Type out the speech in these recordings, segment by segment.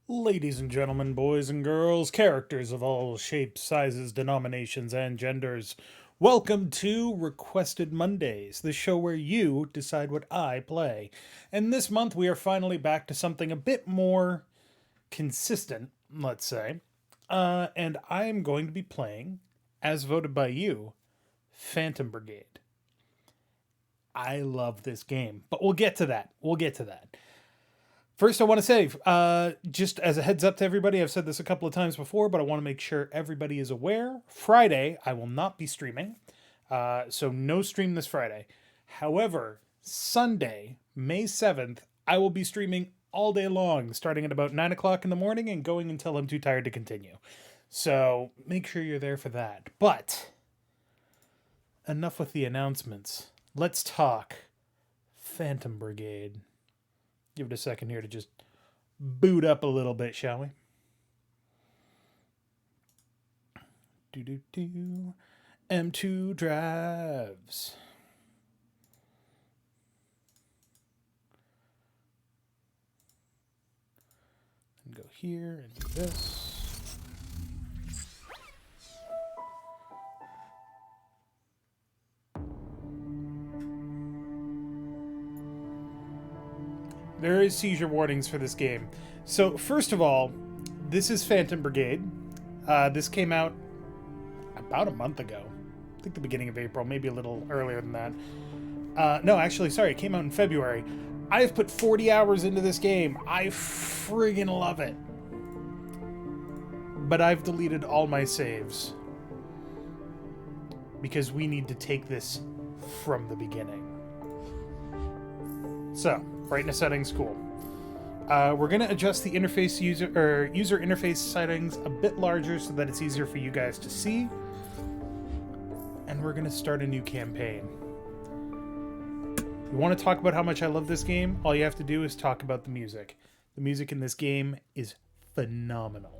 Ladies and gentlemen, boys and girls, characters of all shapes, sizes, denominations, and genders, welcome to Requested Mondays, the show where you decide what I play. And this month we are finally back to something a bit more consistent, let's say. And I am going to be playing, as voted by you, Phantom Brigade. I love this game, but we'll get to that. First, I want to say, just as a heads up to everybody, I've said this a couple of times before, but I want to make sure everybody is aware. Friday, I will not be streaming, so no stream this Friday. However, Sunday, May 7th, I will be streaming all day long, starting at about 9 o'clock in the morning and going until I'm too tired to continue. So make sure you're there for that. But enough with the announcements. Let's talk Phantom Brigade. Give it a second here to just boot up a little bit, shall we? M2 drives. And go here and do this. There is seizure warnings for this game. So, first of all, this is Phantom Brigade. This came out about a month ago. I think the beginning of April, maybe a little earlier than that. No, actually, sorry, it came out in February. I've put 40 hours into this game. I friggin' love it. But I've deleted all my saves. Because we need to take this from the beginning. So, brightness settings, cool. We're going to adjust the interface user interface settings a bit larger so that it's easier for you guys to see. And we're going to start a new campaign. You want to talk about how much I love this game? All you have to do is talk about the music. The music in this game is phenomenal.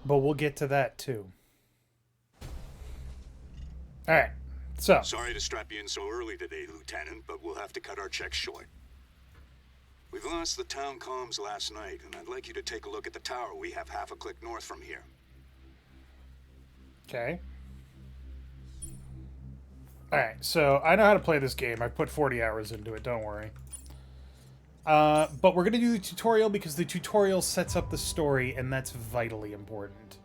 But we'll get to that too. Alright, so. Sorry to strap you in so early today, Lieutenant, but we'll have to cut our checks short. We've lost the town comms last night, and I'd like you to take a look at the tower we have half a click north from here. Okay. Alright, so I know how to play this game. I've put 40 hours into it, don't worry. But we're going to do the tutorial because the tutorial sets up the story, and that's vitally important.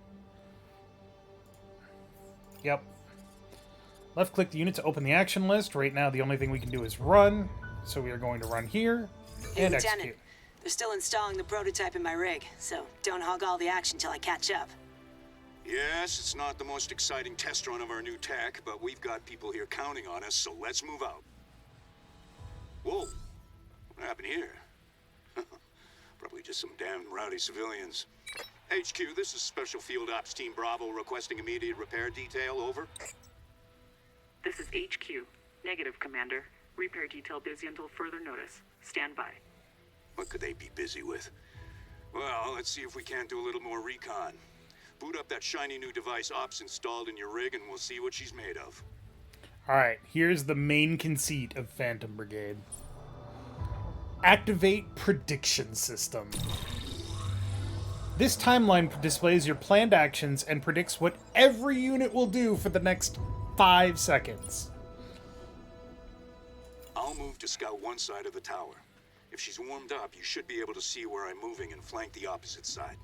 Yep. Left-click the unit to open the action list. Right now, the only thing we can do is run. So we are going to run here and execute. They're still installing the prototype in my rig, so don't hog all the action till I catch up. Yes, it's not the most exciting test run of our new tech, but we've got people here counting on us, so let's move out. Whoa. What happened here? Probably just some damn rowdy civilians. HQ, this is Special Field Ops Team Bravo requesting immediate repair detail, over. This is HQ. Negative, Commander. Repair detail busy until further notice. Stand by. What could they be busy with? Well, let's see if we can't do a little more recon. Boot up that shiny new device Ops installed in your rig and we'll see what she's made of. Alright, here's the main conceit of Phantom Brigade. Activate prediction system. This timeline displays your planned actions and predicts what every unit will do for the next 5 seconds. I'll move to scout one side of the tower. If she's warmed up, you should be able to see where I'm moving and flank the opposite side.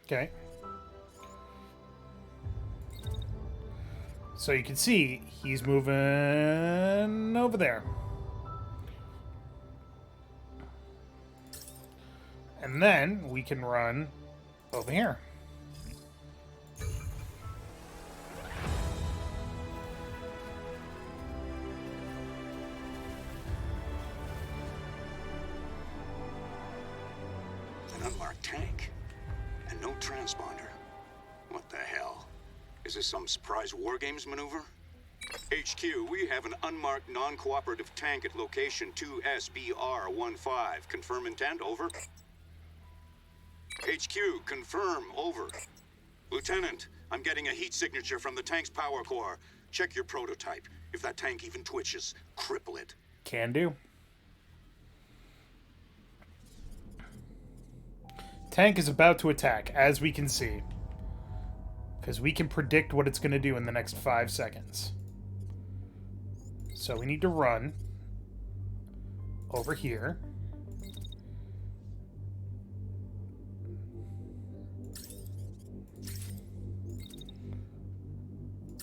Okay. So you can see he's moving over there. And then we can run over here. unmarked tank. And no transponder. What the hell? Is this some surprise war games maneuver? HQ, we have an unmarked non-cooperative tank at location 2SBR-15. Confirm intent, over. HQ, confirm, over. Lieutenant, I'm getting a heat signature from the tank's power core. Check your prototype. If that tank even twitches, cripple it. Can do. Tank is about to attack, as we can see. Because we can predict what it's going to do in the next 5 seconds. So we need to run over here.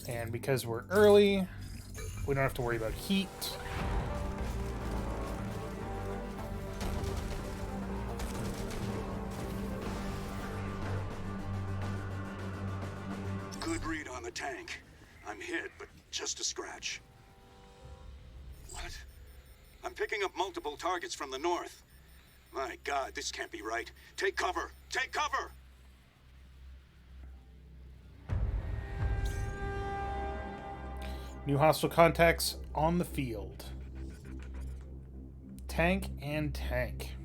And because we're early, we don't have to worry about heat. Good read on the tank. I'm hit, but just a scratch. What? I'm picking up multiple targets from the north. My God, this can't be right. Take cover! Take cover! New hostile contacts on the field. Tank and tank.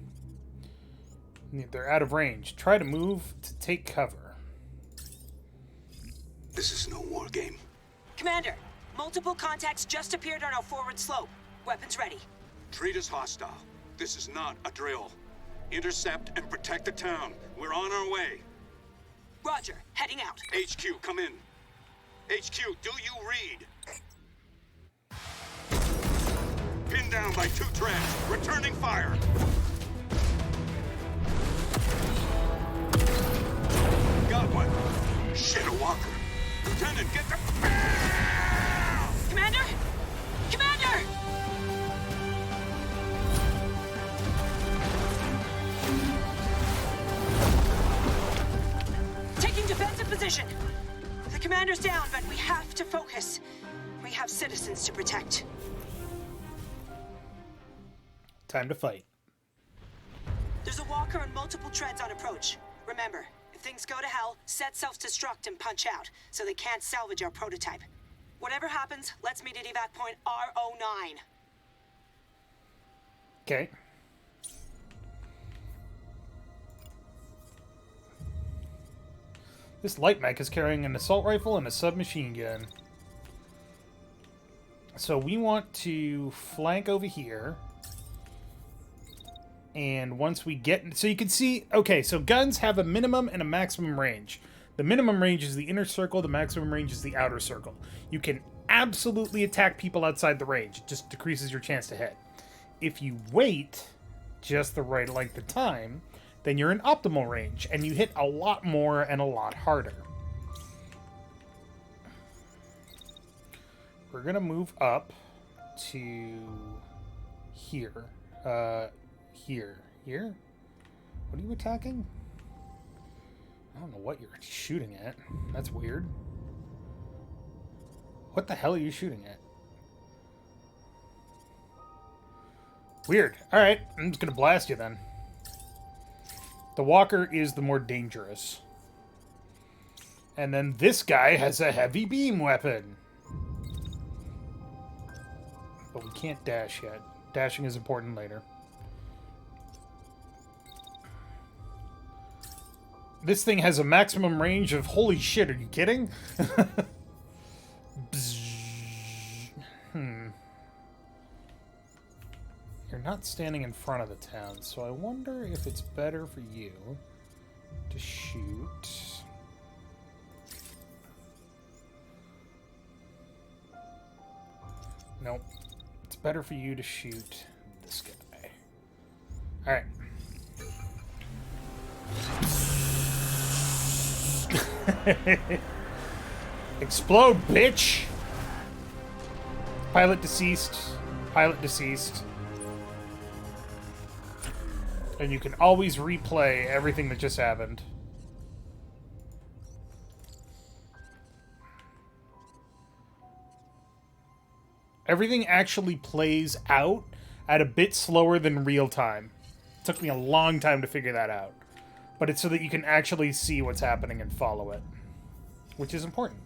They're out of range. Try to move to take cover. This is no war game. Commander, multiple contacts just appeared on our forward slope. Weapons ready. Treat us hostile. This is not a drill. Intercept and protect the town. We're on our way. Roger, heading out. HQ, come in. HQ, do you read? Pinned down by 2 treads. Returning fire. Got one. Shit, a walker. Lieutenant, get the... Commander! Commander! Taking defensive position. The commander's down, but we have to focus. We have citizens to protect. Time to fight. There's a walker and multiple treads on approach. Remember, if things go to hell, set self-destruct and punch out, so they can't salvage our prototype. Whatever happens, let's meet at evac point R09. Okay. This light mech is carrying an assault rifle and a submachine gun. So we want to flank over here. And once we get... So you can see... Okay, so guns have a minimum and a maximum range. The minimum range is the inner circle. The maximum range is the outer circle. You can absolutely attack people outside the range. It just decreases your chance to hit. If you wait just the right length of time, then you're in optimal range. And you hit a lot more and a lot harder. We're going to move up to here. Here? What are you attacking? I don't know what you're shooting at. That's weird. What the hell are you shooting at? Weird. Alright, I'm just gonna blast you then. The walker is the more dangerous. And then this guy has a heavy beam weapon. But we can't dash yet. Dashing is important later. This thing has a maximum range of... Holy shit, are you kidding? You're not standing in front of the town, so I wonder if it's better for you to shoot... Nope. It's better for you to shoot this guy. Alright. Explode, bitch! Pilot deceased. Pilot deceased. And you can always replay everything that just happened. Everything actually plays out at a bit slower than real time. It took me a long time to figure that out. but it's so that you can actually see what's happening and follow it, which is important.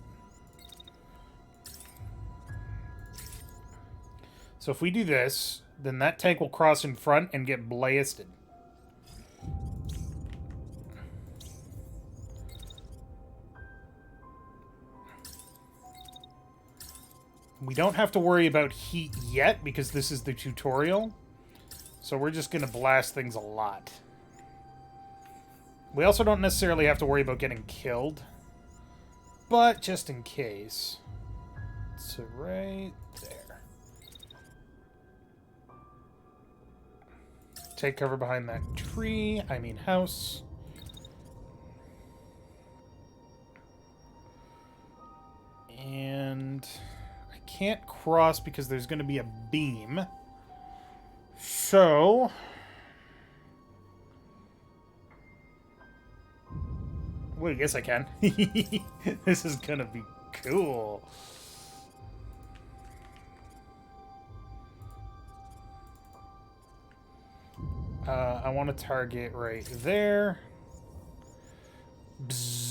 So if we do this, then that tank will cross in front and get blasted. We don't have to worry about heat yet because this is the tutorial. So we're just going to blast things a lot. We also don't necessarily have to worry about getting killed. But just in case. So right there. Take cover behind that tree. I mean house. And I can't cross because there's going to be a beam. So... wait, yes I can. This is going to be cool. I want to target right there. Bzzz.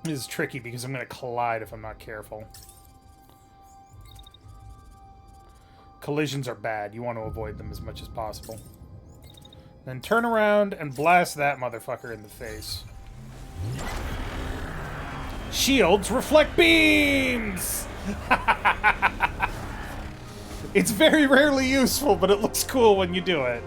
This is tricky because I'm going to collide if I'm not careful. Collisions are bad. You want to avoid them as much as possible. Then turn around and blast that motherfucker in the face. Shields reflect beams! It's very rarely useful, but it looks cool when you do it.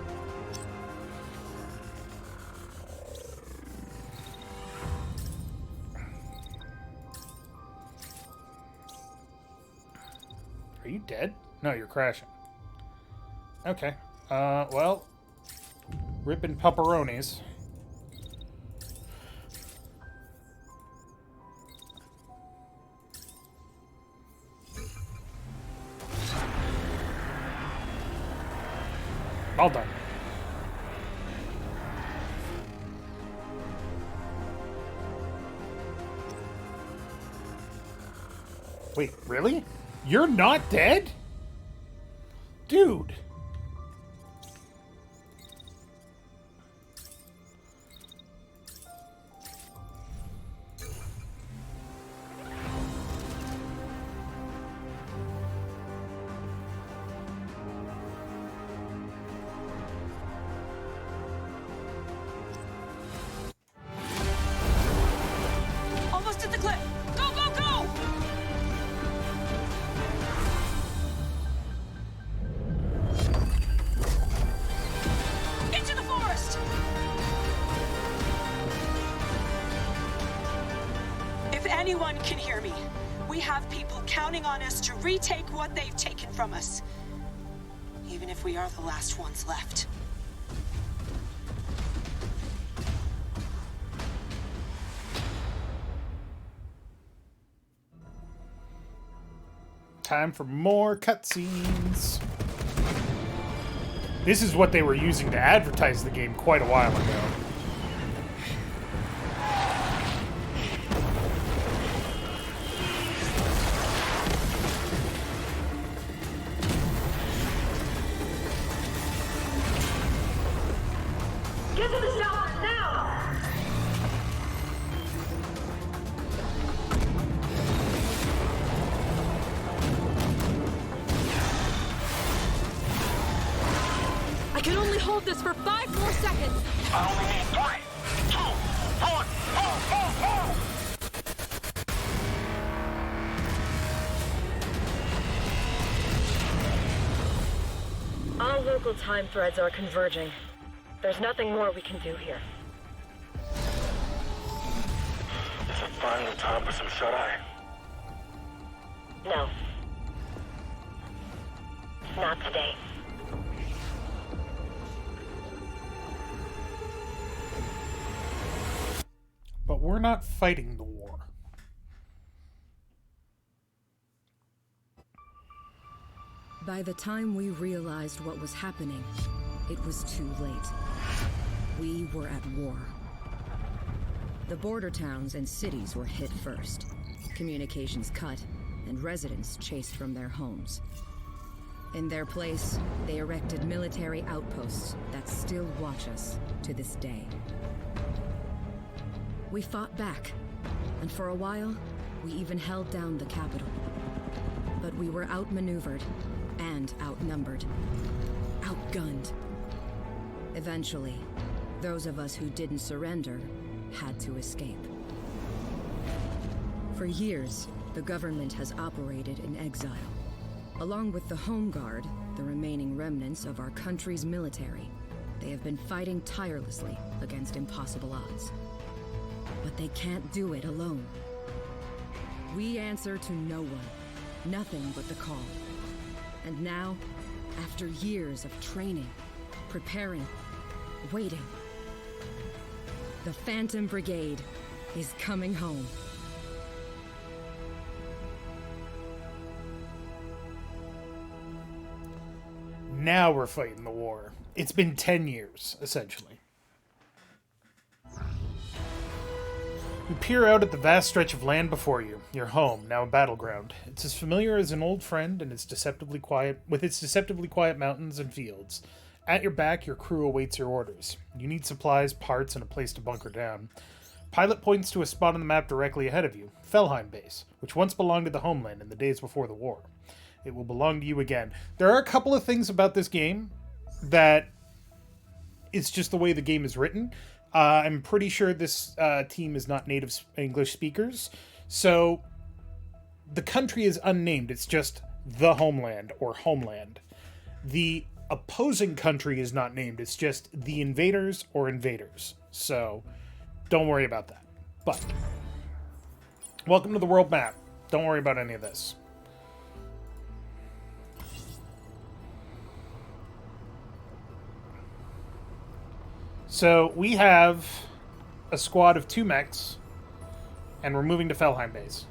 Are you dead? No, you're crashing. Okay. Well, ripping pepperonis. All done. Wait, really? You're not dead? Dude. Almost at the cliff. Go, go, go! Into the forest! If anyone can hear me, we have people counting on us to retake what they've taken from us. Even if we are the last ones left. Time for more cutscenes. This is what they were using to advertise the game quite a while ago. Get to the shower now! I can only hold this for 5 more seconds. I only need 3, 2, 1, go! All local time threads are converging. There's nothing more we can do here. Is it finally time for some shut-eye? No. Not today. But we're not fighting the war. By the time we realized what was happening, it was too late. We were at war. The border towns and cities were hit first, communications cut, and residents chased from their homes. In their place, they erected military outposts that still watch us to this day. We fought back, and for a while, we even held down the capital. But we were outmaneuvered and outnumbered, outgunned. Eventually, those of us who didn't surrender had to escape. For years, the government has operated in exile. Along with the Home Guard, the remaining remnants of our country's military, they have been fighting tirelessly against impossible odds. But they can't do it alone. We answer to no one, nothing but the call. And now, after years of training, preparing, waiting, the Phantom Brigade is coming home. Now we're fighting the war. It's been 10 years, essentially. You peer out at the vast stretch of land before you, your home, now a battleground. It's as familiar as an old friend, and it's deceptively quiet, with its deceptively quiet mountains and fields. At your back, your crew awaits your orders. You need supplies, parts, and a place to bunker down. Pilot points to a spot on the map directly ahead of you, Felheim Base, which once belonged to the homeland in the days before the war. It will belong to you again. There are a couple of things about this game that it's just the way the game is written. I'm pretty sure this team is not native English speakers, so the country is unnamed. It's just the homeland or homeland. The opposing country is not named. It's just the invaders or invaders. So don't worry about that. But welcome to the world map. Don't worry about any of this. So we have a squad of 2 mechs, and we're moving to Felheim Base.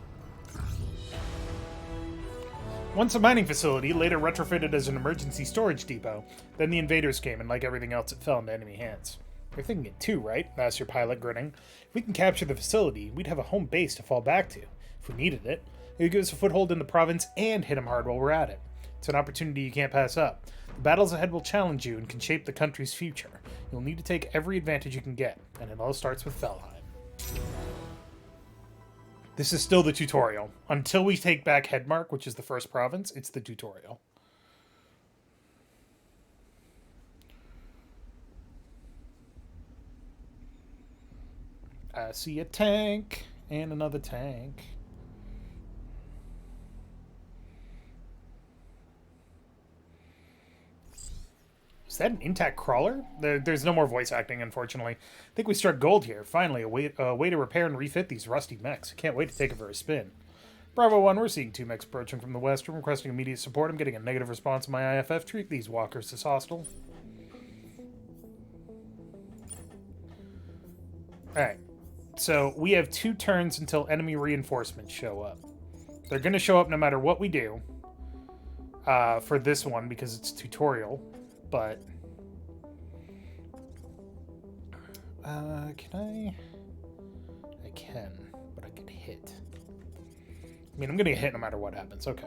Once a mining facility, later retrofitted as an emergency storage depot, then the invaders came, and like everything else, it fell into enemy hands. You're thinking it too, right? Asked your pilot, grinning. If we can capture the facility, we'd have a home base to fall back to. If we needed it, it would give us a foothold in the province and hit them hard while we're at it. It's an opportunity you can't pass up. The battles ahead will challenge you and can shape the country's future. You'll need to take every advantage you can get, and it all starts with Felheim. This is still the tutorial. Until we take back Hedmark, which is the first province, it's the tutorial. I see a tank and another tank. Is that an intact crawler? There's no more voice acting, unfortunately. I think we struck gold here. Finally, a way to repair and refit these rusty mechs. Can't wait to take it for a spin. Bravo 1, we're seeing 2 mechs approaching from the west. I'm requesting immediate support. I'm getting a negative response on my IFF. Treat these walkers as hostile. Alright. So, we have 2 turns until enemy reinforcements show up. They're going to show up no matter what we do. For this one, because it's tutorial. But can I can, but I get hit. I mean, I'm gonna get hit no matter what happens. Okay.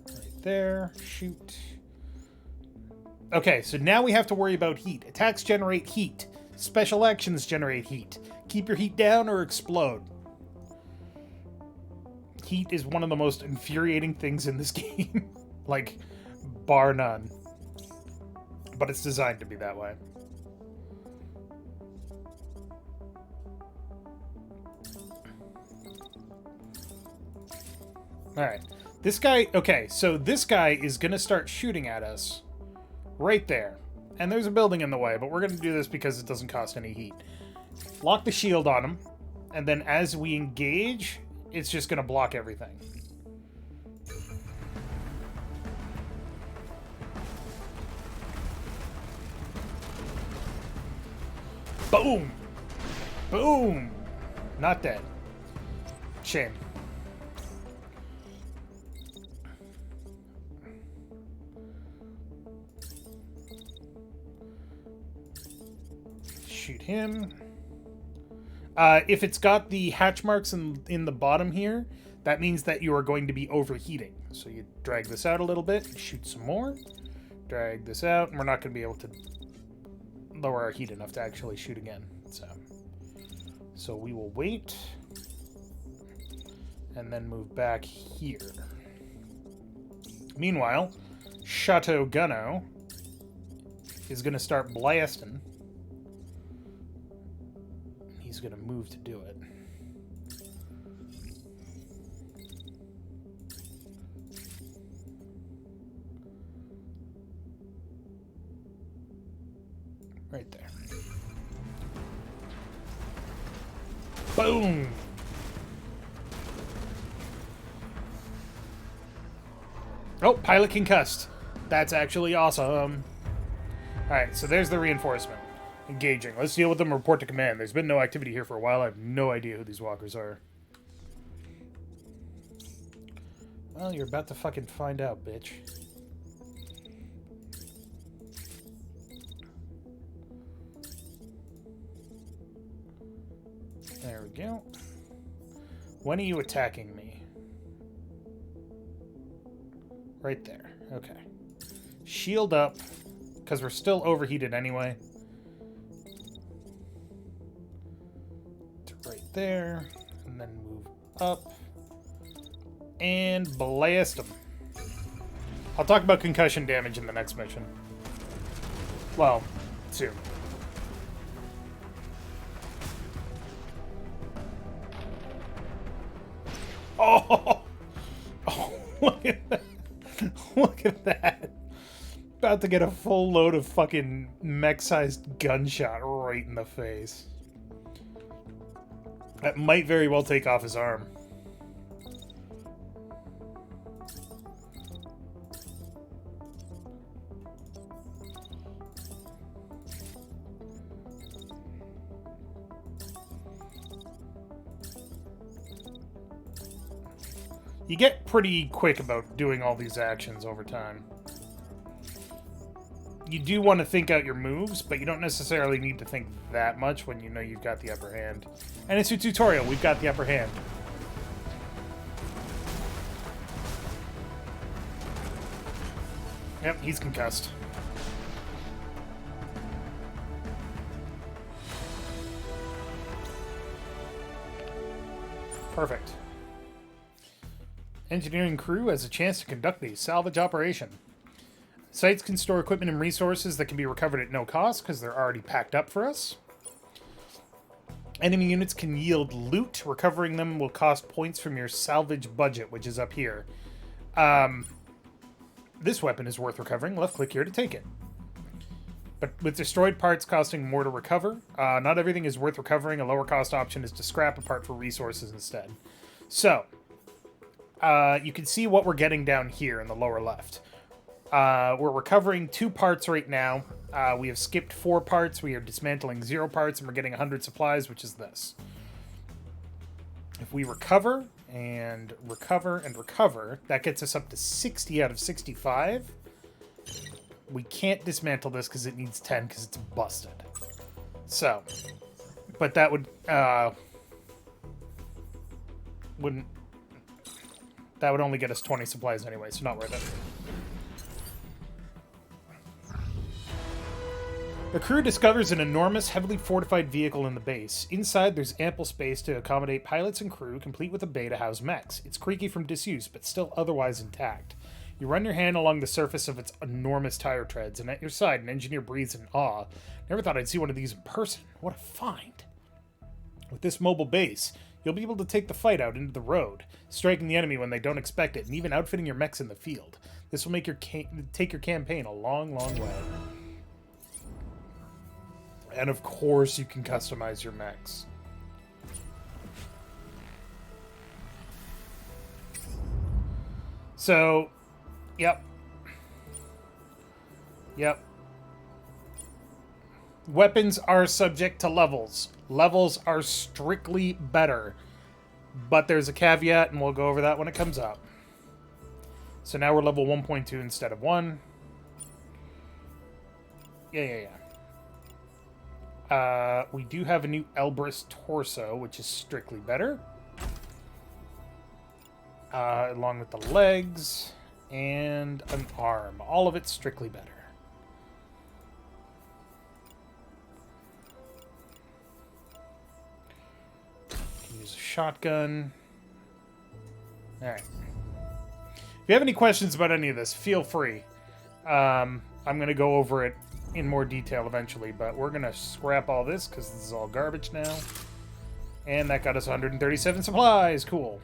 Right there. Shoot. Okay, so now we have to worry about heat. Attacks generate heat. Special actions generate heat. Keep your heat down or explode. Heat is one of the most infuriating things in this game. Like, bar none. But it's designed to be that way. Alright. This guy... Okay, so this guy is going to start shooting at us. Right there. And there's a building in the way, but we're going to do this because it doesn't cost any heat. Lock the shield on him. And then as we engage... It's just going to block everything. Boom! Boom! Not dead. Shame. shoot him. If it's got the hatch marks in the bottom here, that means that you are going to be overheating. So you drag this out a little bit, shoot some more, drag this out, and we're not going to be able to lower our heat enough to actually shoot again. So we will wait, and then move back here. Meanwhile, Chateau Gunno is going to start blasting. He's going to move to do it. Right there. Boom! Oh, pilot concussed. That's actually awesome. Alright, so there's the reinforcement. Engaging. Let's deal with them and report to command. There's been no activity here for a while. I have no idea who these walkers are. Well, you're about to fucking find out, bitch. There we go. When are you attacking me? Right there. Okay. Shield up, because we're still overheated anyway. To right there. And then move up. And blast them. I'll talk about concussion damage in the next mission. Well, soon. Oh! Oh, look at that. Look at that. About to get a full load of fucking mech-sized gunshot right in the face. That might very well take off his arm. You get pretty quick about doing all these actions over time. You do want to think out your moves, but you don't necessarily need to think that much when you know you've got the upper hand. And it's a tutorial, we've got the upper hand. Yep, he's concussed. Perfect. Engineering crew has a chance to conduct the salvage operation. Sites can store equipment and resources that can be recovered at no cost because they're already packed up for us. Enemy units can yield loot. Recovering them will cost points from your salvage budget, which is up here. This weapon is worth recovering. Left click here to take it. But with destroyed parts costing more to recover, not everything is worth recovering. A lower cost option is to scrap a part for resources instead. So, you can see what we're getting down here in the lower left. We're recovering 2 parts right now. We have skipped 4 parts. We are dismantling 0 parts, and we're getting 100 supplies, which is this. If we recover, and recover, and recover, that gets us up to 60 out of 65. We can't dismantle this because it needs 10 because it's busted. So, but that would, that would only get us 20 supplies anyway, so not worth it. The crew discovers an enormous, heavily fortified vehicle in the base. Inside, there's ample space to accommodate pilots and crew, complete with a bay to house mechs. It's creaky from disuse, but still otherwise intact. You run your hand along the surface of its enormous tire treads, and at your side, an engineer breathes in awe. Never thought I'd see one of these in person. What a find. With this mobile base, you'll be able to take the fight out into the road, striking the enemy when they don't expect it, and even outfitting your mechs in the field. This will make take your campaign a long, long way. And of course, you can customize your mechs. So, yep. Yep. Weapons are subject to levels. Levels are strictly better. But there's a caveat, and we'll go over that when it comes up. So now we're level 1.2 instead of 1. Yeah. We do have a new Elbrus torso, which is strictly better. Along with the legs and an arm. All of it strictly better. Can use a shotgun. Alright. If you have any questions about any of this, feel free. I'm going to go over it in more detail eventually, but we're going to scrap all this because this is all garbage now. And that got us 137 supplies. Cool.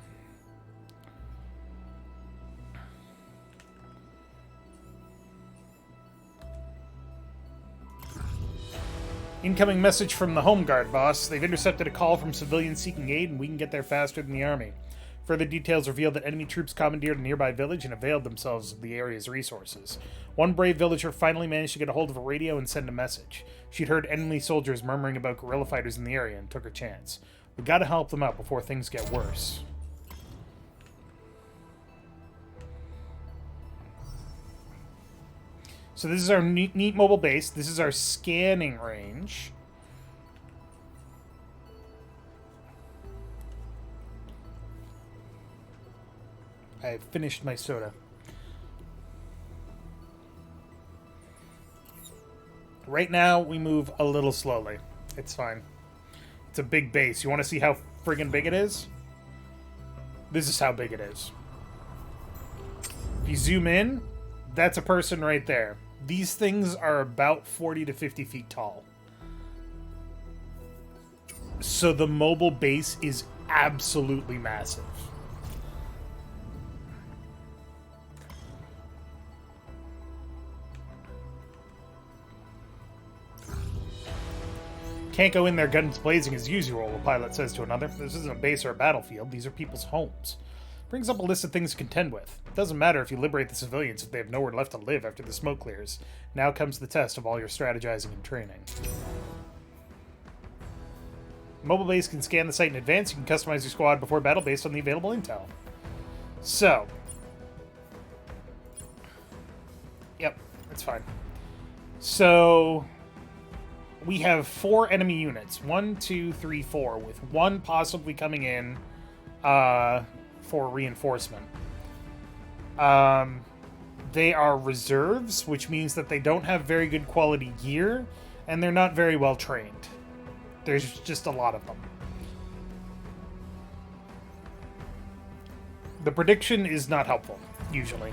Incoming message from the Home Guard, boss. They've intercepted a call from civilians seeking aid, and we can get there faster than the army. Further details reveal that enemy troops commandeered a nearby village and availed themselves of the area's resources. One brave villager finally managed to get a hold of a radio and send a message. She'd heard enemy soldiers murmuring about guerrilla fighters in the area and took her chance. We gotta help them out before things get worse. So this is our neat mobile base. This is our scanning range. I finished my soda. Right now, we move a little slowly. It's fine. It's a big base. You want to see how friggin' big it is? This is how big it is. If you zoom in, that's a person right there. These things are about 40 to 50 feet tall. So the mobile base is absolutely massive. Can't go in there guns blazing as usual, a pilot says to another. This isn't a base or a battlefield. These are people's homes. Brings up a list of things to contend with. It doesn't matter if you liberate the civilians if they have nowhere left to live after the smoke clears. Now comes the test of all your strategizing and training. Mobile base can scan the site in advance. You can customize your squad before battle based on the available intel. So. Yep, that's fine. So. We have 4 enemy units. 1, 2, 3, 4. With 1 possibly coming in for reinforcement. They are reserves, which means that they don't have very good quality gear, and they're not very well trained. There's just a lot of them. The prediction is not helpful, usually.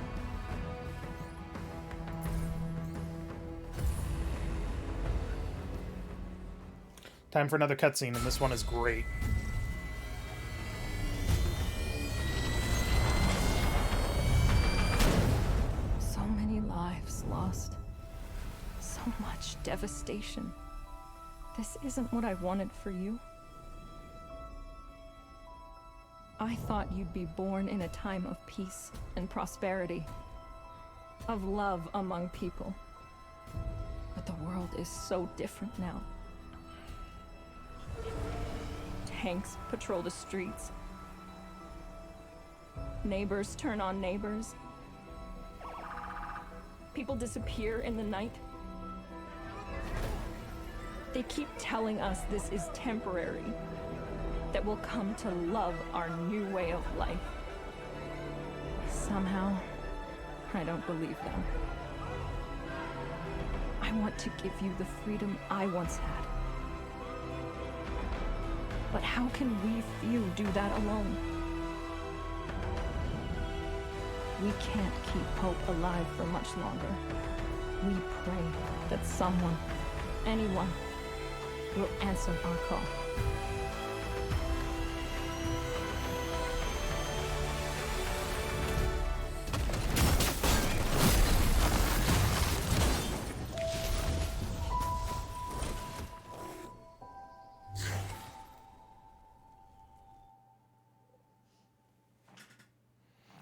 Time for another cutscene, and this one is great. So many lives lost. So much devastation. This isn't what I wanted for you. I thought you'd be born in a time of peace and prosperity, of love among people. But the world is so different now. Tanks patrol the streets. Neighbors turn on neighbors. People disappear in the night. They keep telling us this is temporary, that we'll come to love our new way of life. Somehow, I don't believe them. I want to give you the freedom I once had. But how can we few do that alone? We can't keep hope alive for much longer. We pray that someone, anyone, will answer our call.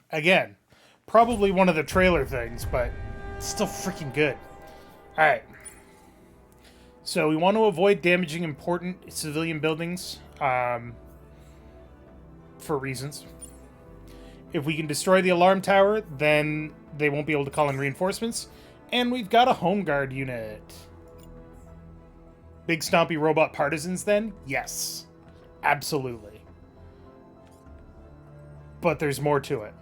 Again, probably one of the trailer things, but still freaking good. Alright. So we want to avoid damaging important civilian buildings for reasons. If we can destroy the alarm tower, then they won't be able to call in reinforcements. And we've got a home guard unit. Big stompy robot partisans then? Yes. Absolutely. But there's more to it.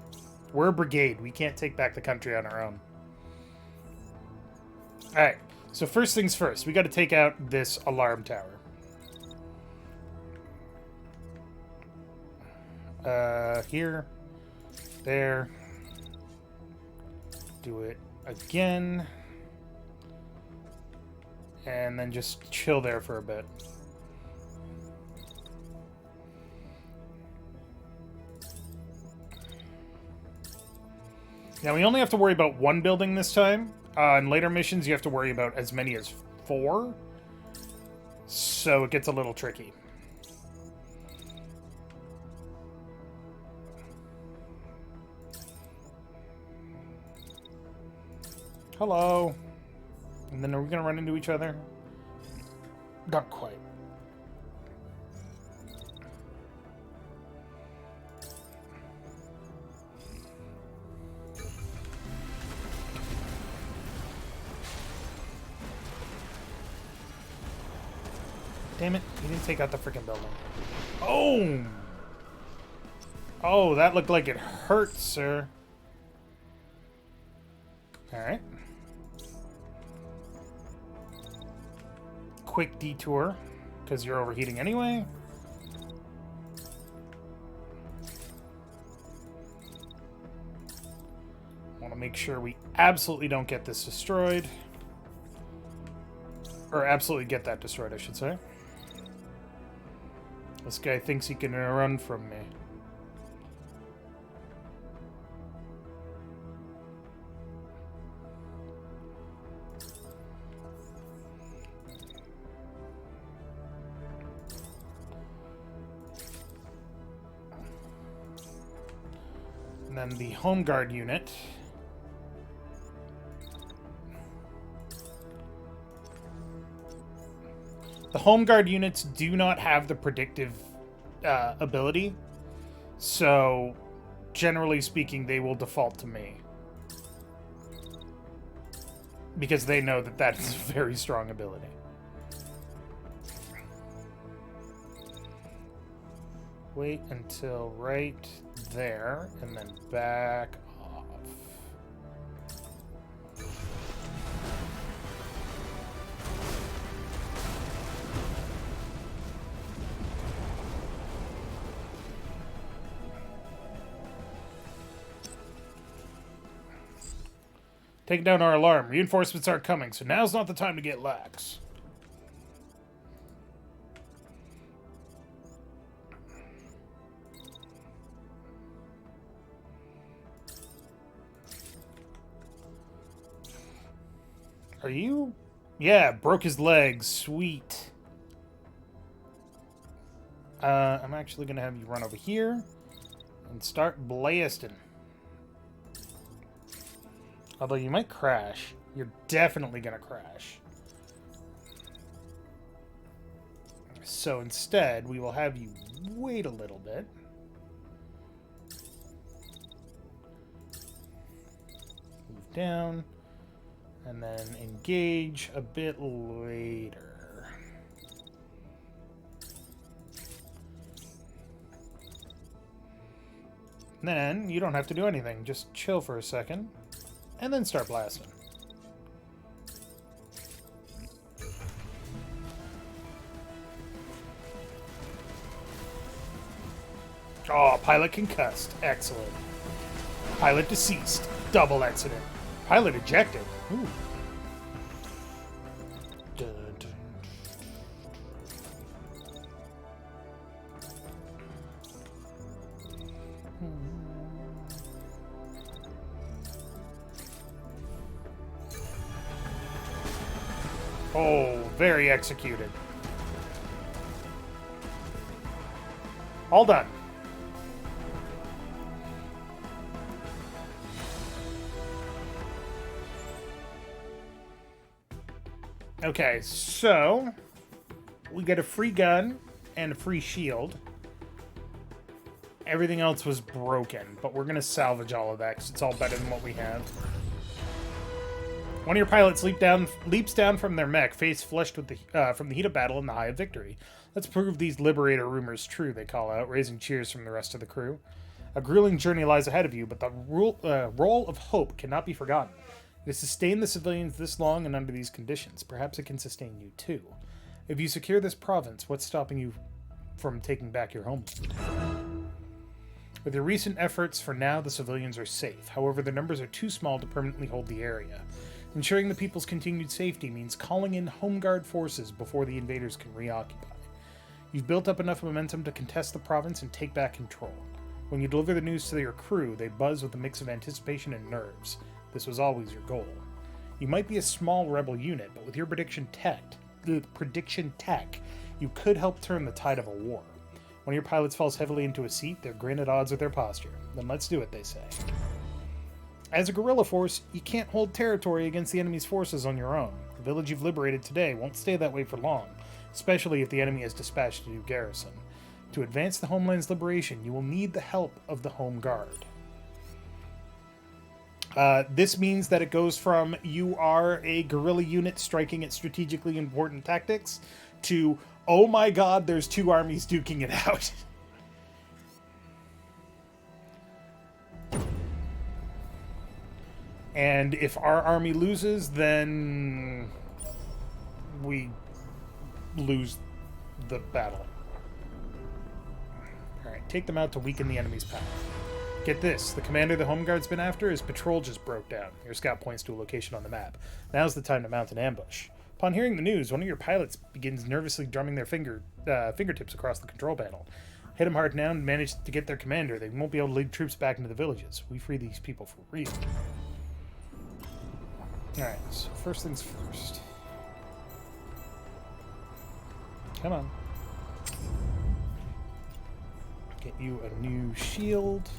We're a brigade. We can't take back the country on our own. Alright. So first things first. We got to take out this alarm tower. Here. There. Do it again. And then just chill there for a bit. Now, we only have to worry about one building this time. In later missions, you have to worry about as many as 4. So it gets a little tricky. Hello. And then are we going to run into each other? Not quite. Damn it, he didn't take out the freaking building. Oh! Oh, that looked like it hurt, sir. Alright. Quick detour, because you're overheating anyway. Want to make sure we absolutely don't get this destroyed. Or absolutely get that destroyed, I should say. This guy thinks he can run from me. And then the Home Guard unit. The Home Guard units do not have the predictive ability, so generally speaking, they will default to me. Because they know that that is a very strong ability. Wait until right there, and then back off. Take down our alarm. Reinforcements aren't coming, so now's not the time to get lax. Are you? Yeah, broke his legs. Sweet. I'm actually going to have you run over here and start blasting. Although you might crash. You're definitely going to crash. So instead, we will have you wait a little bit. Move down. And then engage a bit later. Then you don't have to do anything. Just chill for a second. And then start blasting. Oh, pilot concussed. Excellent. Pilot deceased. Double accident. Pilot ejected. Ooh. Dun, dun. Oh, very executed. All done. Okay, so we get a free gun and a free shield. Everything else was broken, but we're going to salvage all of that because it's all better than what we have. One of your pilots leaps down from their mech, face flushed with from the heat of battle and the high of victory. Let's prove these liberator rumors true, they call out, raising cheers from the rest of the crew. A grueling journey lies ahead of you, but the role of hope cannot be forgotten. It has sustained the civilians this long and under these conditions. Perhaps it can sustain you too. If you secure this province, what's stopping you from taking back your homeland? With your recent efforts, for now, the civilians are safe. However, their numbers are too small to permanently hold the area. Ensuring the people's continued safety means calling in Home Guard forces before the invaders can reoccupy. You've built up enough momentum to contest the province and take back control. When you deliver the news to your crew, they buzz with a mix of anticipation and nerves. This was always your goal. You might be a small rebel unit, but with your prediction tech, you could help turn the tide of a war. When your pilots falls heavily into a seat, they're grin at odds with their posture. Then let's do it, they say. As a guerrilla force, you can't hold territory against the enemy's forces on your own. The village you've liberated today won't stay that way for long, especially if the enemy has dispatched a new garrison. To advance the homeland's liberation, you will need the help of the Home Guard. This means that it goes from you are a guerrilla unit striking at strategically important tactics to, oh my god, there's two armies duking it out. And if our army loses, then we lose the battle. Alright, take them out to weaken the enemy's power. Get this, the commander the Home Guard's been after, his patrol just broke down. Your scout points to a location on the map. Now's the time to mount an ambush. Upon hearing the news, one of your pilots begins nervously drumming their fingertips across the control panel. Hit them hard now and manage to get their commander. They won't be able to lead troops back into the villages. We free these people for real. Alright, so first things first. Come on. Get you a new shield.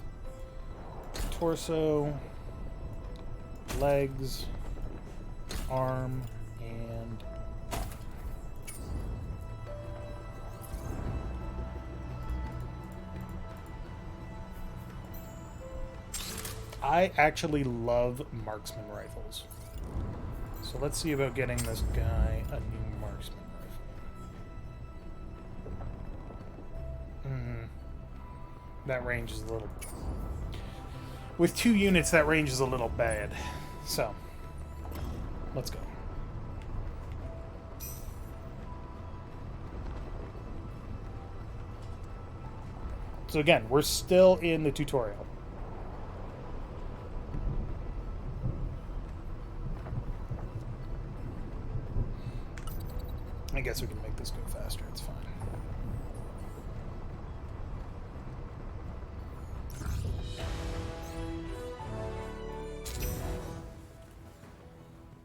Torso. Legs. Arm. And... I actually love marksman rifles. So let's see about getting this guy a new marksman rifle. That range is a little... With 2 units, that range is a little bad. So, let's go. So again, we're still in the tutorial. I guess we can make this go faster, it's fine.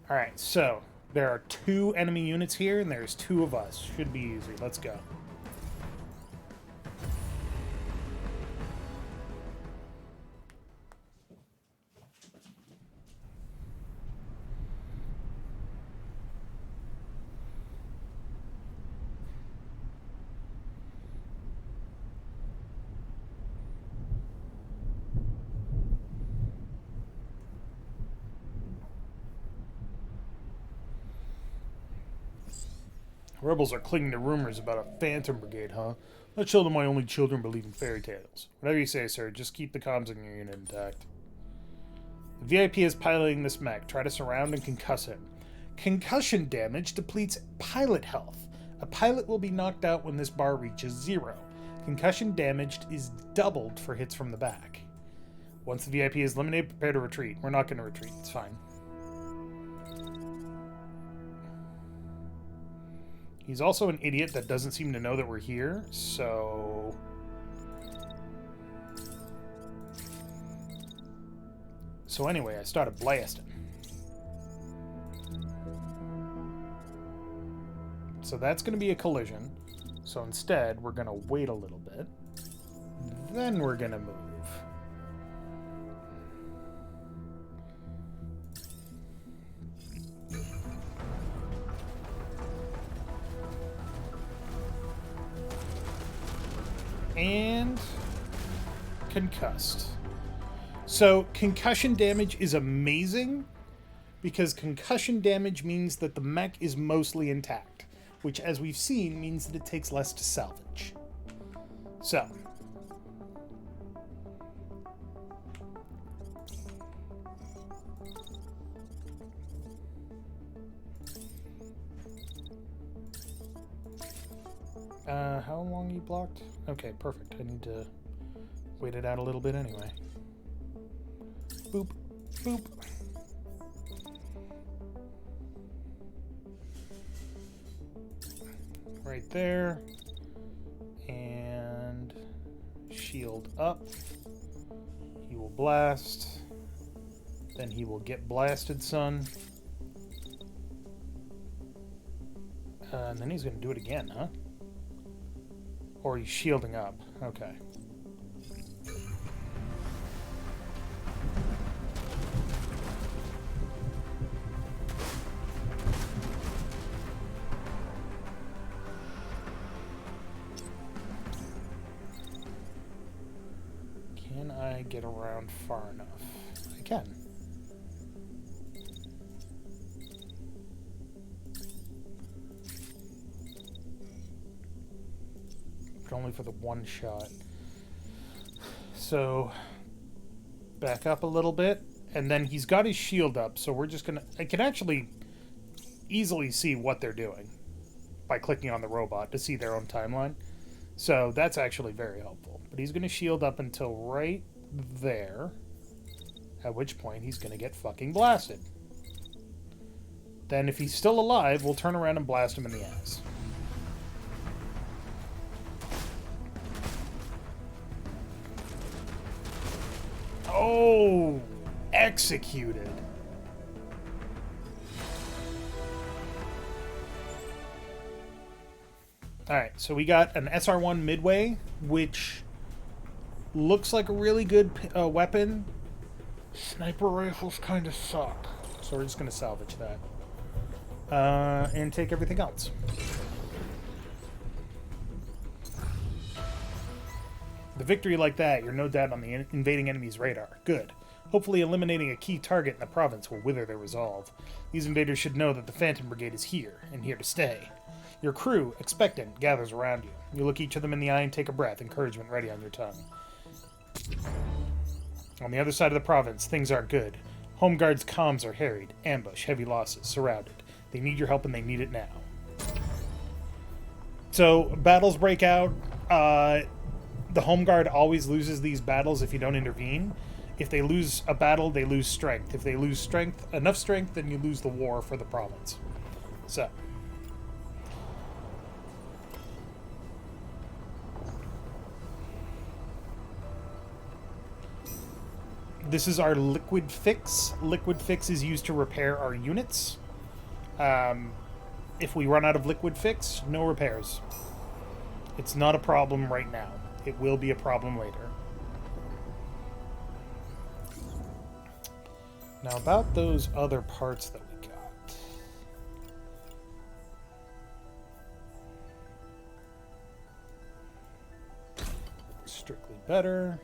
Alright, so there are 2 enemy units here, and there's 2 of us. Should be easy. Let's go. Rebels are clinging to rumors about a Phantom Brigade, huh? Let's show them why only children believe in fairy tales. Whatever you say, sir. Just keep the comms in your unit intact. The VIP is piloting this mech. Try to surround and concuss him. Concussion damage depletes pilot health. A pilot will be knocked out when this bar reaches 0. Concussion damage is doubled for hits from the back. Once the VIP is eliminated, prepare to retreat. We're not going to retreat. It's fine. He's also an idiot that doesn't seem to know that we're here, so... So anyway, I started blasting. So that's going to be a collision. So instead, we're going to wait a little bit. Then we're going to move. And concussed. So concussion damage is amazing, because concussion damage means that the mech is mostly intact, which, as we've seen, means that it takes less to salvage. So, how long you blocked? Okay, perfect. I need to wait it out a little bit anyway. Boop, boop. Right there. And shield up. He will blast. Then he will get blasted, son. And then he's going to do it again, huh? Or he's shielding up. Okay. Can I get around far enough? I can. Only for the one shot. So back up a little bit, and then he's got his shield up, so we're just gonna... I can actually easily see what they're doing by clicking on the robot to see their own timeline. So that's actually very helpful. But he's gonna shield up until right there, at which point he's gonna get fucking blasted. Then if he's still alive, we'll turn around and blast him in the ass. Oh, executed. Alright, so we got an SR-1 Midway, which looks like a really good weapon. Sniper rifles kind of suck. So we're just going to salvage that. And take everything else. The victory like that, you're no doubt on the invading enemy's radar. Good. Hopefully eliminating a key target in the province will wither their resolve. These invaders should know that the Phantom Brigade is here, and here to stay. Your crew, expectant, gathers around you. You look each of them in the eye and take a breath, encouragement ready on your tongue. On the other side of the province, things aren't good. Home Guard's comms are harried, ambush, heavy losses, surrounded. They need your help and they need it now. So, battles break out. The Home Guard always loses these battles if you don't intervene. If they lose a battle, they lose strength. If they lose strength, enough strength, then you lose the war for the province. So. This is our liquid fix. Liquid fix is used to repair our units. If we run out of liquid fix, no repairs. It's not a problem right now. It will be a problem later. Now about those other parts that we got. Strictly better.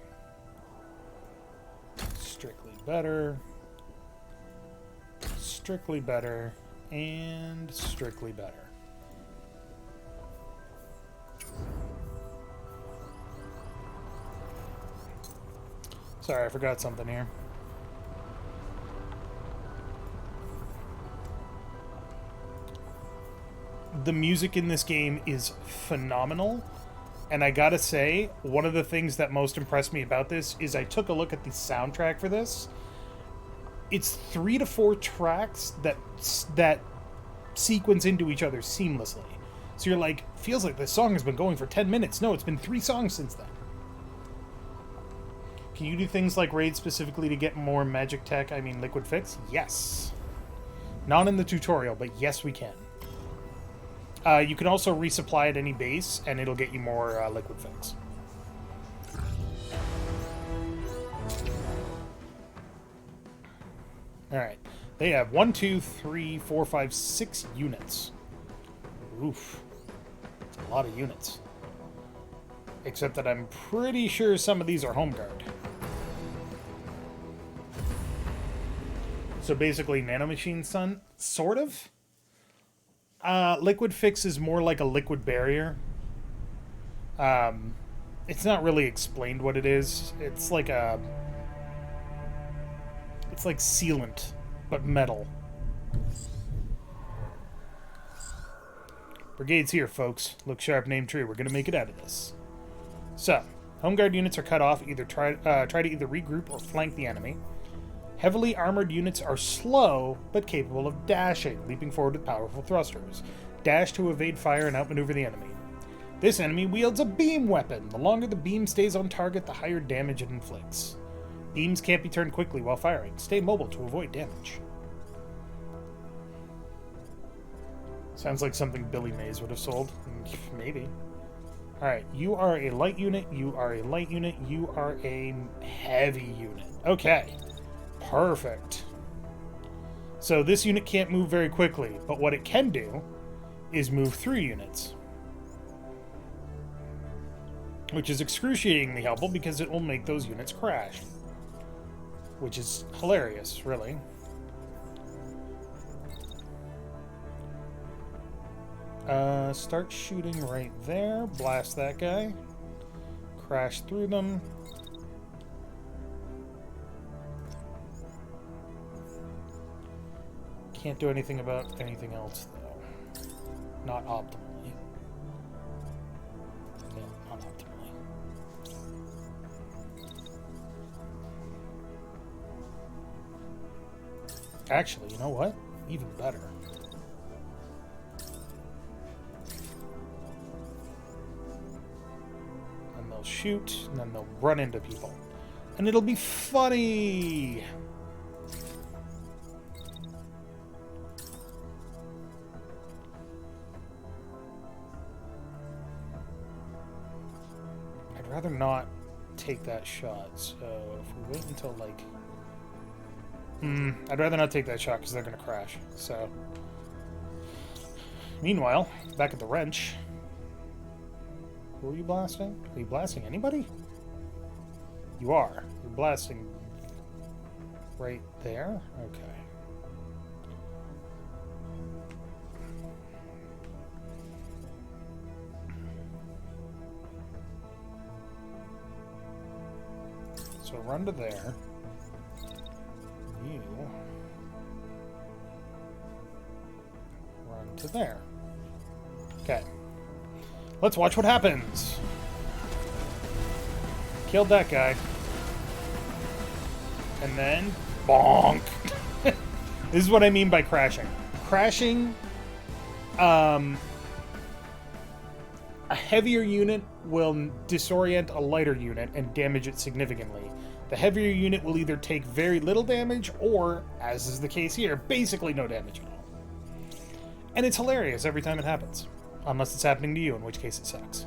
Strictly better. Strictly better. And strictly better. Sorry, I forgot something here. The music in this game is phenomenal, and I gotta say, one of the things that most impressed me about this is I took a look at the soundtrack for this. It's 3 to 4 tracks that sequence into each other seamlessly. So you're like, feels like this song has been going for 10 minutes. No, it's been 3 songs since then. Can you do things like raid specifically to get more magic tech, I mean liquid fix? Yes. Not in the tutorial, but yes we can. You can also resupply at any base, and it'll get you more liquid fix. Alright. They have 1, 2, 3, 4, 5, 6 units. Oof. That's a lot of units. Except that I'm pretty sure some of these are Home Guard. So basically nanomachine sun, sort of. Liquid fix is more like a liquid barrier. It's not really explained what it is. It's like sealant, but metal. Brigade's here, folks. Look sharp, name true. We're gonna make it out of this. So, home guard units are cut off. Try to either regroup or flank the enemy. Heavily armored units are slow, but capable of dashing, leaping forward with powerful thrusters. Dash to evade fire and outmaneuver the enemy. This enemy wields a beam weapon. The longer the beam stays on target, the higher damage it inflicts. Beams can't be turned quickly while firing. Stay mobile to avoid damage. Sounds like something Billy Mays would have sold. Maybe. Alright, you are a light unit, you are a light unit, you are a heavy unit. Okay. Perfect. So this unit can't move very quickly, but what it can do is move through units. Which is excruciatingly helpful because it will make those units crash. Which is hilarious, really. Start shooting right there. Blast that guy. Crash through them. Can't do anything about anything else, though. Not optimally. No, not optimally. Actually, you know what? Even better. And they'll shoot, and then they'll run into people. And it'll be funny! I'd rather not take that shot, so if we wait until, like... I'd rather not take that shot because they're going to crash, so... Meanwhile, back at the wrench... Who are you blasting? Are you blasting anybody? You are. You're blasting... right there? Okay. So run to there. You run to there. Okay. Let's watch what happens. Killed that guy. And then bonk. This is what I mean by crashing. Crashing, a heavier unit will disorient a lighter unit and damage it significantly. The heavier unit will either take very little damage or, as is the case here, basically no damage at all. And it's hilarious every time it happens. Unless it's happening to you, in which case it sucks.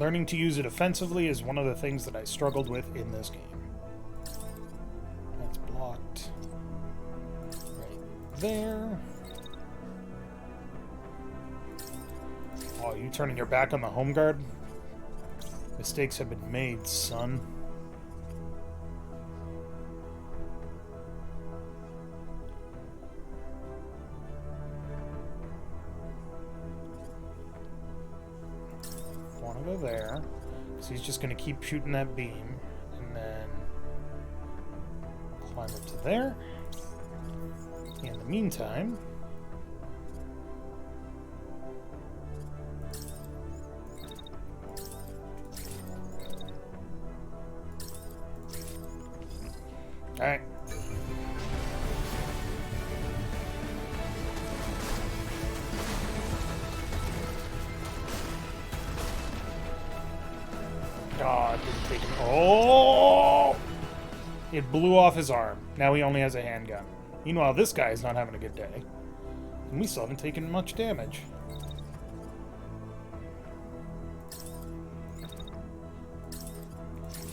Learning to use it offensively is one of the things that I struggled with in this game. That's blocked. Right there. Oh, you turning your back on the home guard? Mistakes have been made, son. Want to go there, so he's just going to keep shooting that beam, and then climb up to there. In the meantime, alright. Oh, it didn't take him. Oh! It blew off his arm. Now he only has a handgun. Meanwhile, this guy is not having a good day. And we still haven't taken much damage.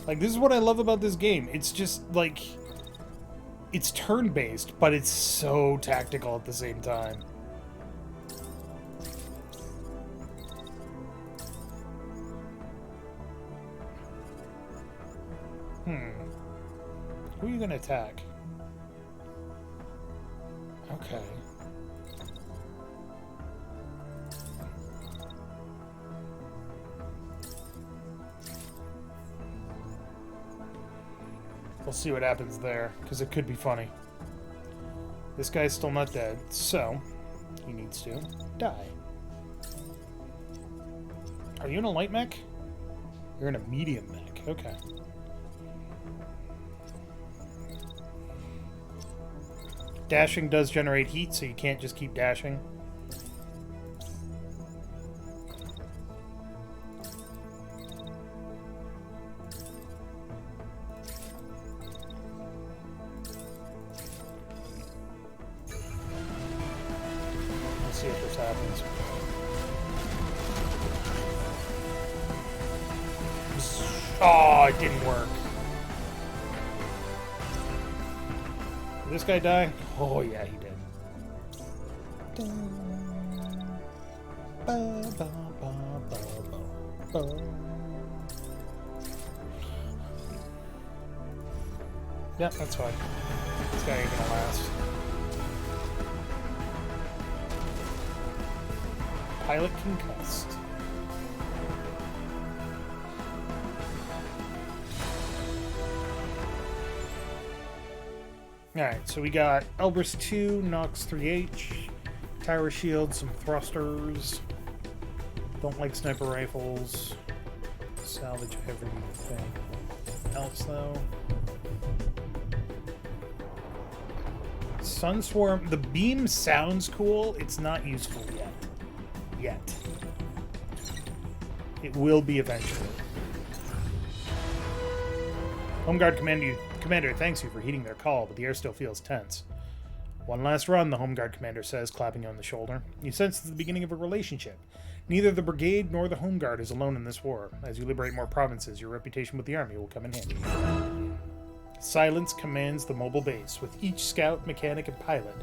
Like, this is what I love about this game. It's just, like... it's turn-based, but it's so tactical at the same time. Who are you gonna attack? Okay. We'll see what happens there, because it could be funny. This guy's still not dead, so he needs to die. Are you in a light mech? You're in a medium mech. Okay. Dashing does generate heat, so you can't just keep dashing. Let's see if this happens. Oh, it didn't work. Did this guy die? Oh, yeah, he did. Yeah, that's fine. This guy ain't gonna last. Pilot concussed. Alright, so we got Elbrus 2, Nox 3H, Tower Shield, some thrusters. Don't like sniper rifles. Salvage everything else, though. Sunswarm. The beam sounds cool. It's not useful yet. It will be eventually. Home Guard Commander thanks you for heeding their call, but the air still feels tense. One last run, the Home Guard Commander says, clapping you on the shoulder. You sense it's the beginning of a relationship. Neither the Brigade nor the Home Guard is alone in this war. As you liberate more provinces, your reputation with the army will come in handy. Silence commands the mobile base, with each scout, mechanic, and pilot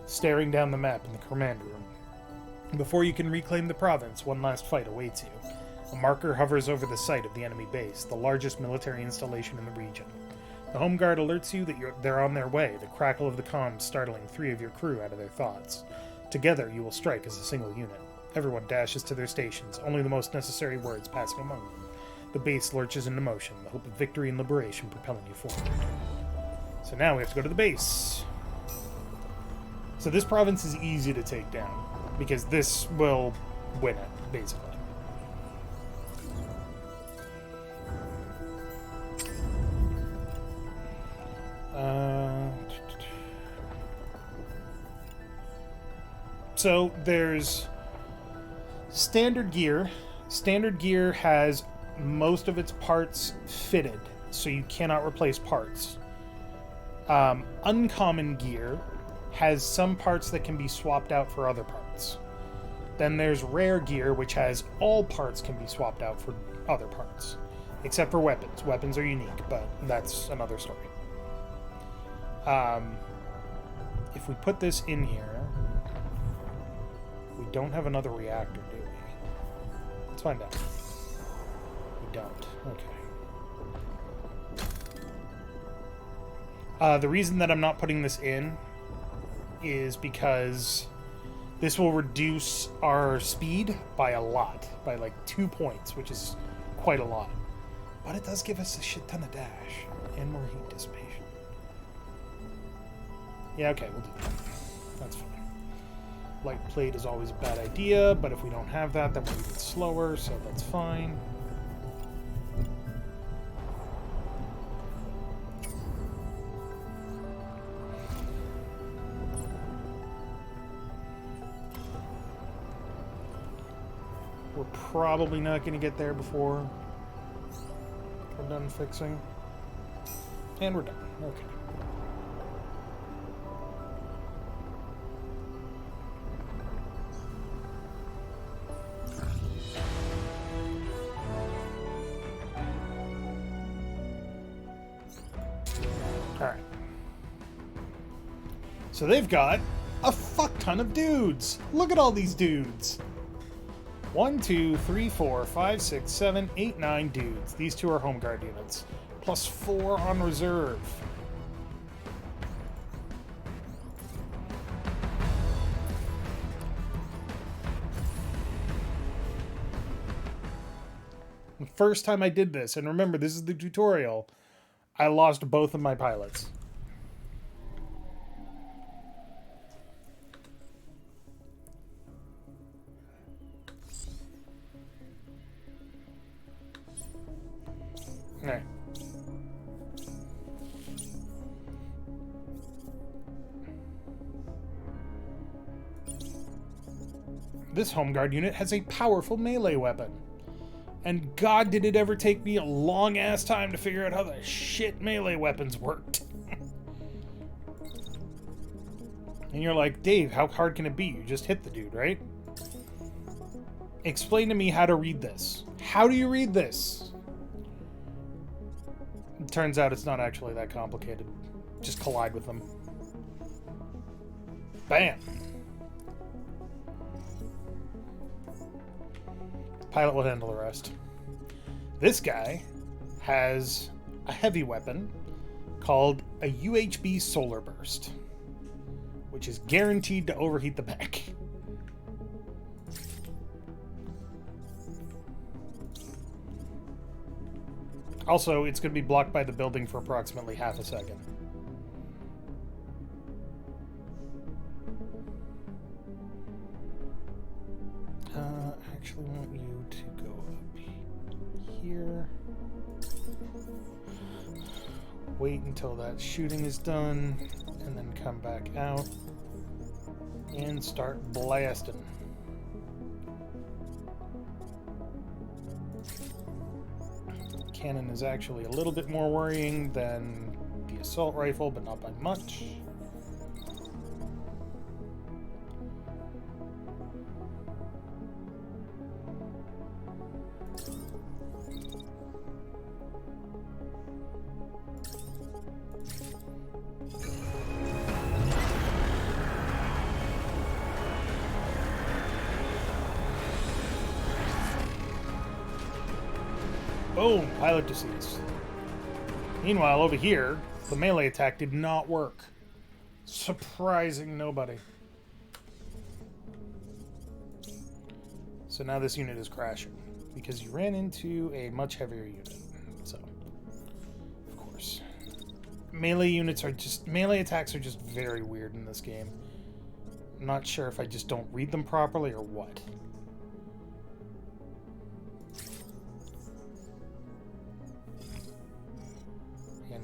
staring down the map in the command room. Before you can reclaim the province, one last fight awaits you. A marker hovers over the site of the enemy base, the largest military installation in the region. The Home Guard alerts you that they're on their way, the crackle of the comms startling 3 of your crew out of their thoughts. Together, you will strike as a single unit. Everyone dashes to their stations, only the most necessary words passing among them. The base lurches into motion, the hope of victory and liberation propelling you forward. So now we have to go to the base. So this province is easy to take down, because this will win it, basically. So there's standard gear. Standard gear has most of its parts fitted, so you cannot replace parts. Uncommon gear has some parts that can be swapped out for other parts. Then there's rare gear, which has all parts can be swapped out for other parts. Except for weapons. Weapons are unique, but that's another story. If we put this in here, we don't have another reactor, do we? Let's find out. We don't. Okay. The reason that I'm not putting this in is because this will reduce our speed by a lot. By like 2 points, which is quite a lot. But it does give us a shit ton of dash and more heat dissipation. Yeah, okay, we'll do that. That's fine. Light plate is always a bad idea, but if we don't have that, then we're even slower, so that's fine. We're probably not going to get there before we're done fixing. And we're done. Okay. Alright. So they've got a fuck ton of dudes. Look at all these dudes. 1, 2, 3, 4, 5, 6, 7, 8, 9 dudes. These 2 are home guard units. Plus 4 on reserve. The first time I did this, and remember, this is the tutorial, I lost both of my pilots. Alright. This home guard unit has a powerful melee weapon. And God, did it ever take me a long-ass time to figure out how the shit melee weapons worked. And you're like, Dave, how hard can it be? You just hit the dude, right? Explain to me how to read this. How do you read this? It turns out it's not actually that complicated. Just collide with them. Bam! Pilot will handle the rest. This guy has a heavy weapon called a UHB Solar Burst, which is guaranteed to overheat the mech. Also, it's going to be blocked by the building for approximately half a second. I actually want you to go up here. Wait until that shooting is done, and then come back out and start blasting. Cannon is actually a little bit more worrying than the assault rifle, but not by much. Boom! Pilot deceased. Meanwhile, over here, the melee attack did not work. Surprising nobody. So now this unit is crashing because you ran into a much heavier unit. So, of course. Melee attacks are just very weird in this game. I'm not sure if I just don't read them properly or what.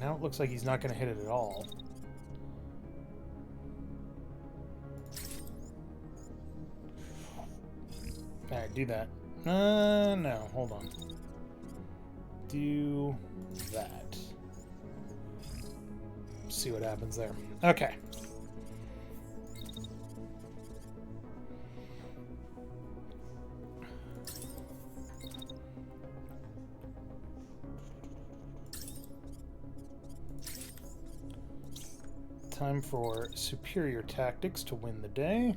Now it looks like he's not going to hit it at all. Alright, do that. No, hold on. Do that. See what happens there. Okay. Time for superior tactics to win the day.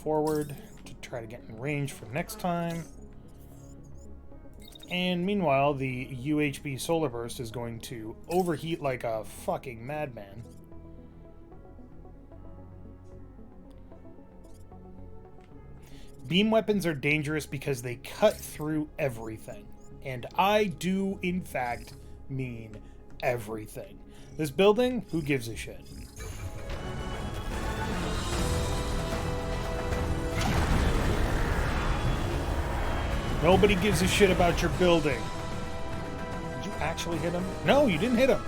Forward to try to get in range for next time. And meanwhile, the UHB Solar Burst is going to overheat like a fucking madman. Beam weapons are dangerous because they cut through everything. And I do, in fact, mean everything. This building, who gives a shit? Nobody gives a shit about your building. Did you actually hit him? No, you didn't hit him.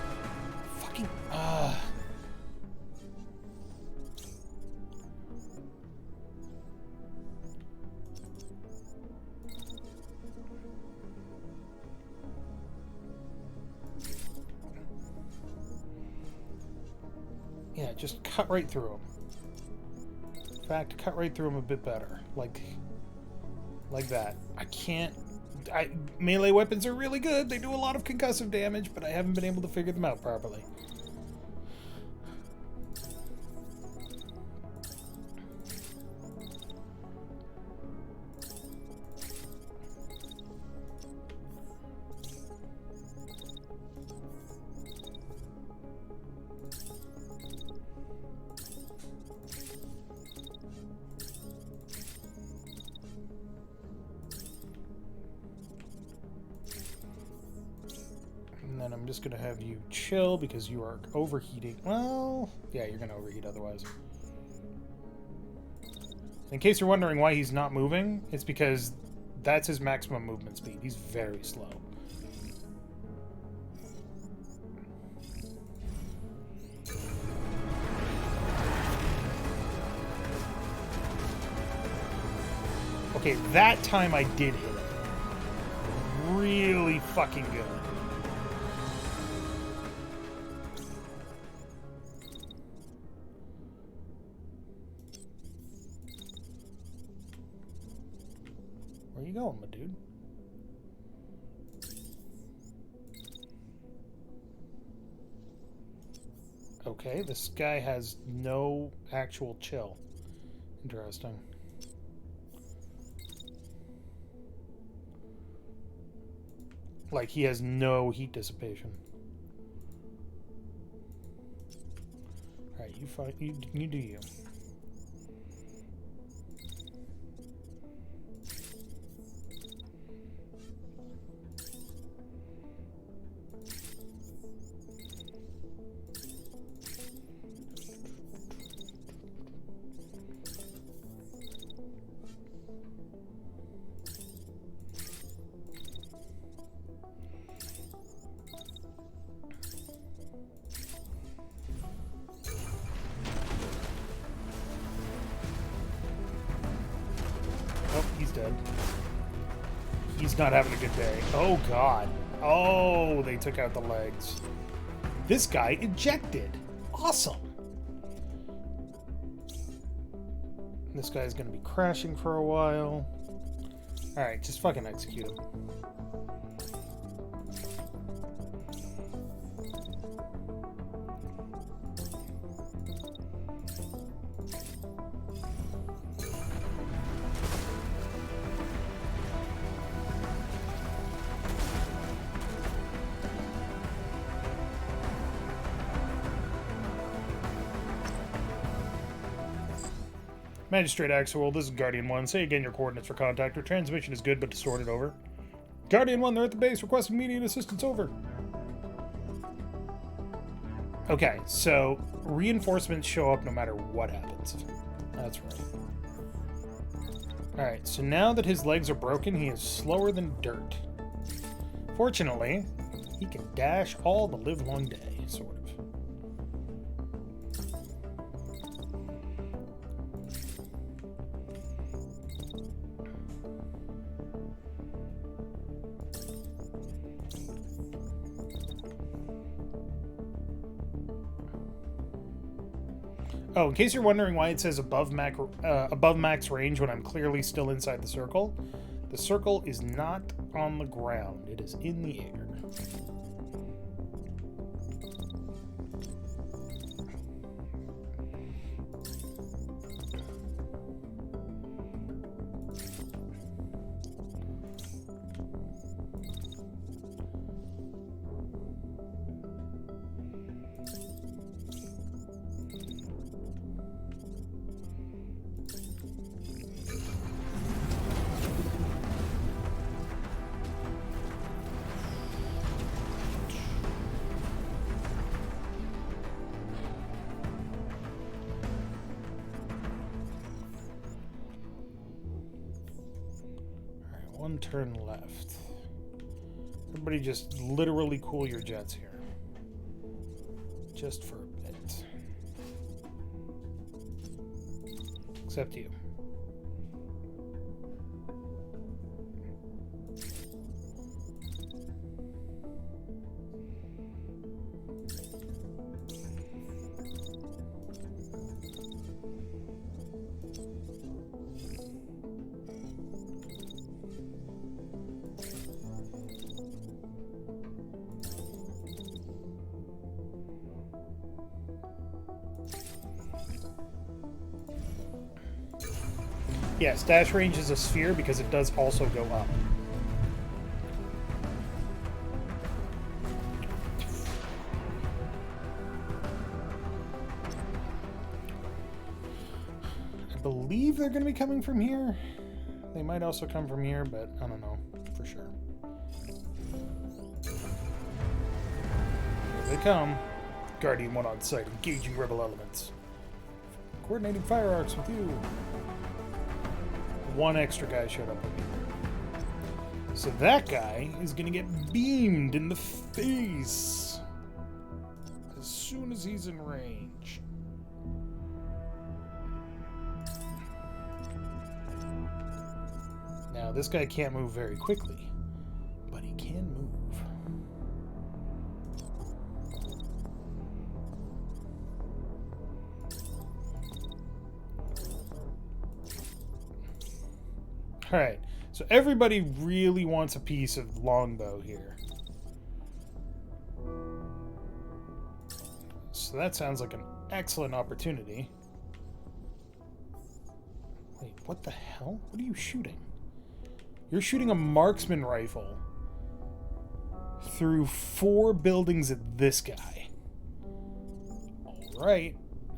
Fucking... Yeah, just cut right through him. In fact, cut right through him a bit better. Like that. I can't... melee weapons are really good. They do a lot of concussive damage, but I haven't been able to figure them out properly. And then I'm just going to have you chill because you are overheating. Well, yeah, you're going to overheat otherwise. In case you're wondering why he's not moving, it's because that's his maximum movement speed. He's very slow. Okay, that time I did hit him. Really fucking good. Where you going, my dude? Okay, this guy has no actual chill. Interesting. Like, he has no heat dissipation. Alright, you fight. You do you. Oh, he's dead. He's not having a good day. Oh, God. Oh, they took out the legs. This guy ejected. Awesome. This guy's going to be crashing for a while. Alright, just fucking execute him. Magistrate Axel, this is Guardian 1. Say again your coordinates for contact. Your transmission is good, but distorted. Over. Guardian 1, they're at the base. Requesting immediate assistance. Over. Okay, so reinforcements show up no matter what happens. That's right. Alright, so now that his legs are broken, he is slower than dirt. Fortunately, he can dash all the livelong day, sort of. Oh, in case you're wondering why it says above max range when I'm clearly still inside the circle is not on the ground. It is in the air. One turn left. Everybody just literally cool your jets here. Just for a bit. Except you. Yes, dash range is a sphere because it does also go up. I believe they're going to be coming from here. They might also come from here, but I don't know for sure. Here they come. Guardian 1 on site, engaging rebel elements. Coordinating fire arcs with you. One extra guy showed up with me. So that guy is going to get beamed in the face as soon as he's in range. Now, this guy can't move very quickly, but he can move. Alright, so everybody really wants a piece of longbow here. So that sounds like an excellent opportunity. Wait, what the hell? What are you shooting? You're shooting a marksman rifle through 4 buildings at this guy. Alright,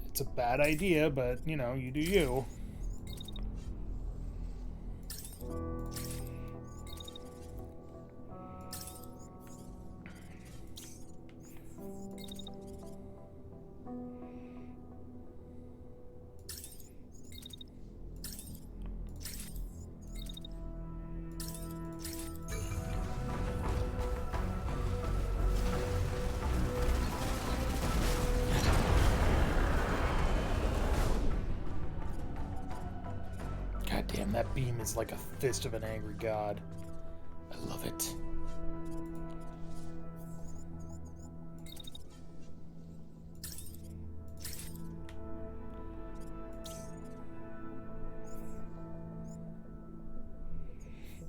it's a bad idea, but, you know, you do you. God damn, that beam is like a fist of an angry god. I love it.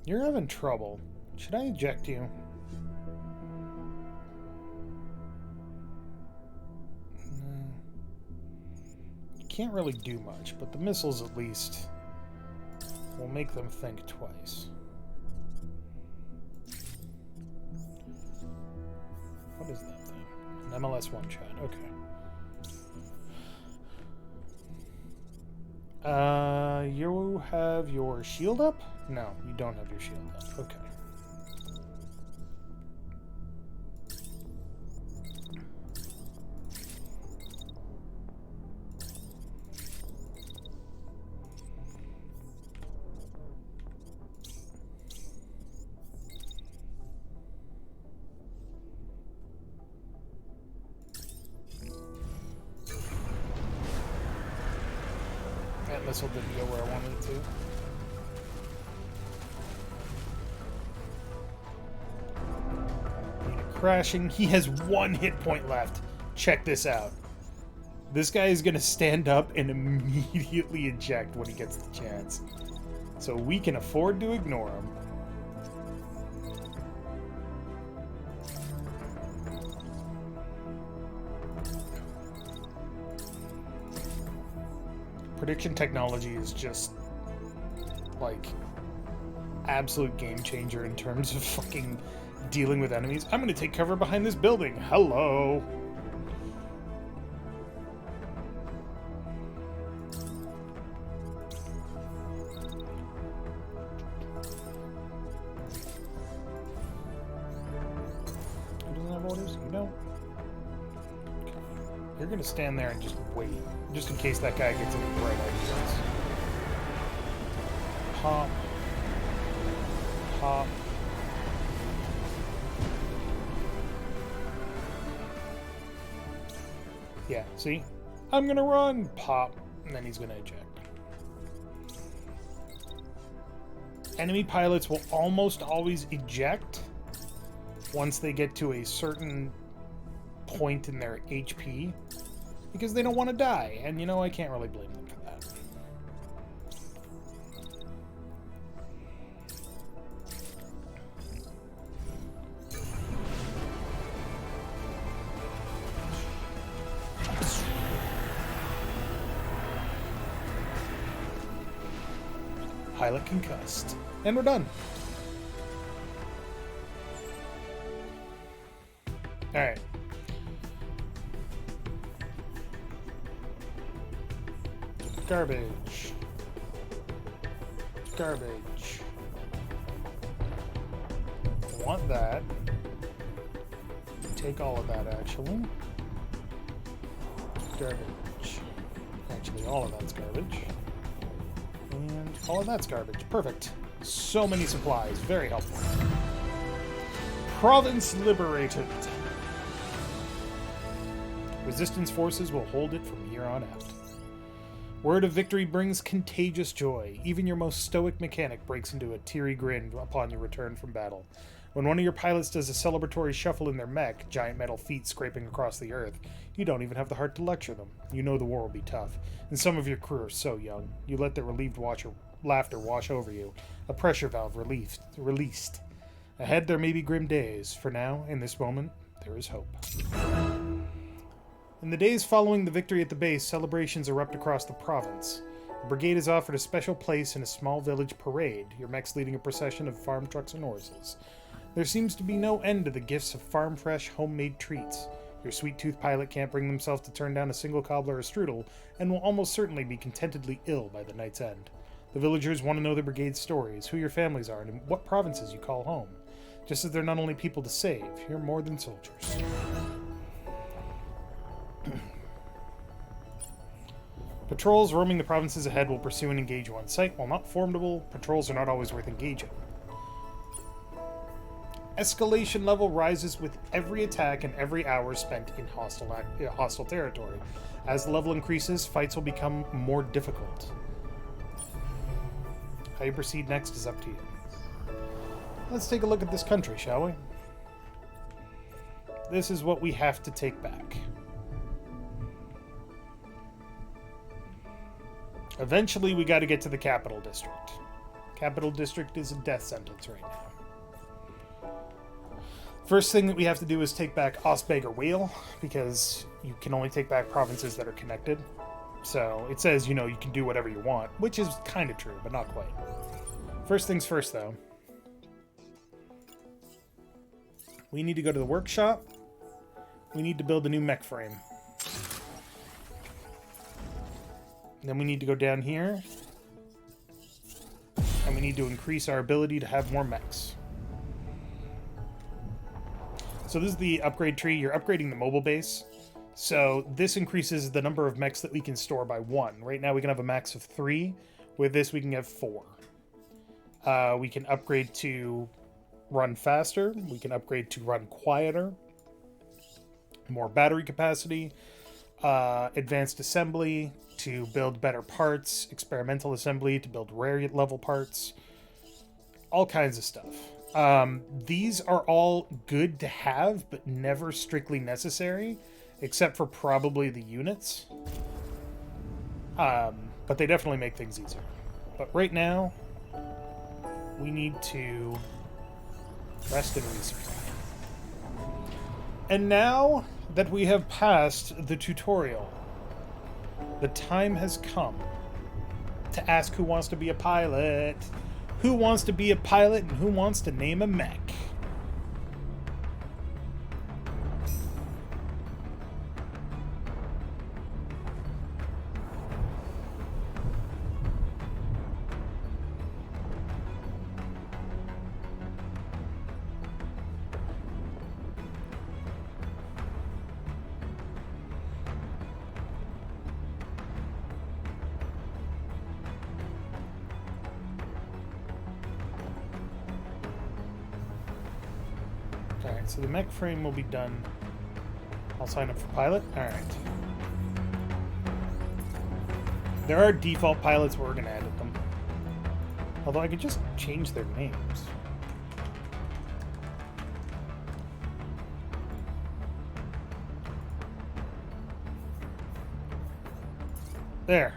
You're having trouble. Should I eject you? No. You can't really do much, but the missiles at least will make them think twice. What is that thing? An MLS one-shot. Okay. You have your shield up? No, you don't have your shield up. Okay. That missile didn't go where I wanted it to. Crashing. He has 1 hit point left. Check this out. This guy is going to stand up and immediately eject when he gets the chance. So we can afford to ignore him. Prediction technology is just like absolute game changer in terms of fucking dealing with enemies. I'm gonna take cover behind this building. Hello. Who doesn't have orders? You don't? Okay. You're gonna stand there and just wait, just in case that guy gets any bright ideas. Pop. Pop. Yeah, see? I'm gonna run! Pop. And then he's gonna eject. Enemy pilots will almost always eject once they get to a certain point in their HP because they don't want to die. And, you know, I can't really blame them for that. pilot concussed. And we're done. Alright. Garbage. Garbage. Want that. Take all of that, actually. Garbage. Actually, all of that's garbage. And all of that's garbage. Perfect. So many supplies. Very helpful. Province liberated. Resistance forces will hold it from here on out. Word of victory brings contagious joy. Even your most stoic mechanic breaks into a teary grin upon your return from battle. When one of your pilots does a celebratory shuffle in their mech, giant metal feet scraping across the earth, you don't even have the heart to lecture them. You know the war will be tough, and some of your crew are so young. You let their relieved laughter wash over you, a pressure valve released. Ahead there may be grim days. For now, in this moment, there is hope. In the days following the victory at the base, celebrations erupt across the province. The brigade is offered a special place in a small village parade, your mechs leading a procession of farm trucks and horses. There seems to be no end to the gifts of farm-fresh, homemade treats. Your sweet-toothed pilot can't bring themselves to turn down a single cobbler or strudel, and will almost certainly be contentedly ill by the night's end. The villagers want to know the brigade's stories, who your families are, and what provinces you call home. Just as they're not only people to save, you're more than soldiers. Patrols roaming the provinces ahead will pursue and engage you on sight. While not formidable, patrols are not always worth engaging. Escalation level rises with every attack and every hour spent in hostile territory. As the level increases, fights will become more difficult. How you proceed next is up to you. Let's take a look at this country, shall we? This is what we have to take back. Eventually, we got to get to the capital district. Capital district is a death sentence right now. First thing that we have to do is take back Osbeg Wheel, because you can only take back provinces that are connected. So it says, you know, you can do whatever you want, which is kind of true, but not quite. First things first, though. We need to go to the workshop. We need to build a new mech frame. Then we need to go down here. And we need to increase our ability to have more mechs. So this is the upgrade tree. You're upgrading the mobile base. So this increases the number of mechs that we can store by 1. Right now we can have a max of 3. With this we can have 4. We can upgrade to run faster. We can upgrade to run quieter. More battery capacity. Advanced assembly to build better parts. Experimental assembly to build rare level parts. All kinds of stuff. These are all good to have, but never strictly necessary, except for probably the units. But they definitely make things easier. But right now, we need to rest and resupply. And now that we have passed the tutorial, the time has come to ask who wants to be a pilot. Who wants to be a pilot and who wants to name a mech? Alright, so the mech frame will be done. I'll sign up for pilot. Alright. There are default pilots, but we're going to edit them. Although I could just change their names. There.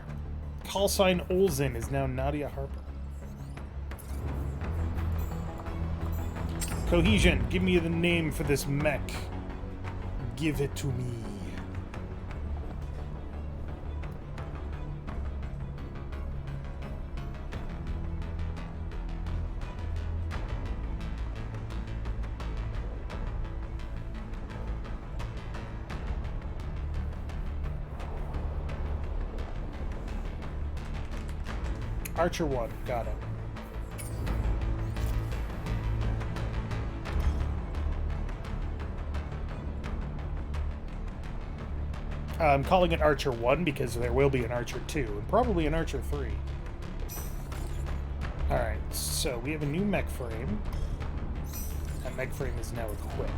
Call sign Olsen is now Nadia Harper. Cohesion, give me the name for this mech. Give it to me. Archer 1, got it. I'm calling it Archer 1 because there will be an Archer 2, and probably an Archer 3. Alright, so we have a new mech frame. That mech frame is now equipped.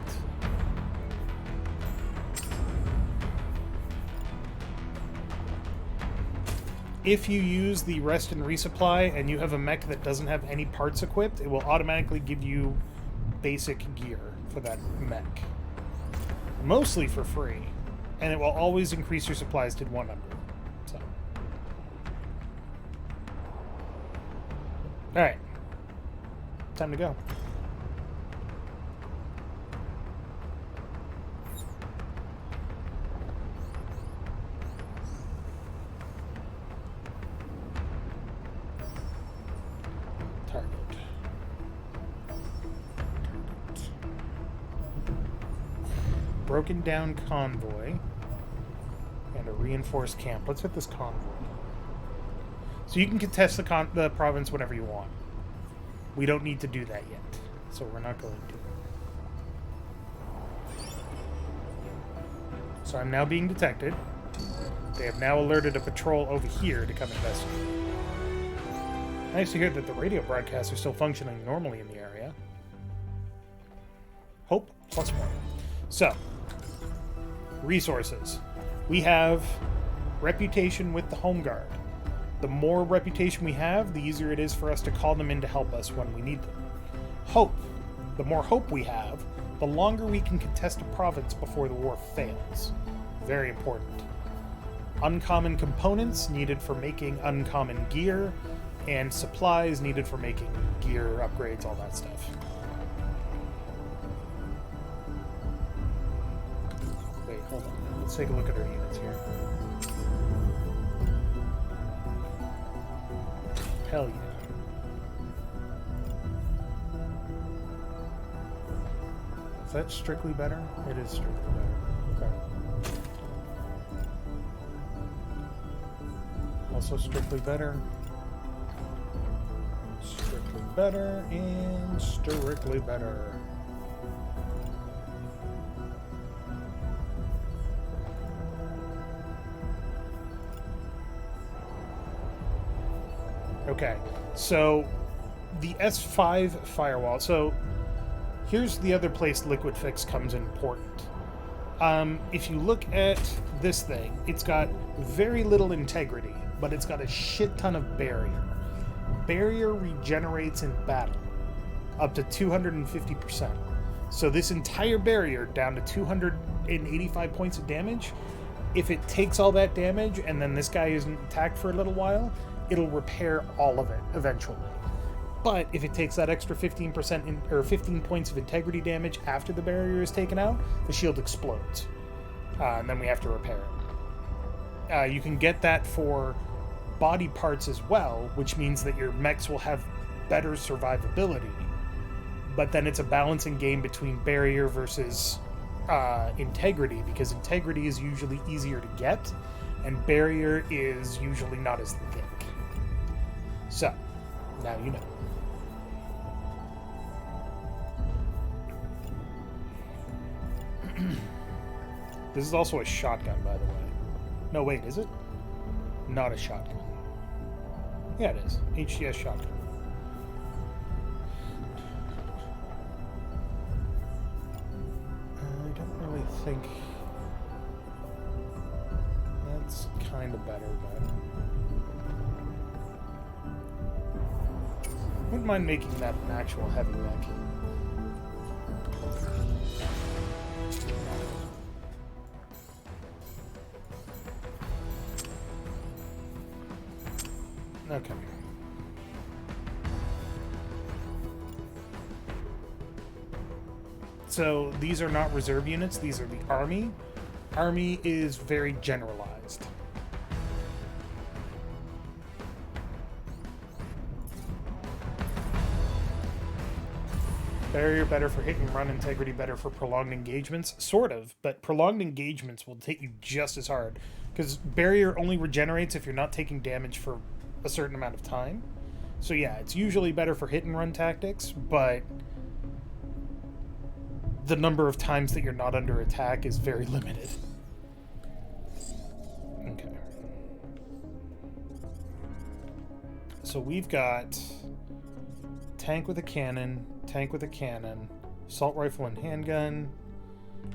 If you use the rest and resupply and you have a mech that doesn't have any parts equipped, it will automatically give you basic gear for that mech. Mostly for free. And it will always increase your supplies to 100. So. Alright. Time to go. Broken down convoy and a reinforced camp. Let's hit this convoy. So you can contest the province whenever you want. We don't need to do that yet, so we're not going to. So I'm now being detected. They have now alerted a patrol over here to come investigate. Nice to hear that the radio broadcasts are still functioning normally in the area. Hope plus more. So, resources. We have reputation with the Home Guard. The more reputation we have, the easier it is for us to call them in to help us when we need them. Hope. The more hope we have, the longer we can contest a province before the war fails. Very important. Uncommon components needed for making uncommon gear, and supplies needed for making gear, upgrades, all that stuff. Wait, hold on. Let's take a look at our units here. Hell yeah. Is that strictly better? It is strictly better. Okay. Also strictly better. Strictly better and strictly better. Okay, so the S5 firewall. So here's the other place Liquid Fix comes in important. If you look at this thing, it's got very little integrity, but it's got a shit ton of barrier. Barrier regenerates in battle up to 250%. So this entire barrier down to 285 points of damage, if it takes all that damage and then this guy isn't attacked for a little while, it'll repair all of it eventually. But if it takes that extra 15% or 15 points of integrity damage after the barrier is taken out, the shield explodes. And then we have to repair it. You can get that for body parts as well, which means that your mechs will have better survivability. But then it's a balancing game between barrier versus integrity, because integrity is usually easier to get, and barrier is usually not as thick. So, now you know. This is also a shotgun, by the way. No, wait, is it? Not a shotgun. Yeah, it is. HCS shotgun. I don't really think... That's kind of better, but... I wouldn't mind making that an actual heavy mech. Okay. So these are not reserve units, these are the Army. Army is very generalized. Barrier better for hit and run, integrity better for prolonged engagements. Sort of, but prolonged engagements will hit you just as hard. Because barrier only regenerates if you're not taking damage for a certain amount of time. So yeah, it's usually better for hit and run tactics, but the number of times that you're not under attack is very limited. Okay. So we've got tank with a cannon, assault rifle and handgun,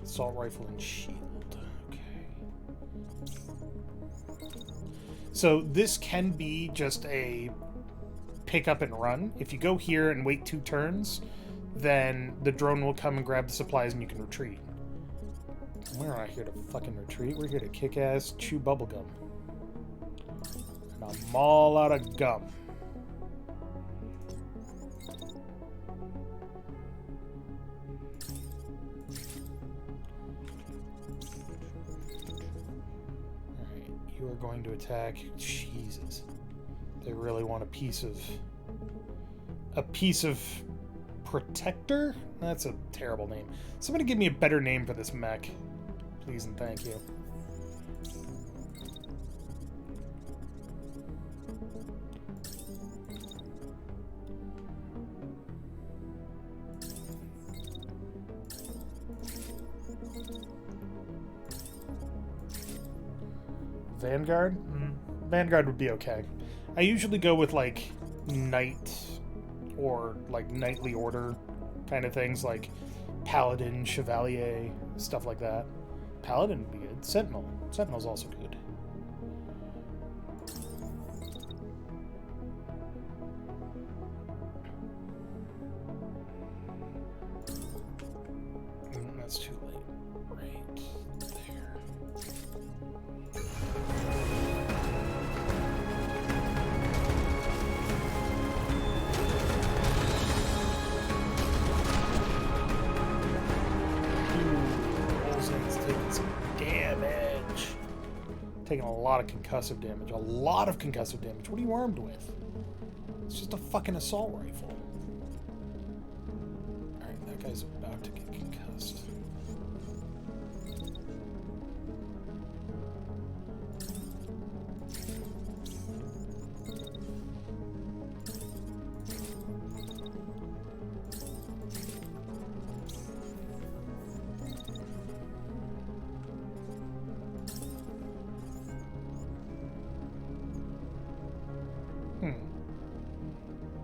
assault rifle and shield. Okay. So this can be just a pick up and run. If you go here and wait 2 turns, then the drone will come and grab the supplies and you can retreat. We're not here to fucking retreat. We're here to kick ass, chew bubblegum. And I'm all out of gum. Alright, you are going to attack. Jesus. They really want a piece of Protector? That's a terrible name. Somebody give me a better name for this mech. Please and thank you. Vanguard? Vanguard would be okay. I usually go with like Knight or like Knightly Order kind of things, like Paladin, Chevalier, stuff like that. Paladin would be good. Sentinel. Sentinel's also good. That's too late. Right there. Taking some damage. Taking a lot of concussive damage. A lot of concussive damage. What are you armed with? It's just a fucking assault rifle. Alright, that guy's about to get concussed.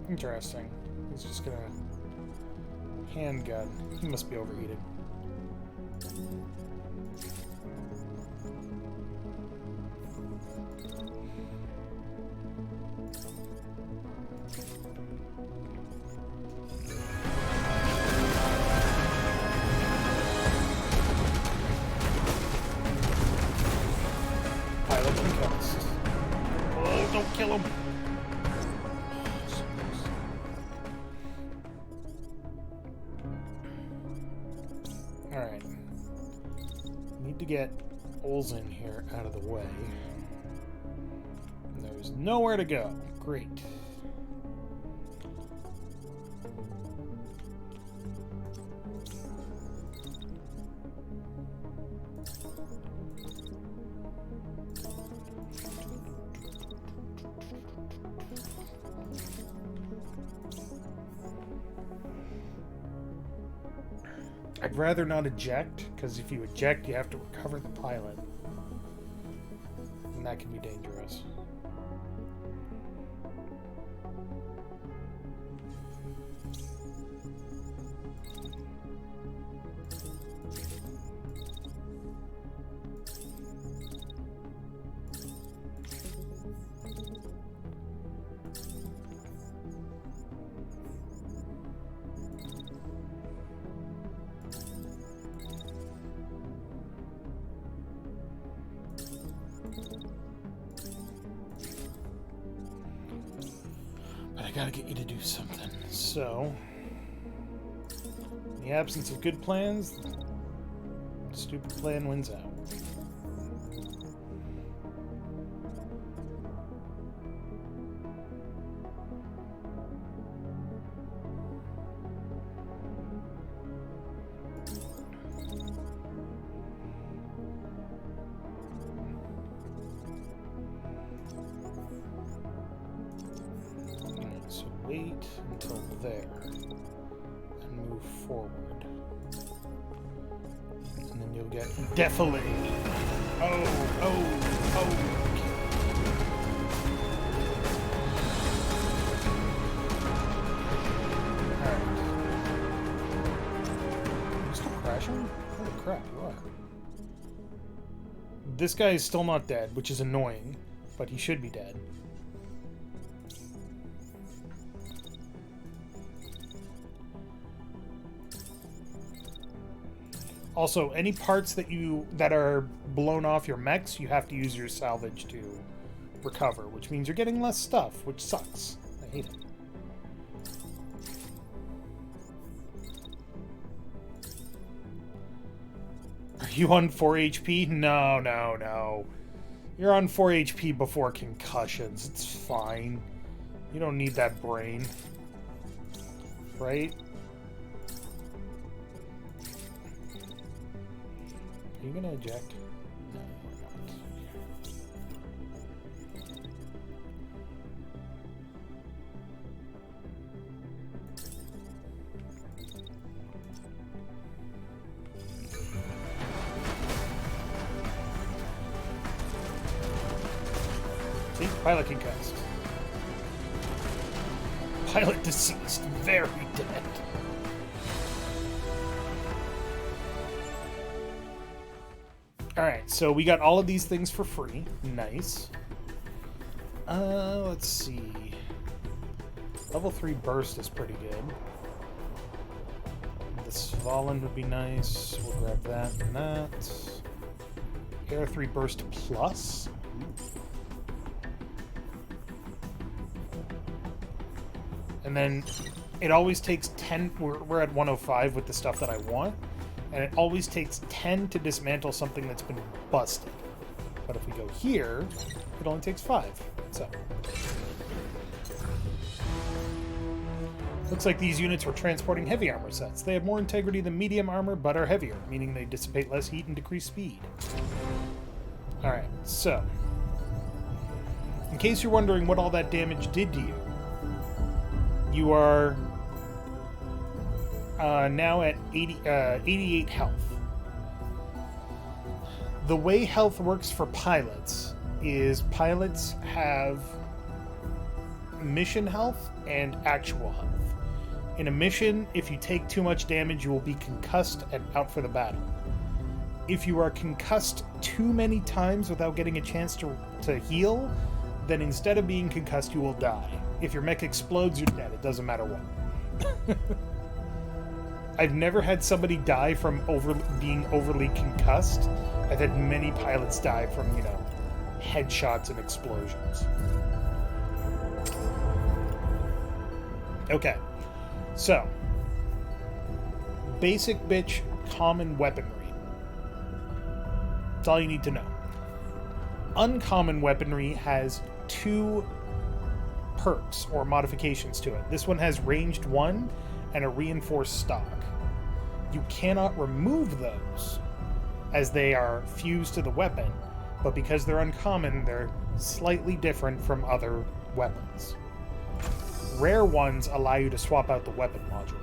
Interesting. He's just gonna... Handgun. He must be overheating. Pilot concussed. Oh, don't kill him! Alright. Need to get Olsen here out of the way. And there's nowhere to go. Great. I'd rather not eject, because if you eject, you have to recover the pilot. And that can be dangerous. I gotta get you to do something. So, in the absence of good plans, the stupid plan wins out. wait until there and move forward. And then you'll get defilade. Oh. Holy crap, you are. This guy is still not dead, which is annoying, but he should be dead. Also, any parts that are blown off your mechs, you have to use your salvage to recover, which means you're getting less stuff, which sucks. I hate it. Are you on 4 HP? No. You're on 4 HP before concussions. It's fine. You don't need that brain. Right? Are you gonna eject? No, you're not. See? Pilot concussed. Pilot deceased. Very dead. Alright, so we got all of these things for free. Nice. Let's see. Level 3 burst is pretty good. The Svalin would be nice. We'll grab that and that. Air 3 burst plus. And then it always takes 10. We're at 105 with the stuff that I want. And it always takes 10 to dismantle something that's been busted. But if we go here, it only takes 5. So. Looks like these units were transporting heavy armor sets. They have more integrity than medium armor, but are heavier, meaning they dissipate less heat and decrease speed. Alright, so. In case you're wondering what all that damage did to you, you are now at 88 health. The way health works for pilots is pilots have mission health and actual health. In a mission, if you take too much damage, you will be concussed and out for the battle. If you are concussed too many times without getting a chance to heal, then instead of being concussed, you will die. If your mech explodes, you're dead. It doesn't matter what. I've never had somebody die from being overly concussed. I've had many pilots die from, headshots and explosions. Okay. So, basic bitch common weaponry. That's all you need to know. Uncommon weaponry has 2 perks or modifications to it. This one has ranged 1 and a reinforced stock. You cannot remove those as they are fused to the weapon, but because they're uncommon, they're slightly different from other weapons. Rare ones allow you to swap out the weapon module.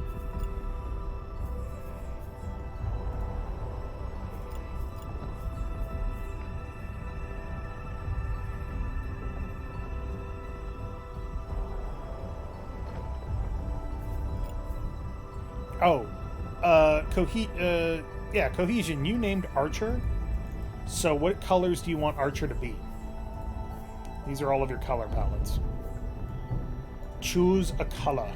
Cohesion, you named Archer. So what colors do you want Archer to be? These are all of your color palettes. Choose a color.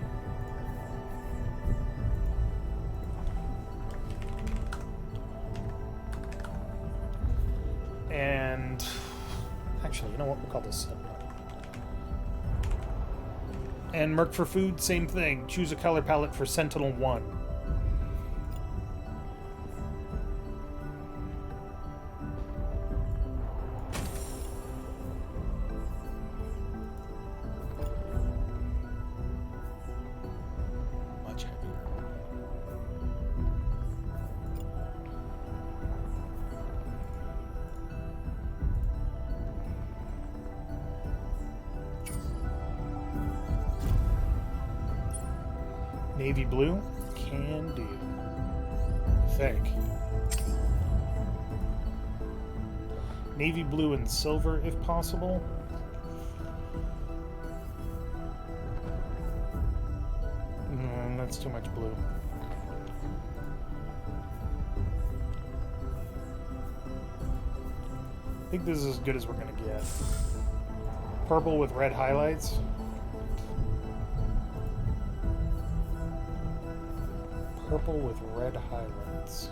And actually, you know what? We'll call this And Merc for food, same thing. Choose a color palette for Sentinel 1. Much heavier. Navy blue? Can do. I think. Navy blue and silver if possible. That's too much blue. I think this is as good as we're gonna get. Purple with red highlights. Purple with red highlights.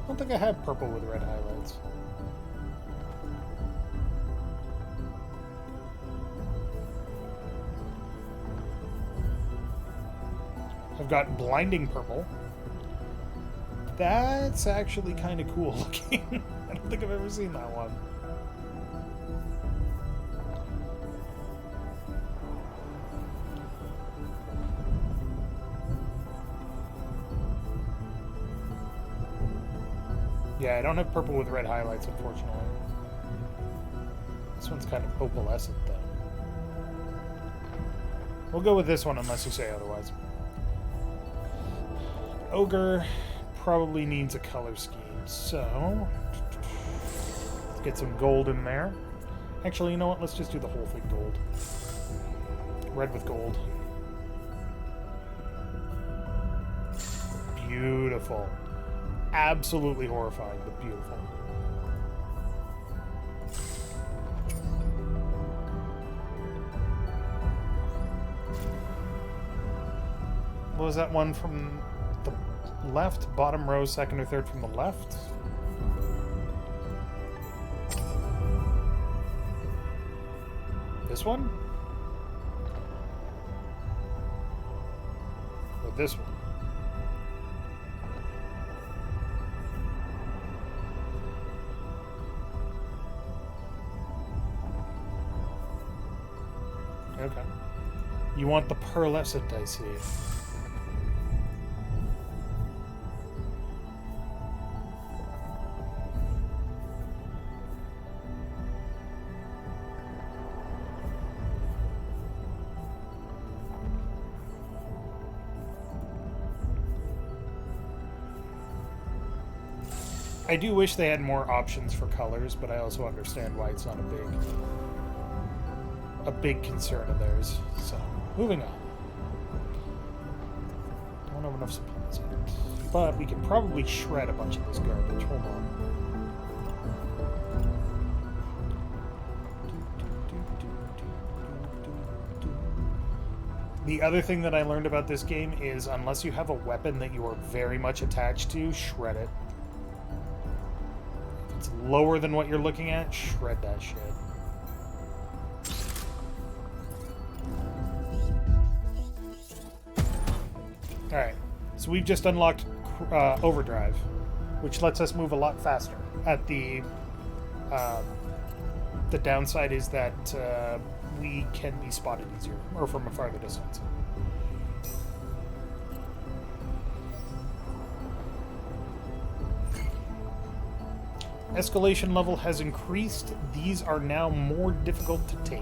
I don't think I have purple with red highlights. I've got blinding purple. That's actually kind of cool looking. I don't think I've ever seen that one. Yeah, I don't have purple with red highlights, unfortunately. This one's kind of opalescent, though. We'll go with this one unless you say otherwise. Ogre probably needs a color scheme, so let's get some gold in there. Actually, you know what? Let's just do the whole thing gold. Red with gold. Beautiful. Absolutely horrifying, but beautiful. What was that one from the left? Bottom row, second or third from the left? This one? Or this one? Okay. You want the pearlescent, I see. I do wish they had more options for colors, but I also understand why it's not a big concern of theirs. So, moving on. Don't have enough supplies yet. But we could probably shred a bunch of this garbage. Hold on. The other thing that I learned about this game is unless you have a weapon that you are very much attached to, shred it. If it's lower than what you're looking at, shred that shit. Alright, so we've just unlocked overdrive, which lets us move a lot faster. At the downside is that we can be spotted easier, or from a farther distance. Escalation level has increased. These are now more difficult to take.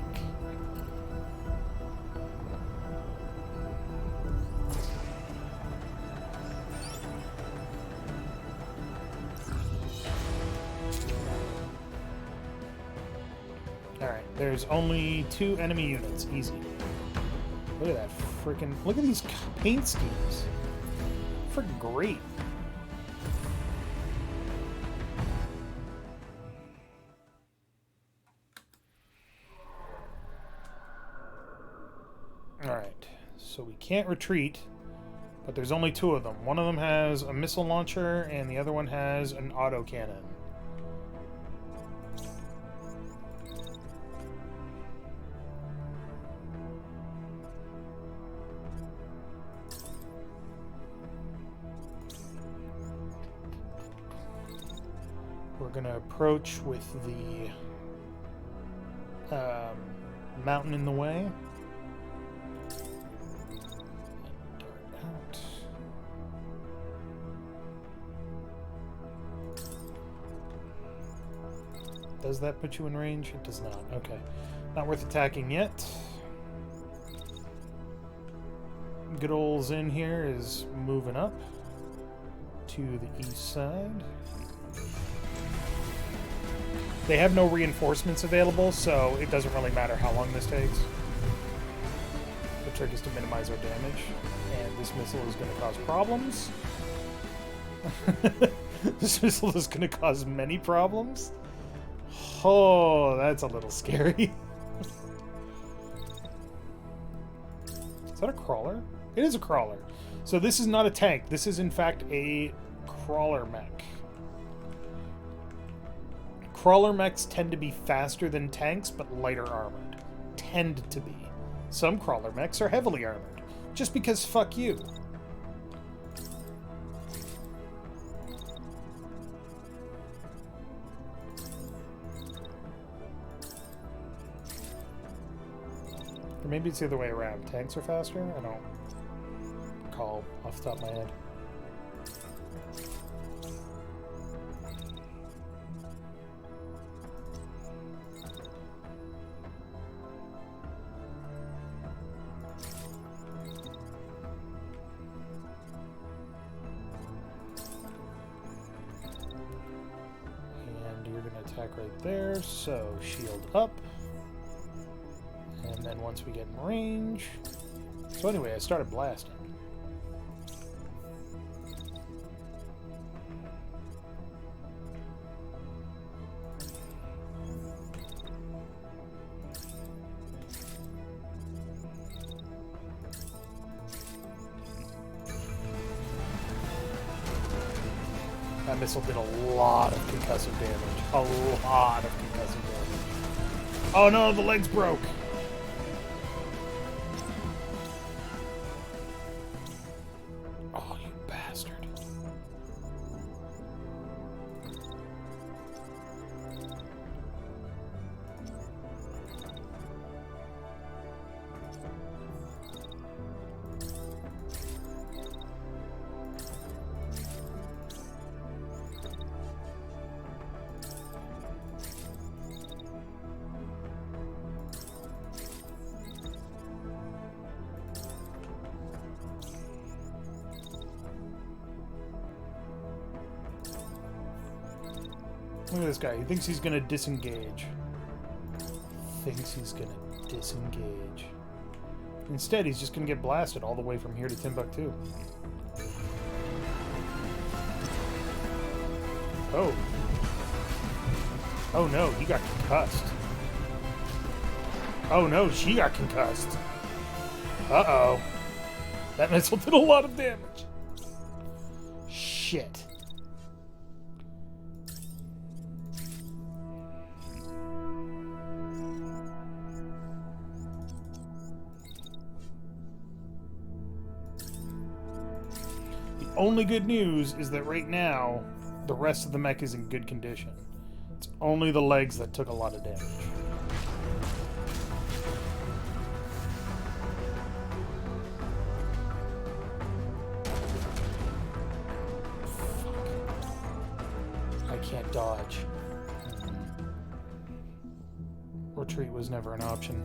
There's only 2 enemy units. Easy. Look at that freaking... Look at these paint schemes. Freaking great. Alright. So we can't retreat, but there's only 2 of them. One of them has a missile launcher, and the other one has an autocannon. We're going to approach with the mountain in the way. Dart out. Does that put you in range? It does not. Okay. Not worth attacking yet. good old Zin here is moving up to the east side. They have no reinforcements available, so it doesn't really matter how long this takes. The trick is to minimize our damage, and this missile is going to cause problems. This missile is going to cause many problems. Oh, that's a little scary. Is that a crawler? It is a crawler. So this is not a tank. This is, in fact, a crawler mech. Crawler mechs tend to be faster than tanks, but lighter armored. Tend to be. Some crawler mechs are heavily armored. Just because fuck you. Or maybe it's the other way around. Tanks are faster? I don't recall off the top of my head. And you're going to attack right there, so shield up. And then once we get in range... So anyway, I started blasting. That missile did a lot of concussive damage. A lot of concussive damage. Oh no, the legs broke! Oh, you bastard. Look at this guy. He thinks he's going to disengage. Thinks he's going to disengage. Instead, he's just going to get blasted all the way from here to Timbuktu. Oh. Oh no, he got concussed. Oh no, she got concussed. Uh-oh. That missile did a lot of damage. Shit. Only good news is that right now, the rest of the mech is in good condition. It's only the legs that took a lot of damage. Fuck. I can't dodge. Retreat was never an option.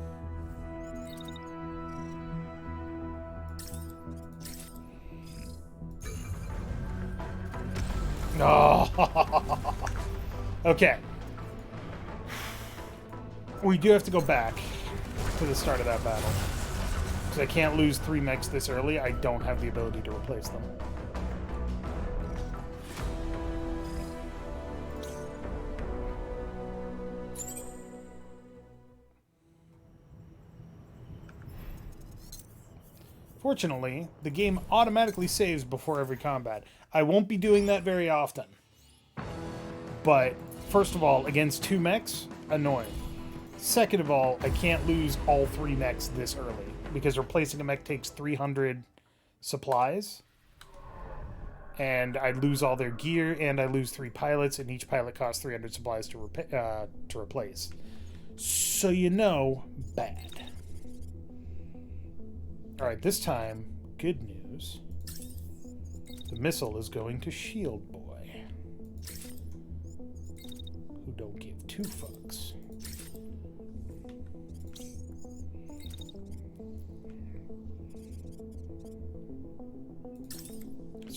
No. Okay. We do have to go back to the start of that battle. Because I can't lose 3 mechs this early. I don't have the ability to replace them. Fortunately, the game automatically saves before every combat. I won't be doing that very often. But, first of all, against 2 mechs, annoying. Second of all, I can't lose all 3 mechs this early, because replacing a mech takes 300 supplies. And I lose all their gear, and I lose 3 pilots, and each pilot costs 300 supplies to replace. So you know, bad. Alright, this time, good news. The missile is going to Shield Boy, who don't give 2 fucks.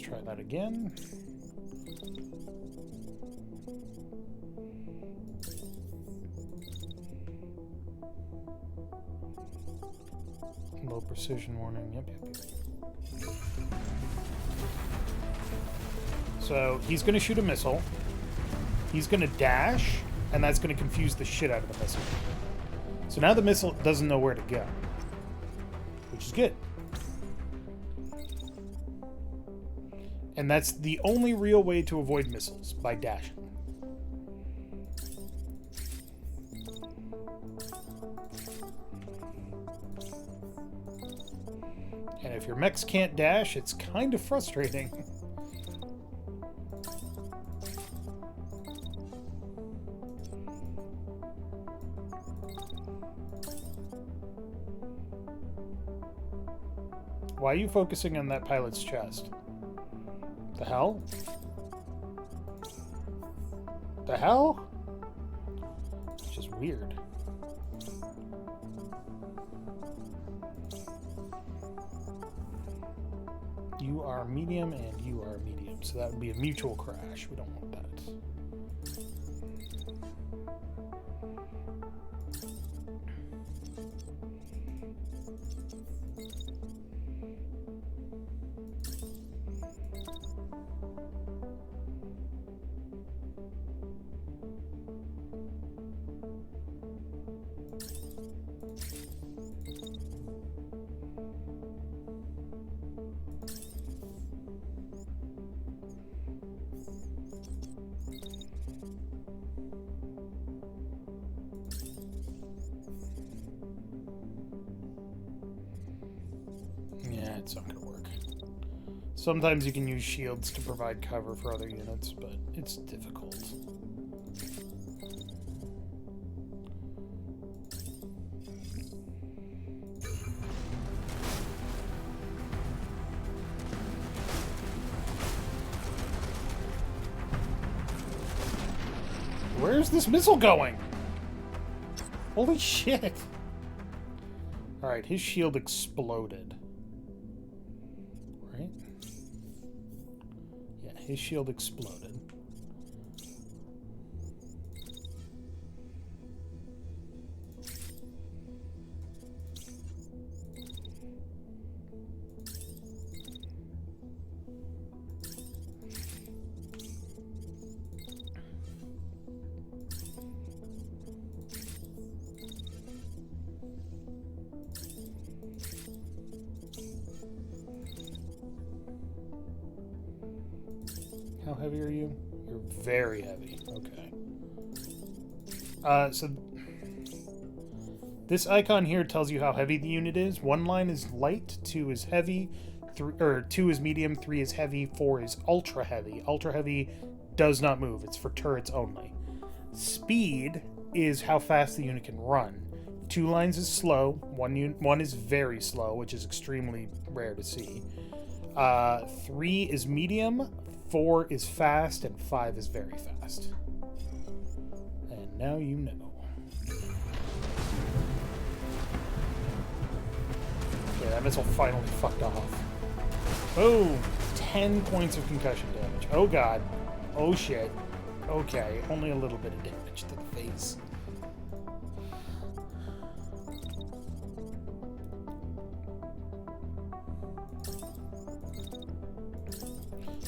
try that again. Low precision warning. Yep. So he's going to shoot a missile. He's going to dash, and that's going to confuse the shit out of the missile. So now the missile doesn't know where to go, which is good. And that's the only real way to avoid missiles, by dashing. And if your mechs can't dash, it's kind of frustrating. Why are you focusing on that pilot's chest? The hell? The hell? It's just weird. You are medium and you are medium, so that would be a mutual crash. We don't want that. Yeah, it's not going to work. Sometimes you can use shields to provide cover for other units, but it's difficult. Where's this missile going? Holy shit! Alright, his shield exploded. Right? Yeah, his shield exploded. How heavy are you? You're very heavy. Okay. So this icon here tells you how heavy the unit is. 1 line is light, 2 is heavy, 2 is medium, 3 is heavy, 4 is ultra heavy. Ultra heavy does not move. It's for turrets only. Speed is how fast the unit can run. 2 lines is slow. 1 is very slow, which is extremely rare to see. 3 is medium. 4 is fast, and 5 is very fast. And now you know. Okay, that missile finally fucked off. Oh, 10 points of concussion damage. Oh god. Oh shit. Okay, only a little bit of damage to the face.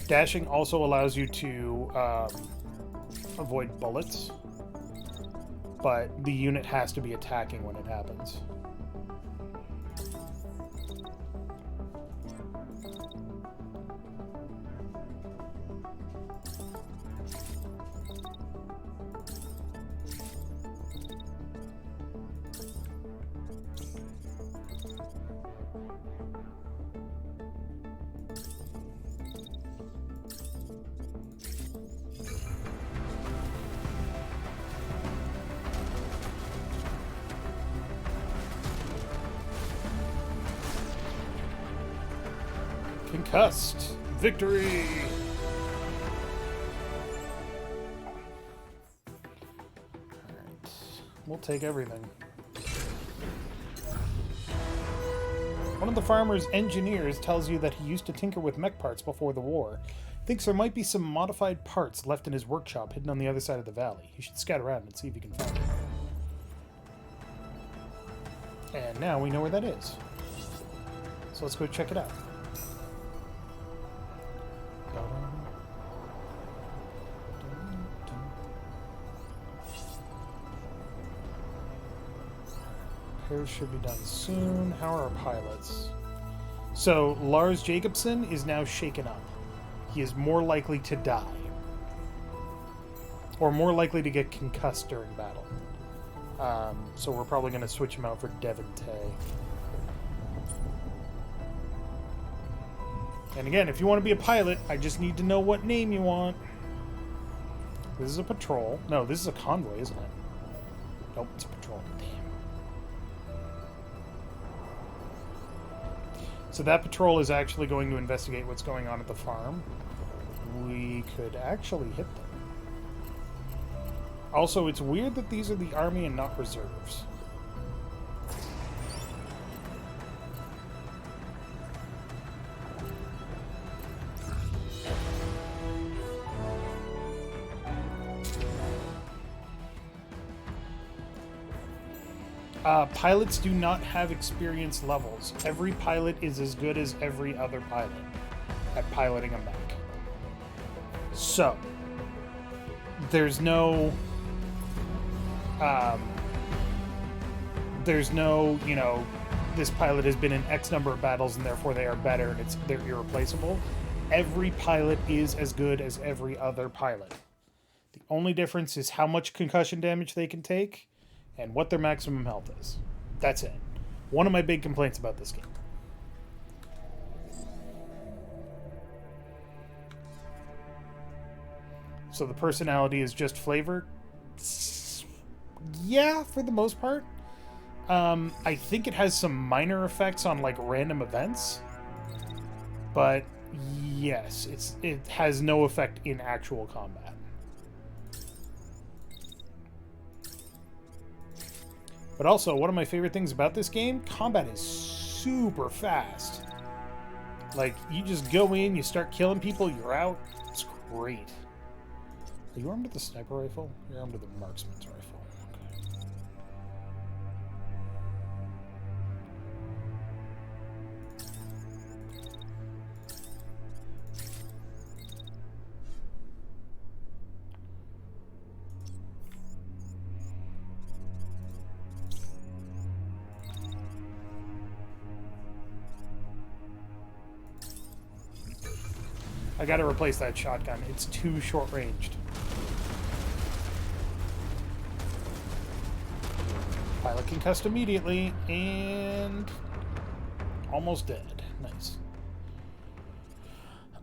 Dashing also allows you to avoid bullets, but the unit has to be attacking when it happens. Concussed. Victory! Alright. We'll take everything. One of the farmer's engineers tells you that he used to tinker with mech parts before the war. Thinks there might be some modified parts left in his workshop hidden on the other side of the valley. You should scout around and see if you can find them. And now we know where that is. So let's go check it out. Repairs should be done soon. How are our pilots? So, Lars Jacobson is now shaken up. He is more likely to die. Or more likely to get concussed during battle. So we're probably going to switch him out for Devon Tay. And again, if you want to be a pilot, I just need to know what name you want. This is a patrol. No, this is a convoy, isn't it? Nope, it's a patrol. Damn. So that patrol is actually going to investigate what's going on at the farm. We could actually hit them. Also, it's weird that these are the army and not reserves. Pilots do not have experience levels. Every pilot is as good as every other pilot at piloting a mech. So, there's no, you know, this pilot has been in X number of battles and therefore they are better and they're irreplaceable. Every pilot is as good as every other pilot. The only difference is how much concussion damage they can take and what their maximum health is. That's it. One of my big complaints about this game. So the personality is just flavor? Yeah, for the most part. I think it has some minor effects on like random events. But yes, it has no effect in actual combat. But also, one of my favorite things about this game, combat is super fast. Like, you just go in, you start killing people, you're out. It's great. Are you armed with the sniper rifle? You're armed with the marksman's rifle. Okay. I gotta replace that shotgun. It's too short-ranged. Pilot concussed immediately, and almost dead. Nice.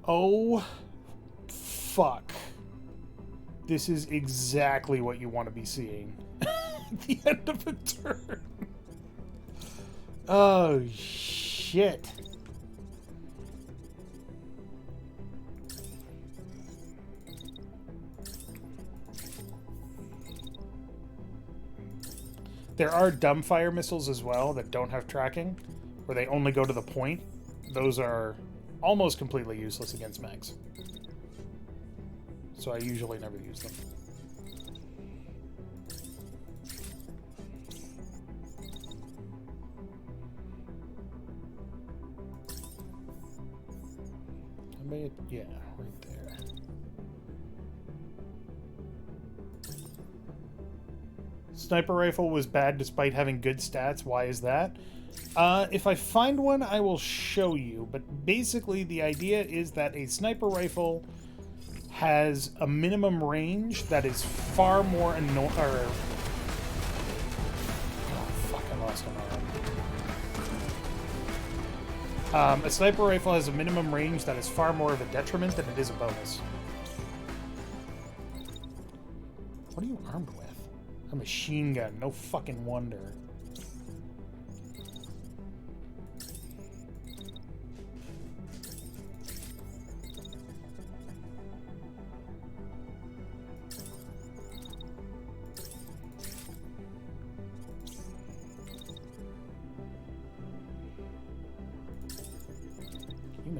Oh, fuck. This is exactly what you want to be seeing. At the end of a turn. Oh, shit. There are dumbfire missiles as well that don't have tracking, where they only go to the point. Those are almost completely useless against mechs. So I usually never use them. Yeah, right there. Sniper rifle was bad despite having good stats. Why is that? If I find one, I will show you. But basically, the idea is that a sniper rifle has a minimum range that is far more annoying. Oh, fuck, I lost an arm. A sniper rifle has a minimum range that is far more of a detriment than it is a bonus. What are you armed with? A machine gun, no fucking wonder.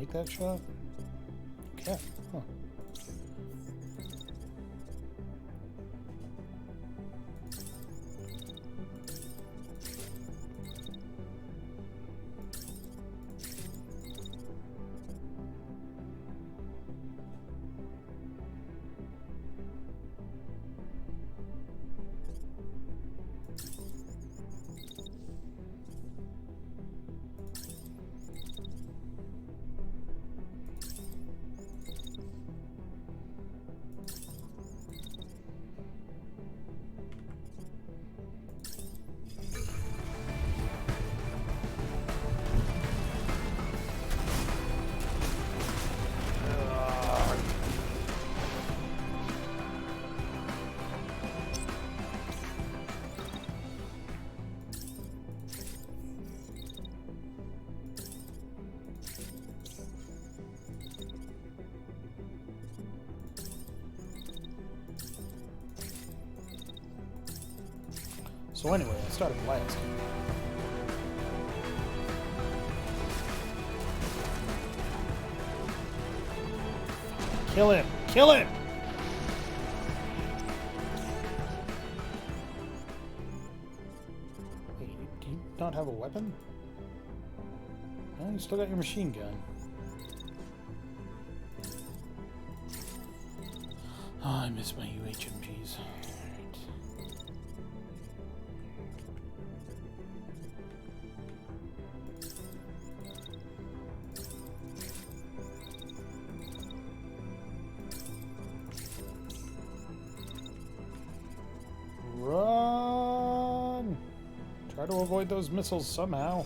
take that shot? Okay. Huh. So anyway, I started last. Kill him! Kill him! Hey, do you not have a weapon? No, you still got your machine gun. Oh, I miss my UHMGs. Run! Try to avoid those missiles somehow.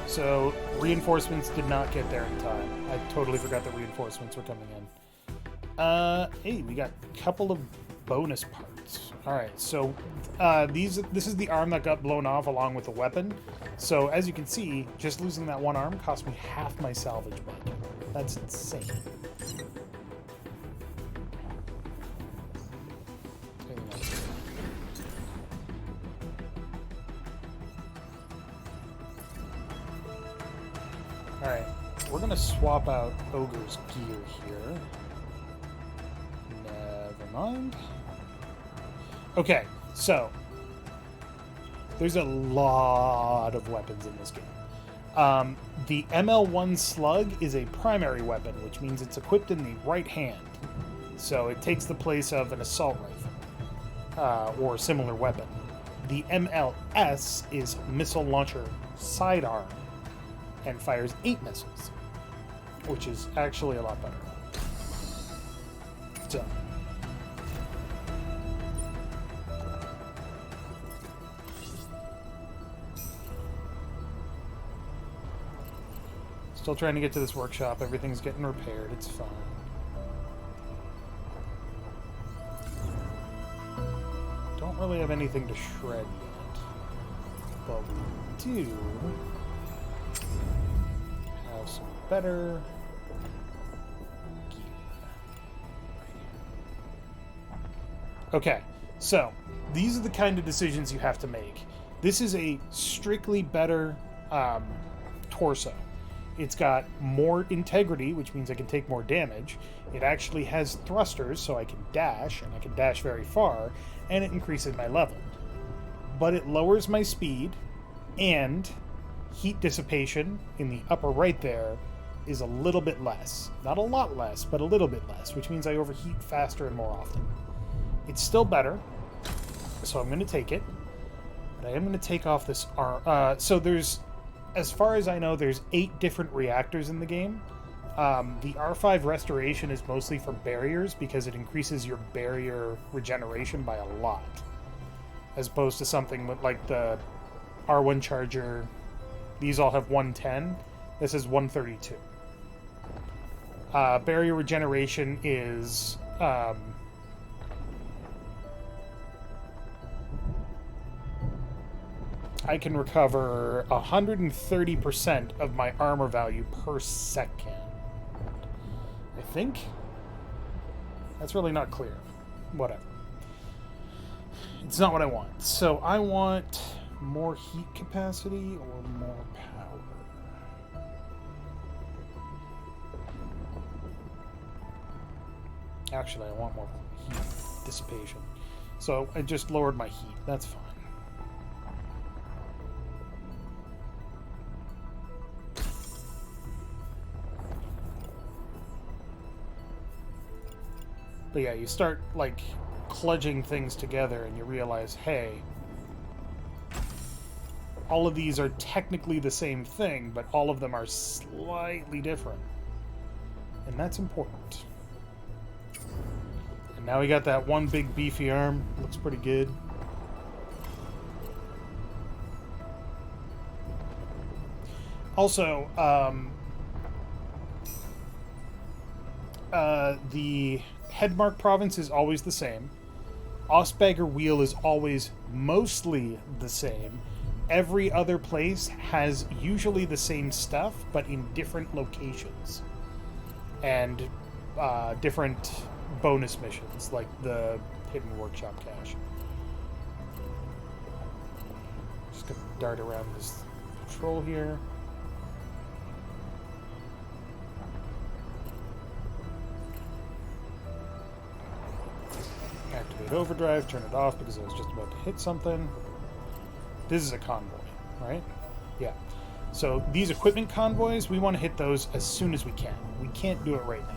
So, reinforcements did not get there in time. I totally forgot that reinforcements were coming in. Hey, we got a couple of bonus parts. Alright, so this is the arm that got blown off along with the weapon. So, as you can see, just losing that one arm cost me half my salvage budget. That's insane. Alright, we're gonna swap out Ogre's gear here. Never mind. Okay, so there's a lot of weapons in this game. The ML1 slug is a primary weapon, which means it's equipped in the right hand. So it takes the place of an assault rifle or a similar weapon. The MLS is missile launcher sidearm and fires 8 missiles, which is actually a lot better. So, still trying to get to this workshop. Everything's getting repaired. It's fine. Don't really have anything to shred yet, but we do have some better gear. Okay, so these are the kind of decisions you have to make. This is a strictly better torso. It's got more integrity, which means I can take more damage. It actually has thrusters, so I can dash, and I can dash very far, and it increases my level. But it lowers my speed, and heat dissipation in the upper right there is a little bit less. Not a lot less, but a little bit less, which means I overheat faster and more often. It's still better, so I'm going to take it. But I am going to take off this arm. So there's, as far as I know, there's 8 different reactors in the game. The R5 restoration is mostly for barriers because it increases your barrier regeneration by a lot. As opposed to something with like the R1 charger. These all have 110. This is 132. Barrier regeneration is I can recover 130% of my armor value per second. think. That's really not clear. Whatever. It's not what I want. So I want more heat capacity or more power. Actually, I want more heat dissipation. So I just lowered my heat. That's fine. But yeah, you start, like, kludging things together and you realize, hey, all of these are technically the same thing, but all of them are slightly different. And that's important. And now we got that one big beefy arm. Looks pretty good. Also, the Headmark province is always the same. Ostbagger Wheel is always mostly the same. Every other place has usually the same stuff, but in different locations. And different bonus missions, like the Hidden Workshop cache. Just gonna dart around this patrol here. Activate overdrive, turn it off because I was just about to hit something. This is a convoy, right? Yeah. So these equipment convoys, we want to hit those as soon as we can. We can't do it right now.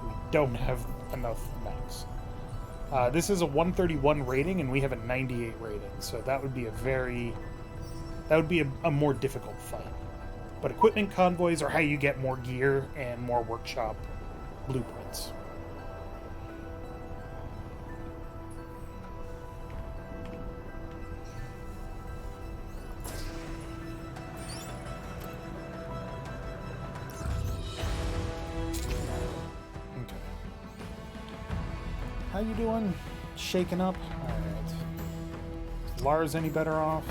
We don't have enough max. This is a 131 rating, and we have a 98 rating, so that would be a more difficult fight. But equipment convoys are how you get more gear and more workshop blueprints. How you doing? Shaken up? Alright. Is Lars any better off?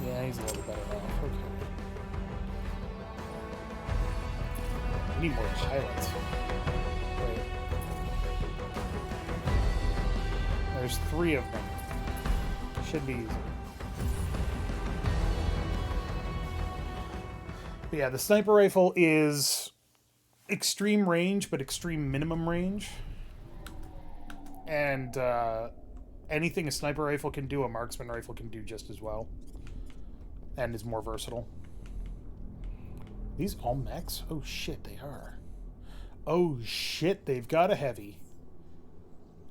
Yeah, he's a little better off. Okay. We need more pilots. Wait. There's 3 of them. Should be easy. But yeah, the sniper rifle is extreme range, but extreme minimum range. And anything a sniper rifle can do, a marksman rifle can do just as well. And is more versatile. These all mechs? Oh shit, they are. Oh shit, they've got a heavy.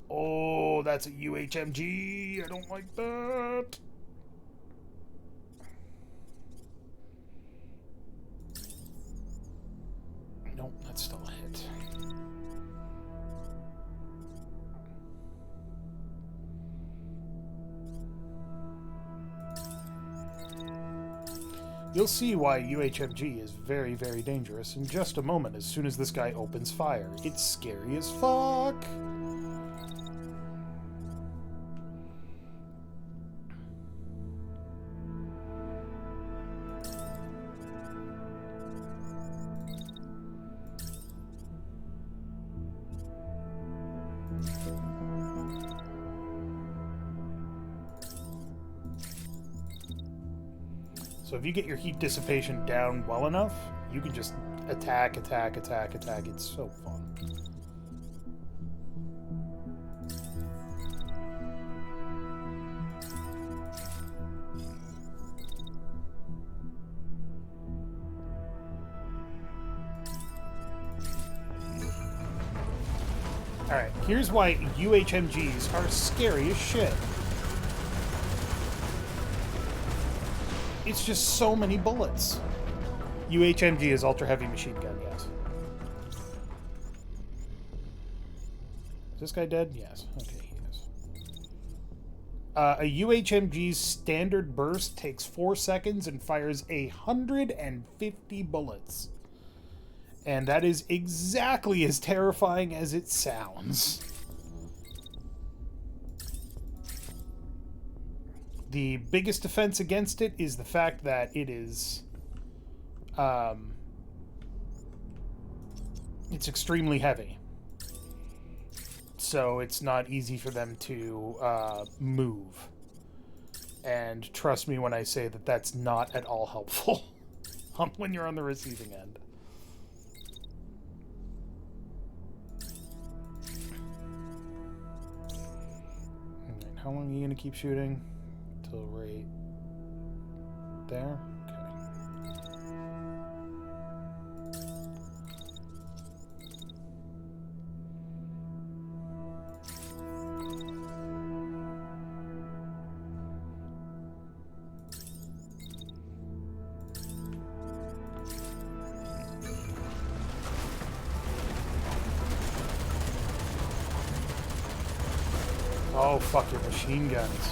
Oh, that's a UHMG. I don't like that. Nope, that's still a hit. You'll see why UHMG is very, very dangerous in just a moment as soon as this guy opens fire. It's scary as fuck! So if you get your heat dissipation down well enough, you can just attack, attack, attack, attack. It's so fun. Alright, here's why UHMGs are scary as shit. It's just so many bullets. UHMG is ultra heavy machine gun, yes. Is this guy dead? Yes. Okay, he is. A UHMG's standard burst takes 4 seconds and fires 150 bullets. And that is exactly as terrifying as it sounds. The biggest defense against it is the fact that it is it's extremely heavy. So it's not easy for them to move. And trust me when I say that that's not at all helpful when you're on the receiving end. Alright, how long are you going to keep shooting? Till right there? Oh, fuck your machine guns.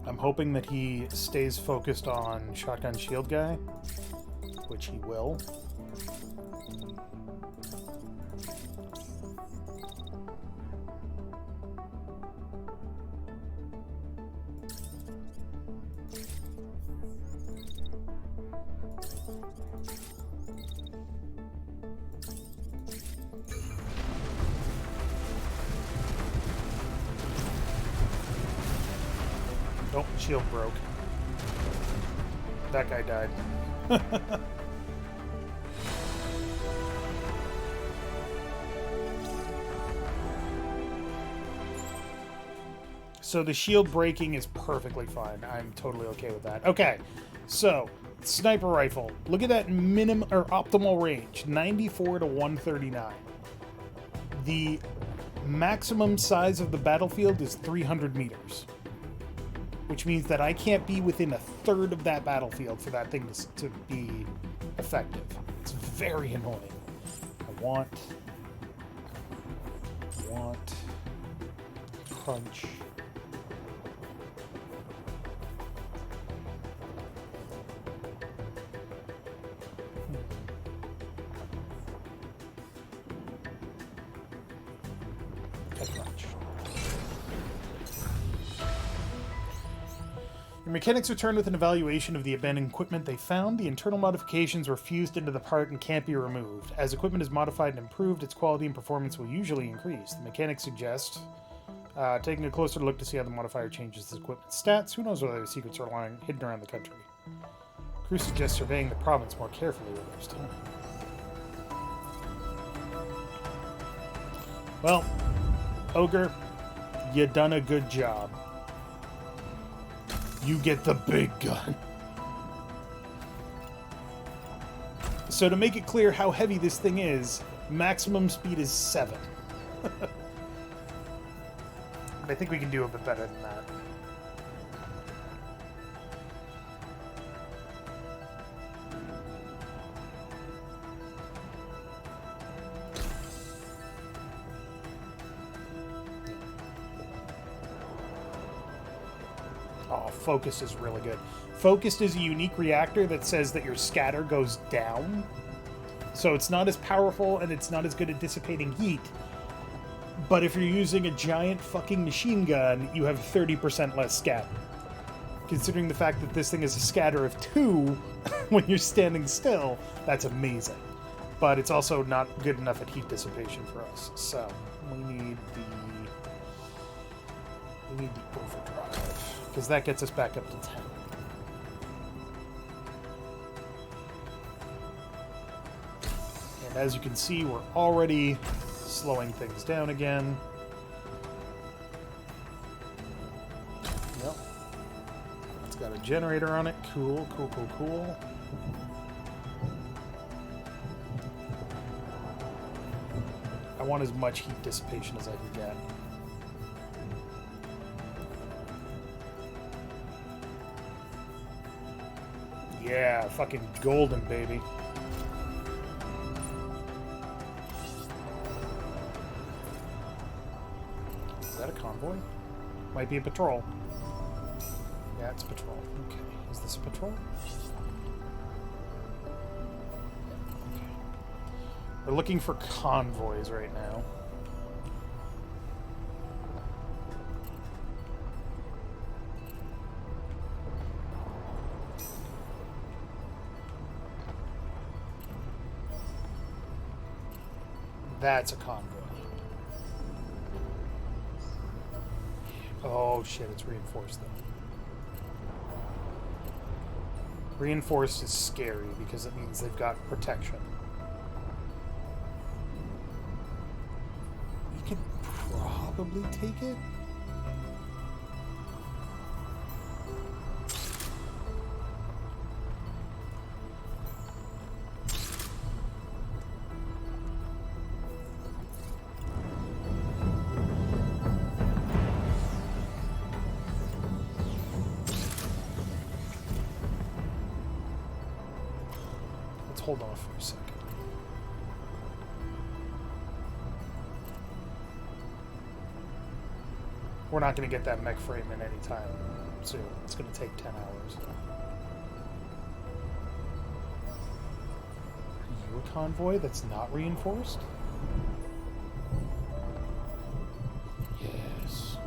I'm hoping that he stays focused on shotgun shield guy, which he will. Oh, shield broke. That guy died. So the shield breaking is perfectly fine. I'm totally okay with that. Okay, so sniper rifle. Look at that minimum or optimal range, 94 to 139. The maximum size of the battlefield is 300 meters. Which means that I can't be within a third of that battlefield for that thing to be effective. It's very annoying. I want crunch. Your mechanics returned with an evaluation of the abandoned equipment they found. The internal modifications were fused into the part and can't be removed. As equipment is modified and improved, its quality and performance will usually increase. The mechanics suggest taking a closer look to see how the modifier changes the equipment's stats. Who knows what other secrets are lying hidden around the country. Crew suggests surveying the province more carefully with their time. Well, Ogre, you done a good job. You get the big gun. So to make it clear how heavy this thing is, maximum speed is 7. But I think we can do a bit better than that. Oh, Focused is really good. Focused is a unique reactor that says that your scatter goes down. So it's not as powerful and it's not as good at dissipating heat. But if you're using a giant fucking machine gun, you have 30% less scatter. Considering the fact that this thing is a scatter of 2 when you're standing still, that's amazing. But it's also not good enough at heat dissipation for us. So we need the overdrive, because that gets us back up to 10. And as you can see, we're already slowing things down again. Yep. It's got a generator on it. Cool, cool, cool, cool. I want as much heat dissipation as I can get. Yeah, fucking golden, baby. Might be a patrol. Yeah, it's a patrol. Okay. Is this a patrol? Okay. We're looking for convoys right now. That's a convoy. Oh shit, it's reinforced though. Reinforced is scary because it means they've got protection. We could probably take it. Hold off for a second. We're not going to get that mech frame in any time soon. It's going to take 10 hours. Are you a convoy that's not reinforced? Yes.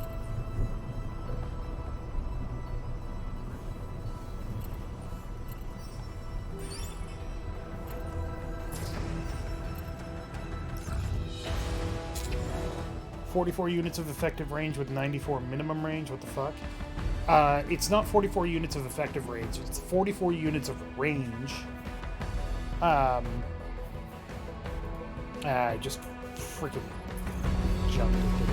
.44 units of effective range with 94 minimum range. What the fuck? It's not 44 units of effective range. It's 44 units of range. I just freaking jumped into it.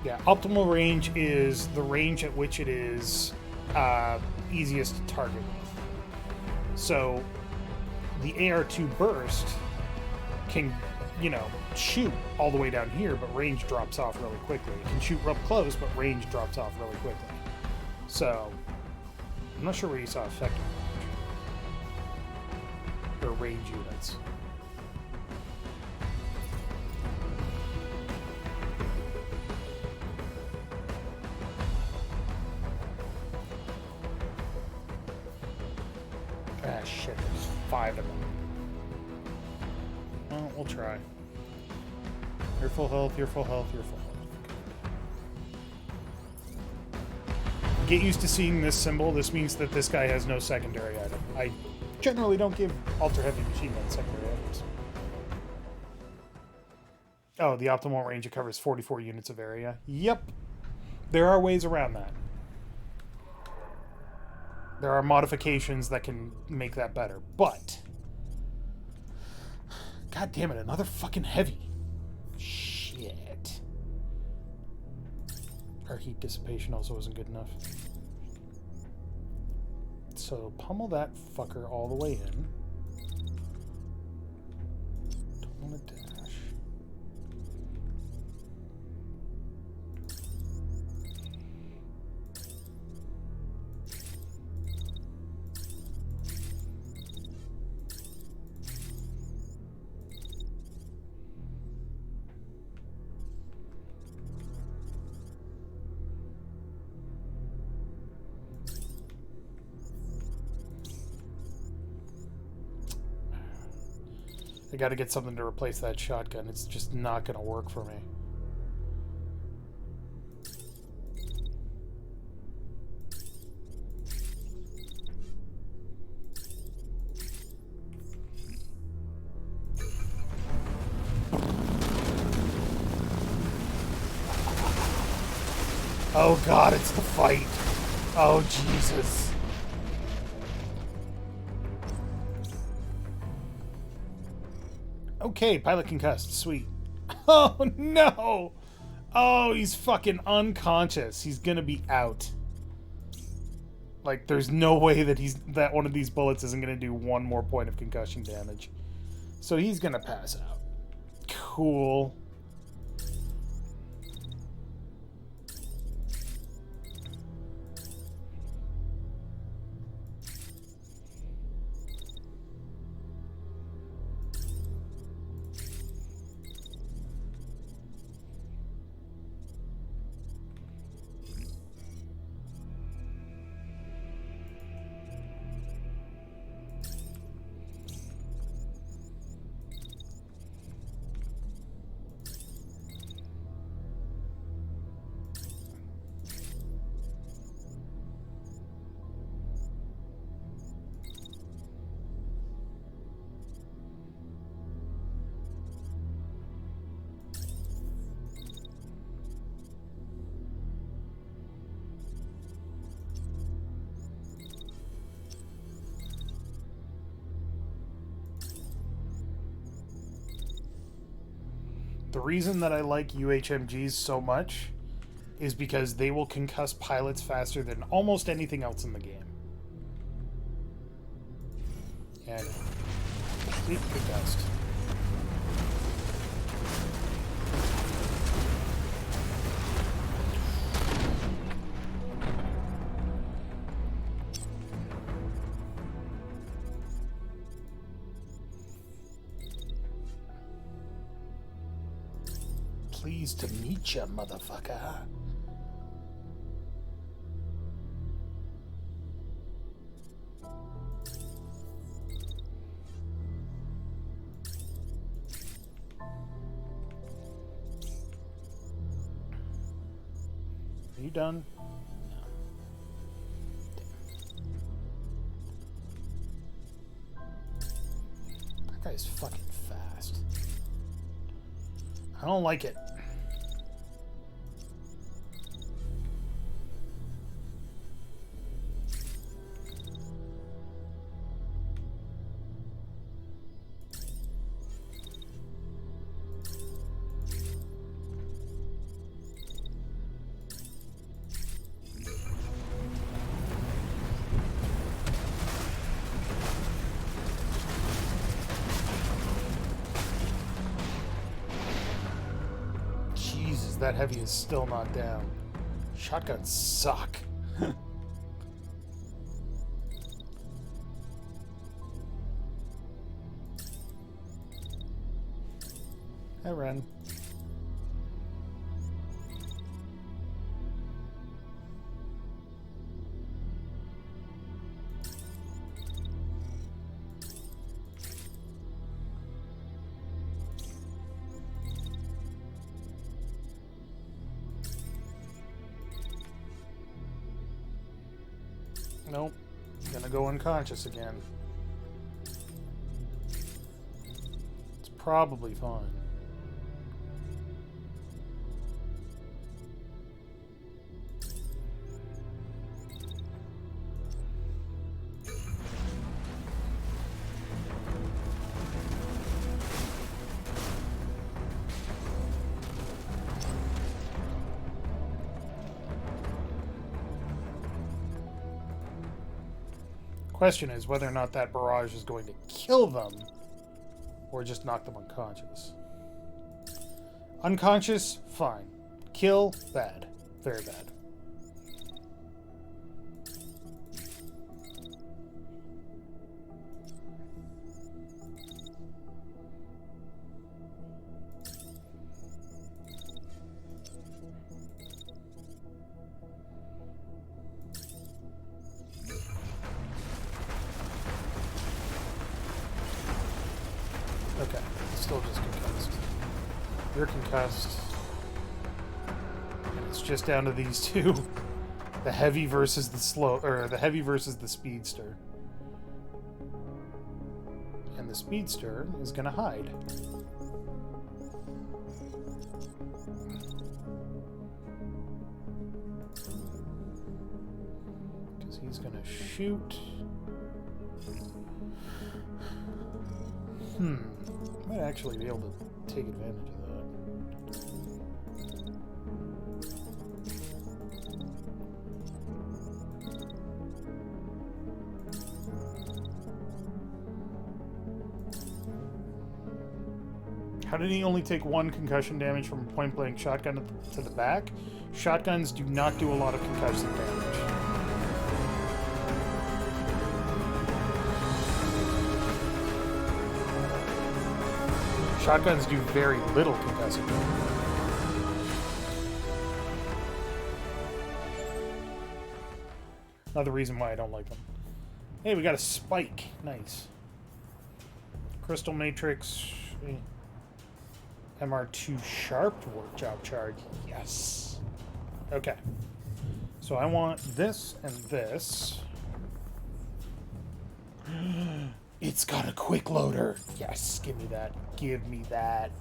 Yeah, optimal range is the range at which it is easiest to target with. So the AR2 burst can, you know, shoot all the way down here, but range drops off really quickly. It can shoot up close, but range drops off really quickly. So, I'm not sure where you saw effective range. Or range units. Ah, shit, there's 5 of them. Well, we'll try. You're full health, you're full health, you're full health. Get used to seeing this symbol. This means that this guy has no secondary item. I generally don't give ultra-heavy machine gun secondary items. Oh, the optimal range, it covers 44 units of area. Yep. There are ways around that. There are modifications that can make that better, but... God damn it, another fucking heavy. Shit. Our heat dissipation also wasn't good enough. So, pummel that fucker all the way in. Don't want to dash. I gotta get something to replace that shotgun. It's just not gonna work for me. Oh god, it's the fight. Oh Jesus. Okay, pilot concussed. Sweet. Oh, no! Oh, he's fucking unconscious. He's gonna be out. Like, there's no way that one of these bullets isn't gonna do 1 more point of concussion damage. So he's gonna pass out. Cool. The reason that I like UHMGs so much is because they will concuss pilots faster than almost anything else in the game. Yeah, I know. Complete concussed. Pleased to meet ya, motherfucker. Are you done? No. That guy's fucking fast. I don't like it. Jesus, that heavy is still not down. Shotguns suck. Hi, Ren. Nope. Gonna go unconscious again. It's probably fine. Question is whether or not that barrage is going to kill them or just knock them unconscious. Unconscious, fine. Kill, bad. Very bad. Okay, still just concussed. You're concussed. And it's just down to these two. The heavy versus the slow, or the heavy versus the speedster. And the speedster is gonna hide. Because he's gonna shoot. Might actually be able to take advantage of that. How did he only take 1 concussion damage from a point-blank shotgun to the back? Shotguns do not do a lot of concussion damage. Shotguns do very little concussive damage. Another reason why I don't like them. Hey, we got a spike. Nice. Crystal Matrix. MR2 Sharp Work Job Charge. Yes. Okay. So I want this and this. It's got a quick loader. Yes, give me that. Give me that.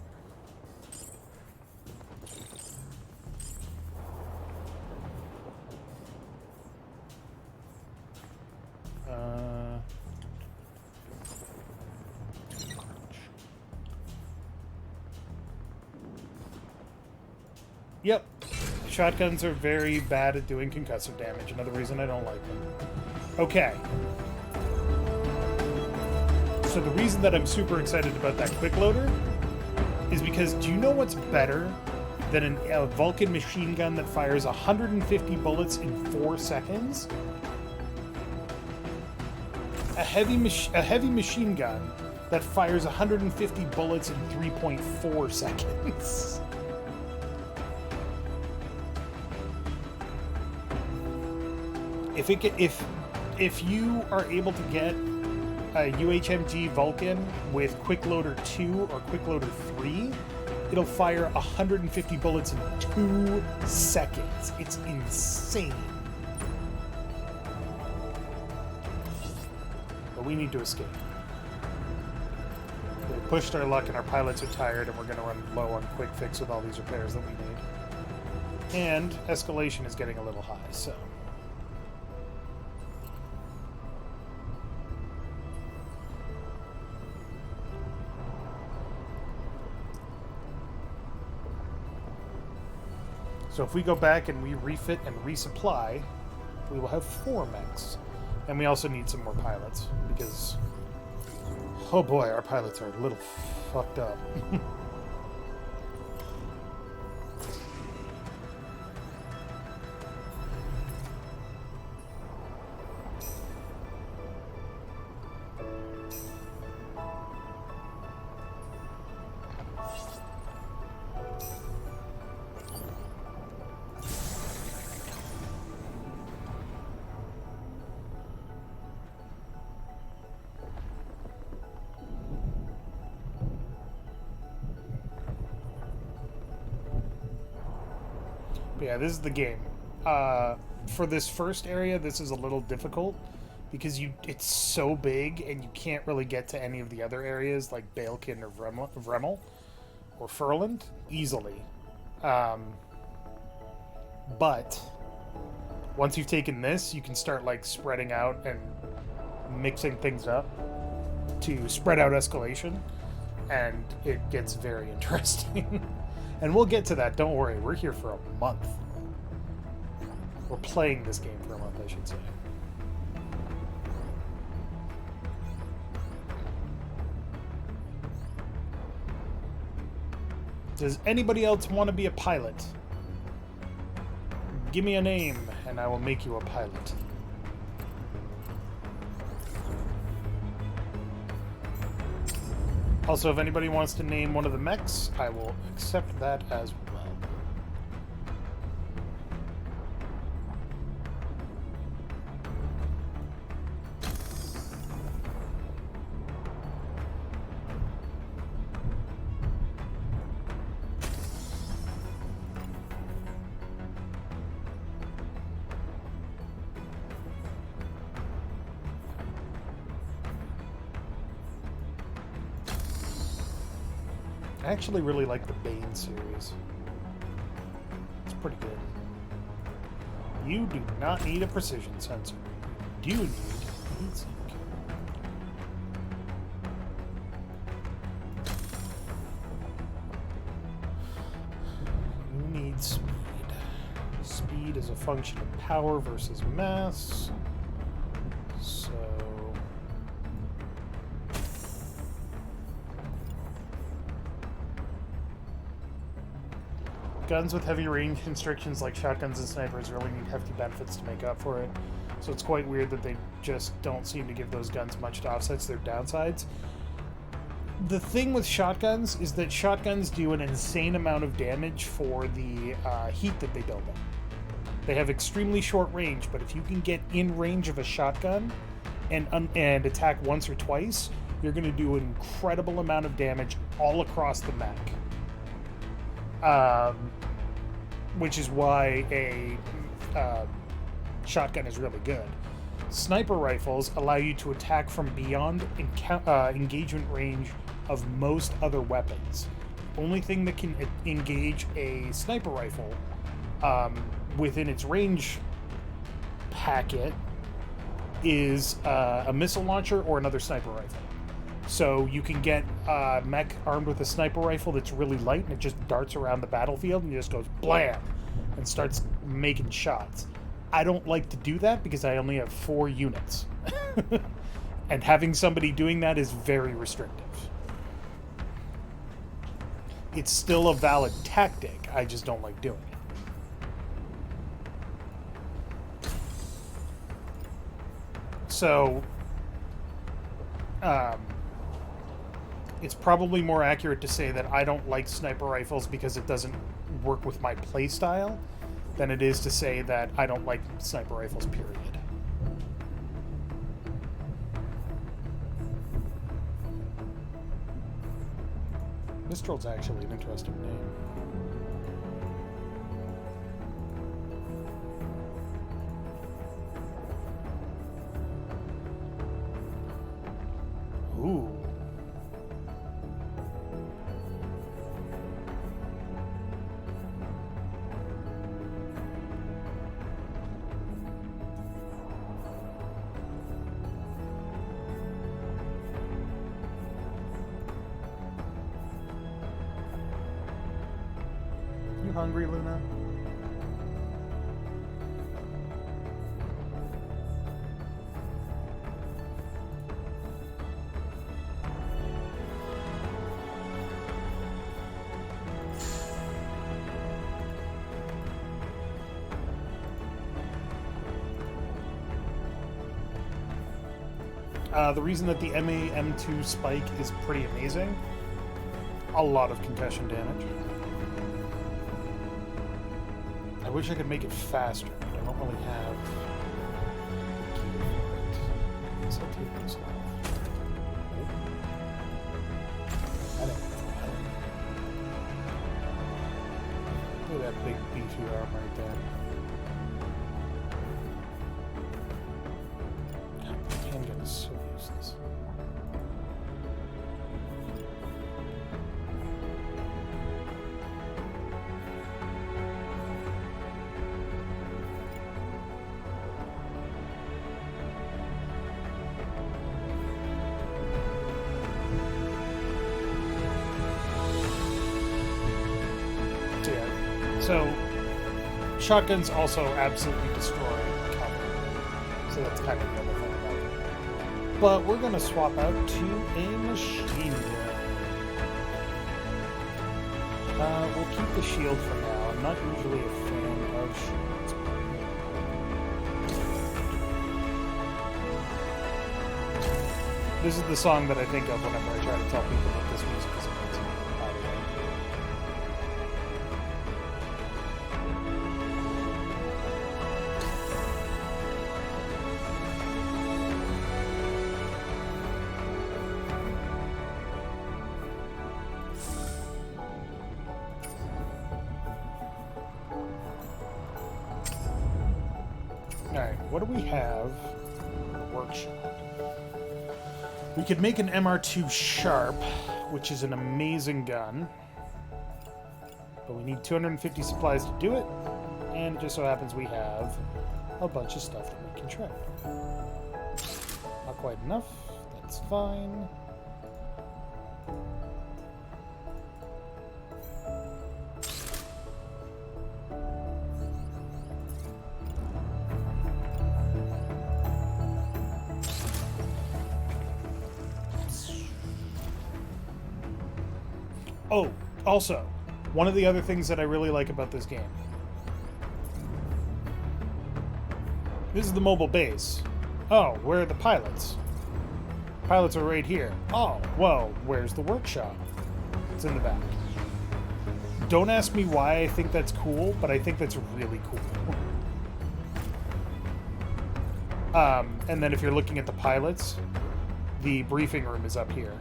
Yep. Shotguns are very bad at doing concussive damage. Another reason I don't like them. Okay. So the reason that I'm super excited about that quick loader is because do you know what's better than a Vulcan machine gun that fires 150 bullets in 4 seconds? A heavy machine gun that fires 150 bullets in 3.4 seconds. If you are able to get a UHMG Vulcan with Quick Loader 2 or Quick Loader 3, it'll fire 150 bullets in 2 seconds. It's insane. But we need to escape. We pushed our luck and our pilots are tired and we're going to run low on quick fix with all these repairs that we made. And escalation is getting a little high, so... So if we go back and we refit and resupply, we will have 4 mechs. And we also need some more pilots, because... oh boy, our pilots are a little fucked up. Yeah, this is the game. For this first area, this is a little difficult because it's so big and you can't really get to any of the other areas like Balekin or Vremel or Furland easily. But once you've taken this, you can start like spreading out and mixing things up to spread out escalation, and it gets very interesting. And we'll get to that, don't worry. We're here for a month. We're playing this game for a month, I should say. Does anybody else want to be a pilot? Give me a name, and I will make you a pilot. Also, if anybody wants to name one of the mechs, I will accept that as well. I actually really like the Bane series. It's pretty good. You do not need a precision sensor. You do need heat sink. You need speed. Speed is a function of power versus mass. So... guns with heavy range constrictions like shotguns and snipers really need hefty benefits to make up for it. So it's quite weird that they just don't seem to give those guns much to offset their downsides. The thing with shotguns is that shotguns do an insane amount of damage for the heat that they build up. They have extremely short range, but if you can get in range of a shotgun and attack once or twice, you're going to do an incredible amount of damage all across the map. Which is why a shotgun is really good. Sniper rifles allow you to attack from beyond engagement range of most other weapons. The only thing that can engage a sniper rifle within its range packet is a missile launcher or another sniper rifle. So you can get a mech armed with a sniper rifle that's really light, and it just darts around the battlefield and just goes blam and starts making shots. I don't like to do that because I only have 4 units. And having somebody doing that is very restrictive. It's still a valid tactic, I just don't like doing it. So, it's probably more accurate to say that I don't like sniper rifles because it doesn't work with my playstyle than it is to say that I don't like sniper rifles, period. Mistral's actually an interesting name. Ooh. You hungry, Luna? The reason that the MAM2 spike is pretty amazing, a lot of concussion damage. I wish I could make it faster, but I don't really have gear for it. So I'll take this off. I don't know. Look at that big beefy arm right there. God, my handgun is so useless. So, shotguns also absolutely destroy cover. So that's kind of the other thing about it. But we're going to swap out to a machine gun. We'll keep the shield for now. I'm not usually a fan of shields. This is the song that I think of whenever I try to tell people that this music is amazing, by the way. Alright, what do we have? Workshop. We could make an MR2 Sharp, which is an amazing gun. But we need 250 supplies to do it. And it just so happens we have a bunch of stuff that we can trade. Not quite enough. That's fine. Oh, also, one of the other things that I really like about this game. This is the mobile base. Oh, where are the pilots? Pilots are right here. Oh, well, where's the workshop? It's in the back. Don't ask me why I think that's cool, but I think that's really cool. And then if you're looking at the pilots, the briefing room is up here.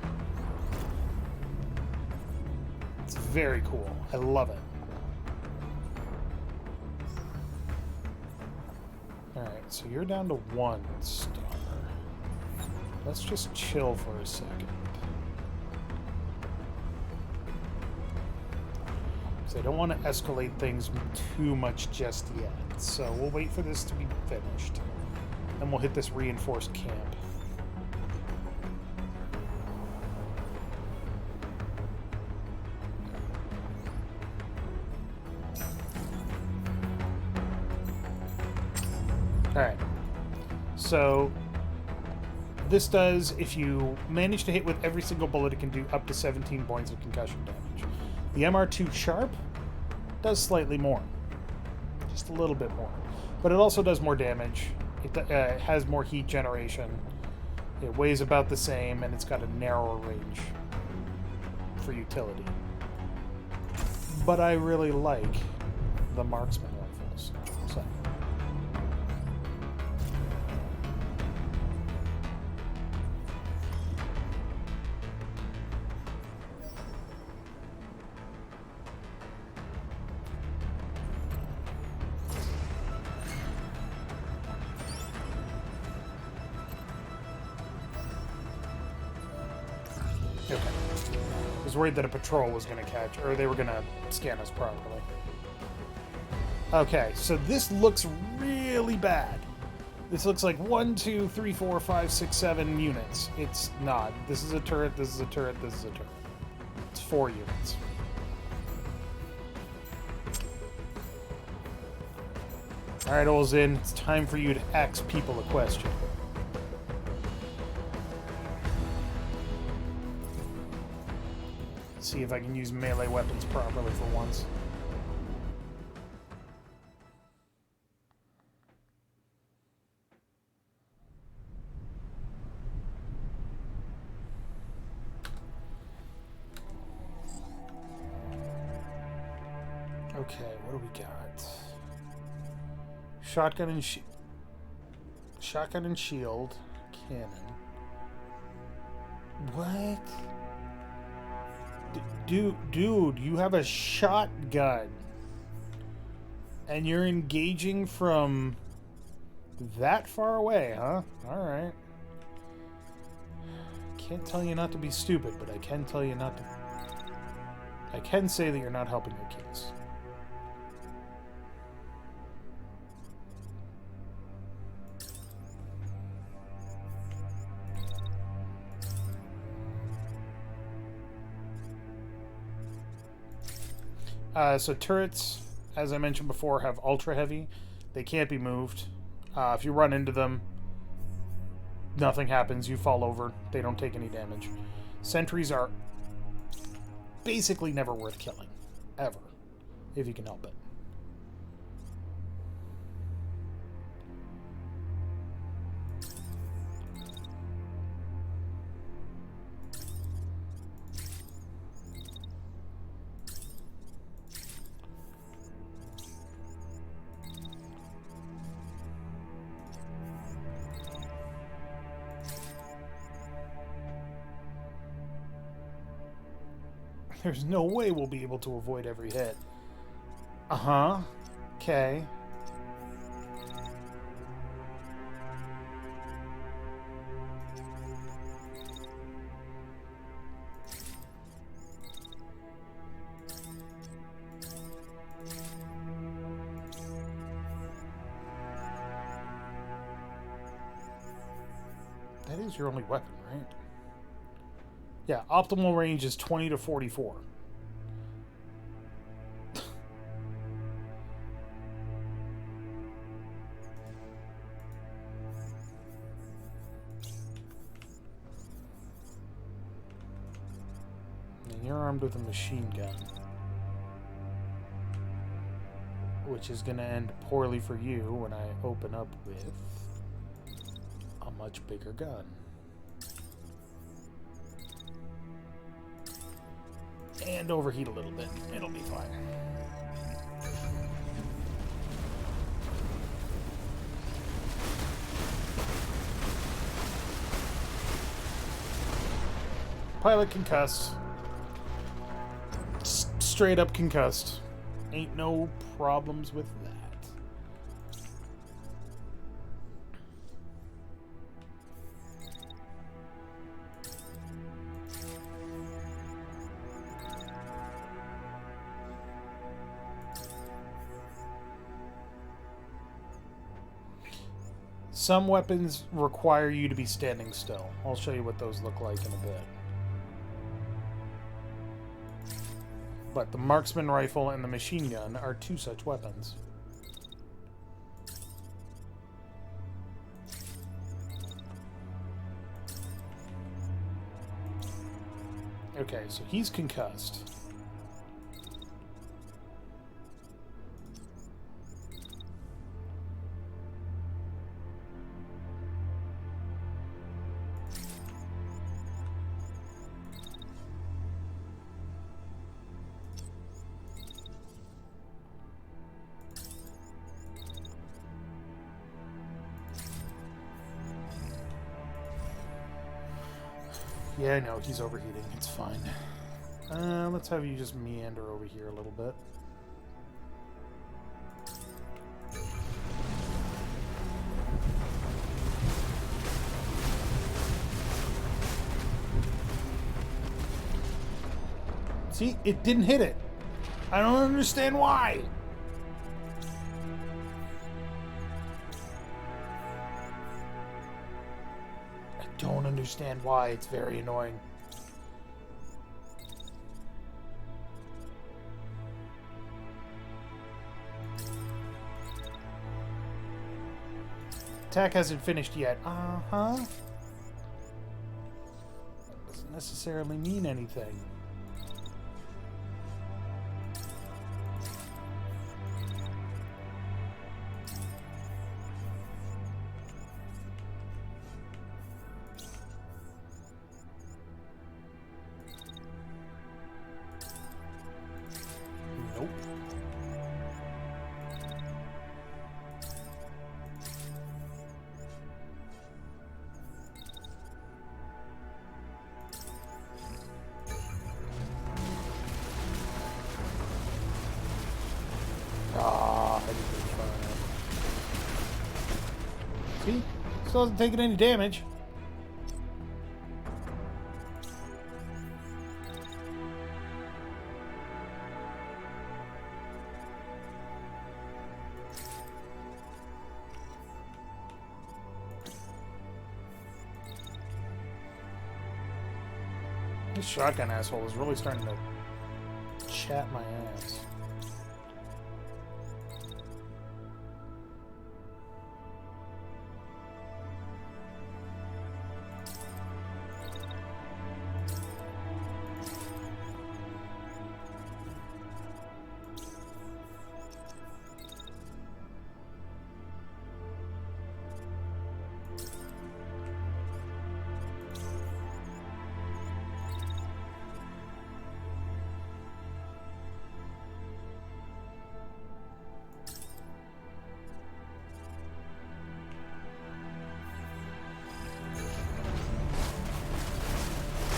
Very cool. I love it. Alright, so you're down to 1 star. Let's just chill for a second. Because I don't want to escalate things too much just yet. So we'll wait for this to be finished. And we'll hit this reinforced camp. Alright. So, this does, if you manage to hit with every single bullet, it can do up to 17 points of concussion damage. The MR2 Sharp does slightly more. Just a little bit more. But it also does more damage. It has more heat generation. It weighs about the same, and it's got a narrower range for utility. But I really like the marksman rifles. So. Okay. I was worried that a patrol was going to catch, or they were going to scan us properly. Okay, so this looks really bad. This looks like 1, 2, 3, 4, 5, 6, 7 units. It's not. This is a turret, this is a turret, this is a turret. It's 4 units. Alright, Olzin, it's time for you to ask people a question. See if I can use melee weapons properly for once. Okay, what do we got? Shotgun and shield, cannon. What? Dude, you have a shotgun. And you're engaging from that far away, huh? Alright. Can't tell you not to be stupid, but I can tell you not to... I can say that you're not helping your kids. So turrets, as I mentioned before, have ultra heavy. They can't be moved. If you run into them, nothing happens. You fall over. They don't take any damage. Sentries are basically never worth killing. Ever. If you can help it. There's no way we'll be able to avoid every hit. Uh-huh. Okay. That is your only weapon, right? Yeah, optimal range is 20 to 44. And you're armed with a machine gun. Which is going to end poorly for you when I open up with a much bigger gun. And overheat a little bit. It'll be fine. Pilot concussed. Straight up concussed. Ain't no problems with that. Some weapons require you to be standing still. I'll show you what those look like in a bit. But the marksman rifle and the machine gun are two such weapons. Okay, so he's concussed. Yeah, I know, he's overheating. It's fine. Let's have you just meander over here a little bit. See, it didn't hit it. I don't understand why. I don't understand why. It's very annoying. Attack hasn't finished yet. Uh-huh. Doesn't necessarily mean anything. Nope. Ah, I didn't really fire that. See? Still hasn't taken any damage. This shotgun asshole is really starting to chat my ass.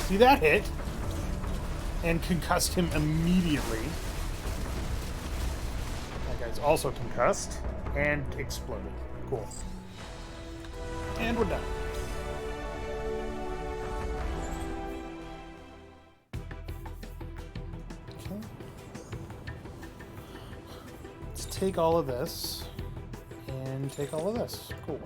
See, that hit and concussed him immediately. That guy's also concussed and exploded. Cool. And we're done. Okay. Let's take all of this and take all of this. Cool.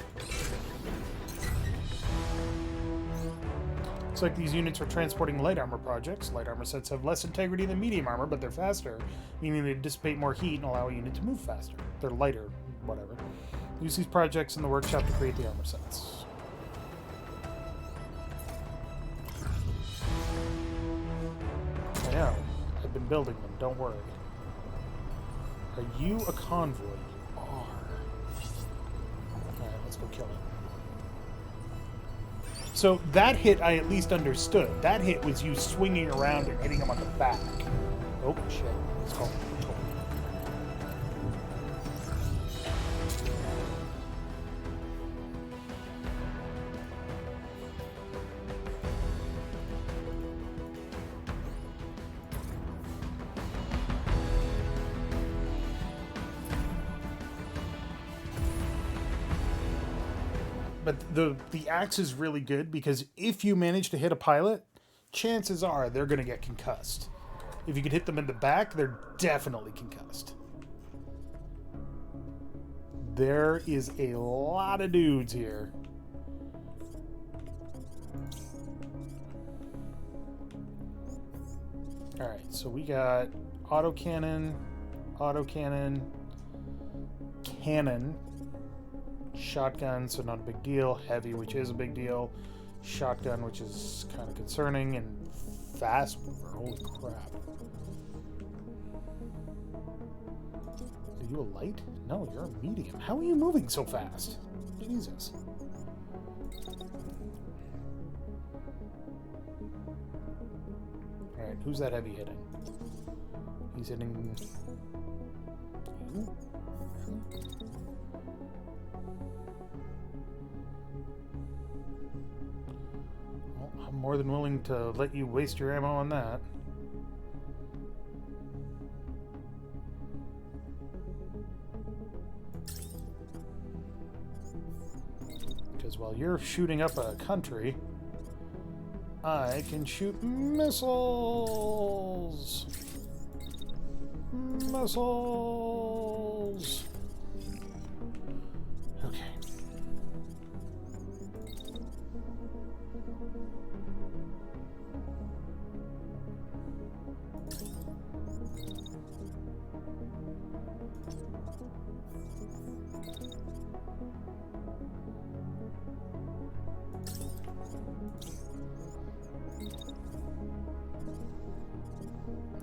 Looks like these units are transporting light armor projects. Light armor sets have less integrity than medium armor, but they're faster, meaning they dissipate more heat and allow a unit to move faster. They're lighter, whatever. Use these projects in the workshop to create the armor sets. I know. I've been building them, don't worry. Are you a convoy? You are. Alright, let's go kill it. So that hit I at least understood. That hit was you swinging around and hitting him on the back. Oh, shit. Let's go. But the axe is really good because if you manage to hit a pilot, chances are they're going to get concussed. If you could hit them in the back, they're definitely concussed. There is a lot of dudes here. Alright, so we got autocannon, cannon, shotgun, so not a big deal, heavy, which is a big deal, shotgun, which is kind of concerning, and fast mover. Holy crap. Are you a light? No, you're a medium. How are you moving so fast? Jesus. Alright, who's that heavy hitting? He's hitting... you? Well, I'm more than willing to let you waste your ammo on that. Because while you're shooting up a country, I can shoot missiles! Missiles! Okay.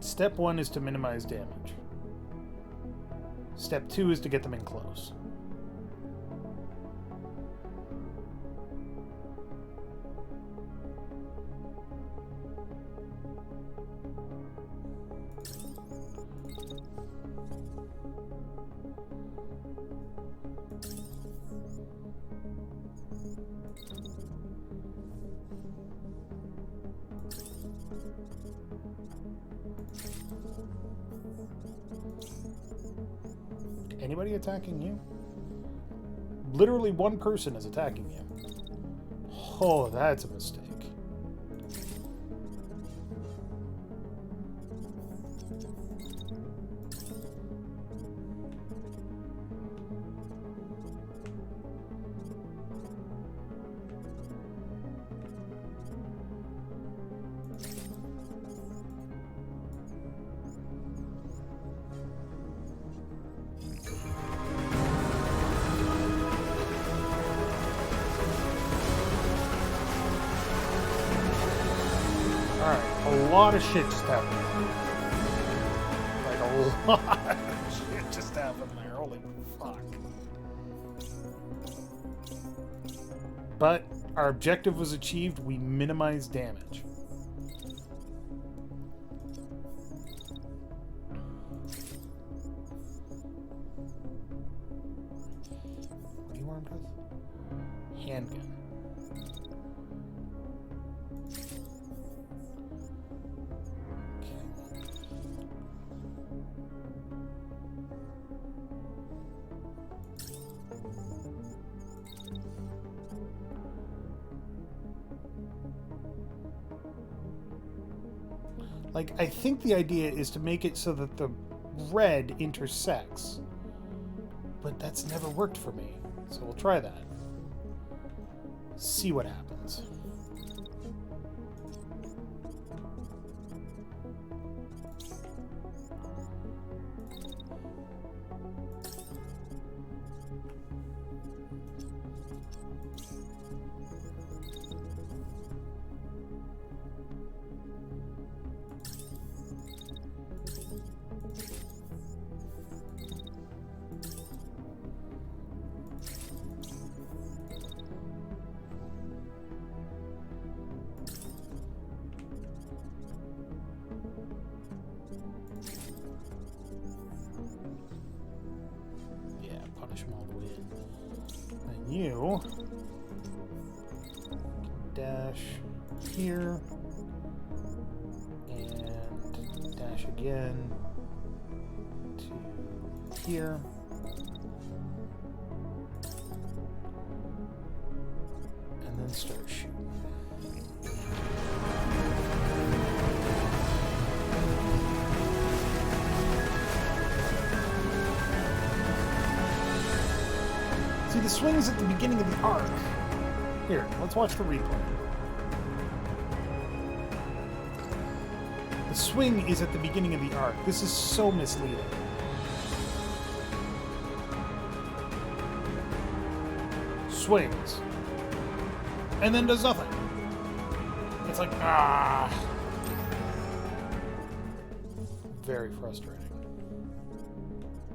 Step 1 is to minimize damage. Step 2 is to get them in close. Anybody attacking you? Literally one person is attacking you. Oh, that's a mistake. A lot of shit just happened. Like a lot of shit just happened there. Holy fuck. But our objective was achieved. We minimized damage. What are you armed with? Handgun. Like, I think the idea is to make it so that the red intersects. But that's never worked for me. So we'll try that. See what happens. Punish them all the way in. And you can dash here and dash again to here. And then start shooting. See, the swing's at the beginning of the arc. Here, let's watch the replay. The swing is at the beginning of the arc. This is so misleading. Swings. And then does nothing. It's like, ah. very frustrating.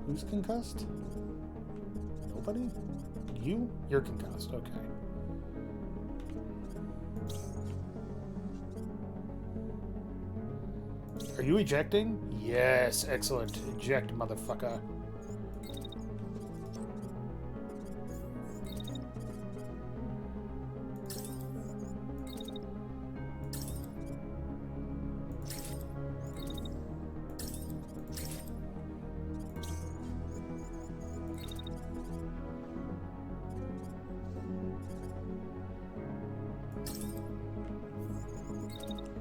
Who's concussed? Nobody? You? You're concussed, okay. Are you ejecting? Yes, excellent. Eject, motherfucker.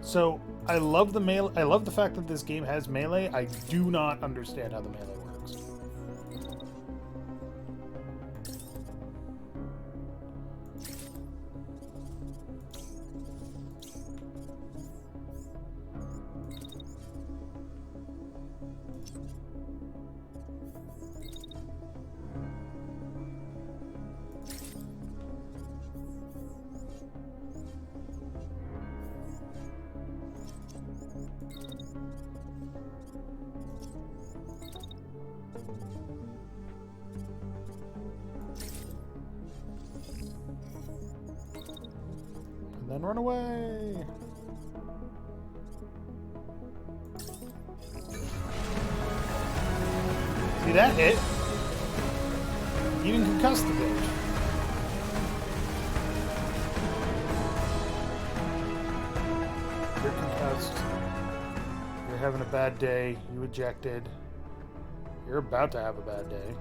So, I love the melee. I love the fact that this game has melee. I do not understand how the melee works. Then run away. See that hit? You didn't concuss the bitch. You're concussed. You're having a bad day. You ejected. You're about to have a bad day.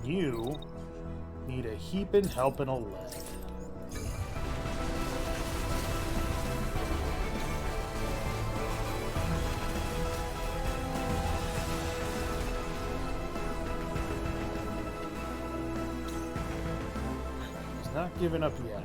You need a heaping helping a leg. He's not giving up yet.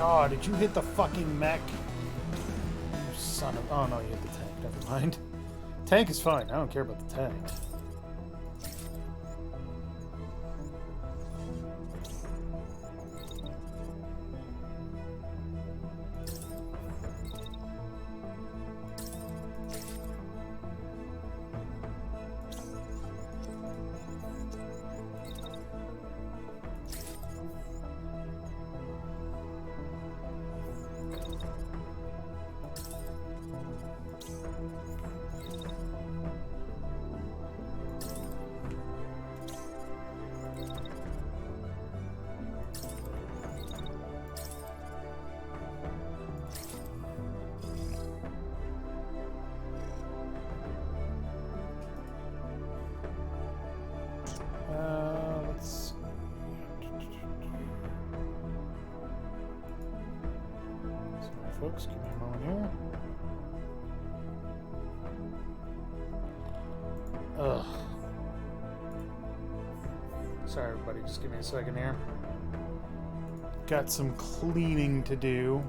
Oh, did you hit the fucking mech? You son of... Oh, no, you hit the tank. Never mind. Tank is fine. I don't care about the tank. Let's see. Sorry, folks, give me a moment here. Ugh. Sorry, everybody, just give me a second here. Got some cleaning to do.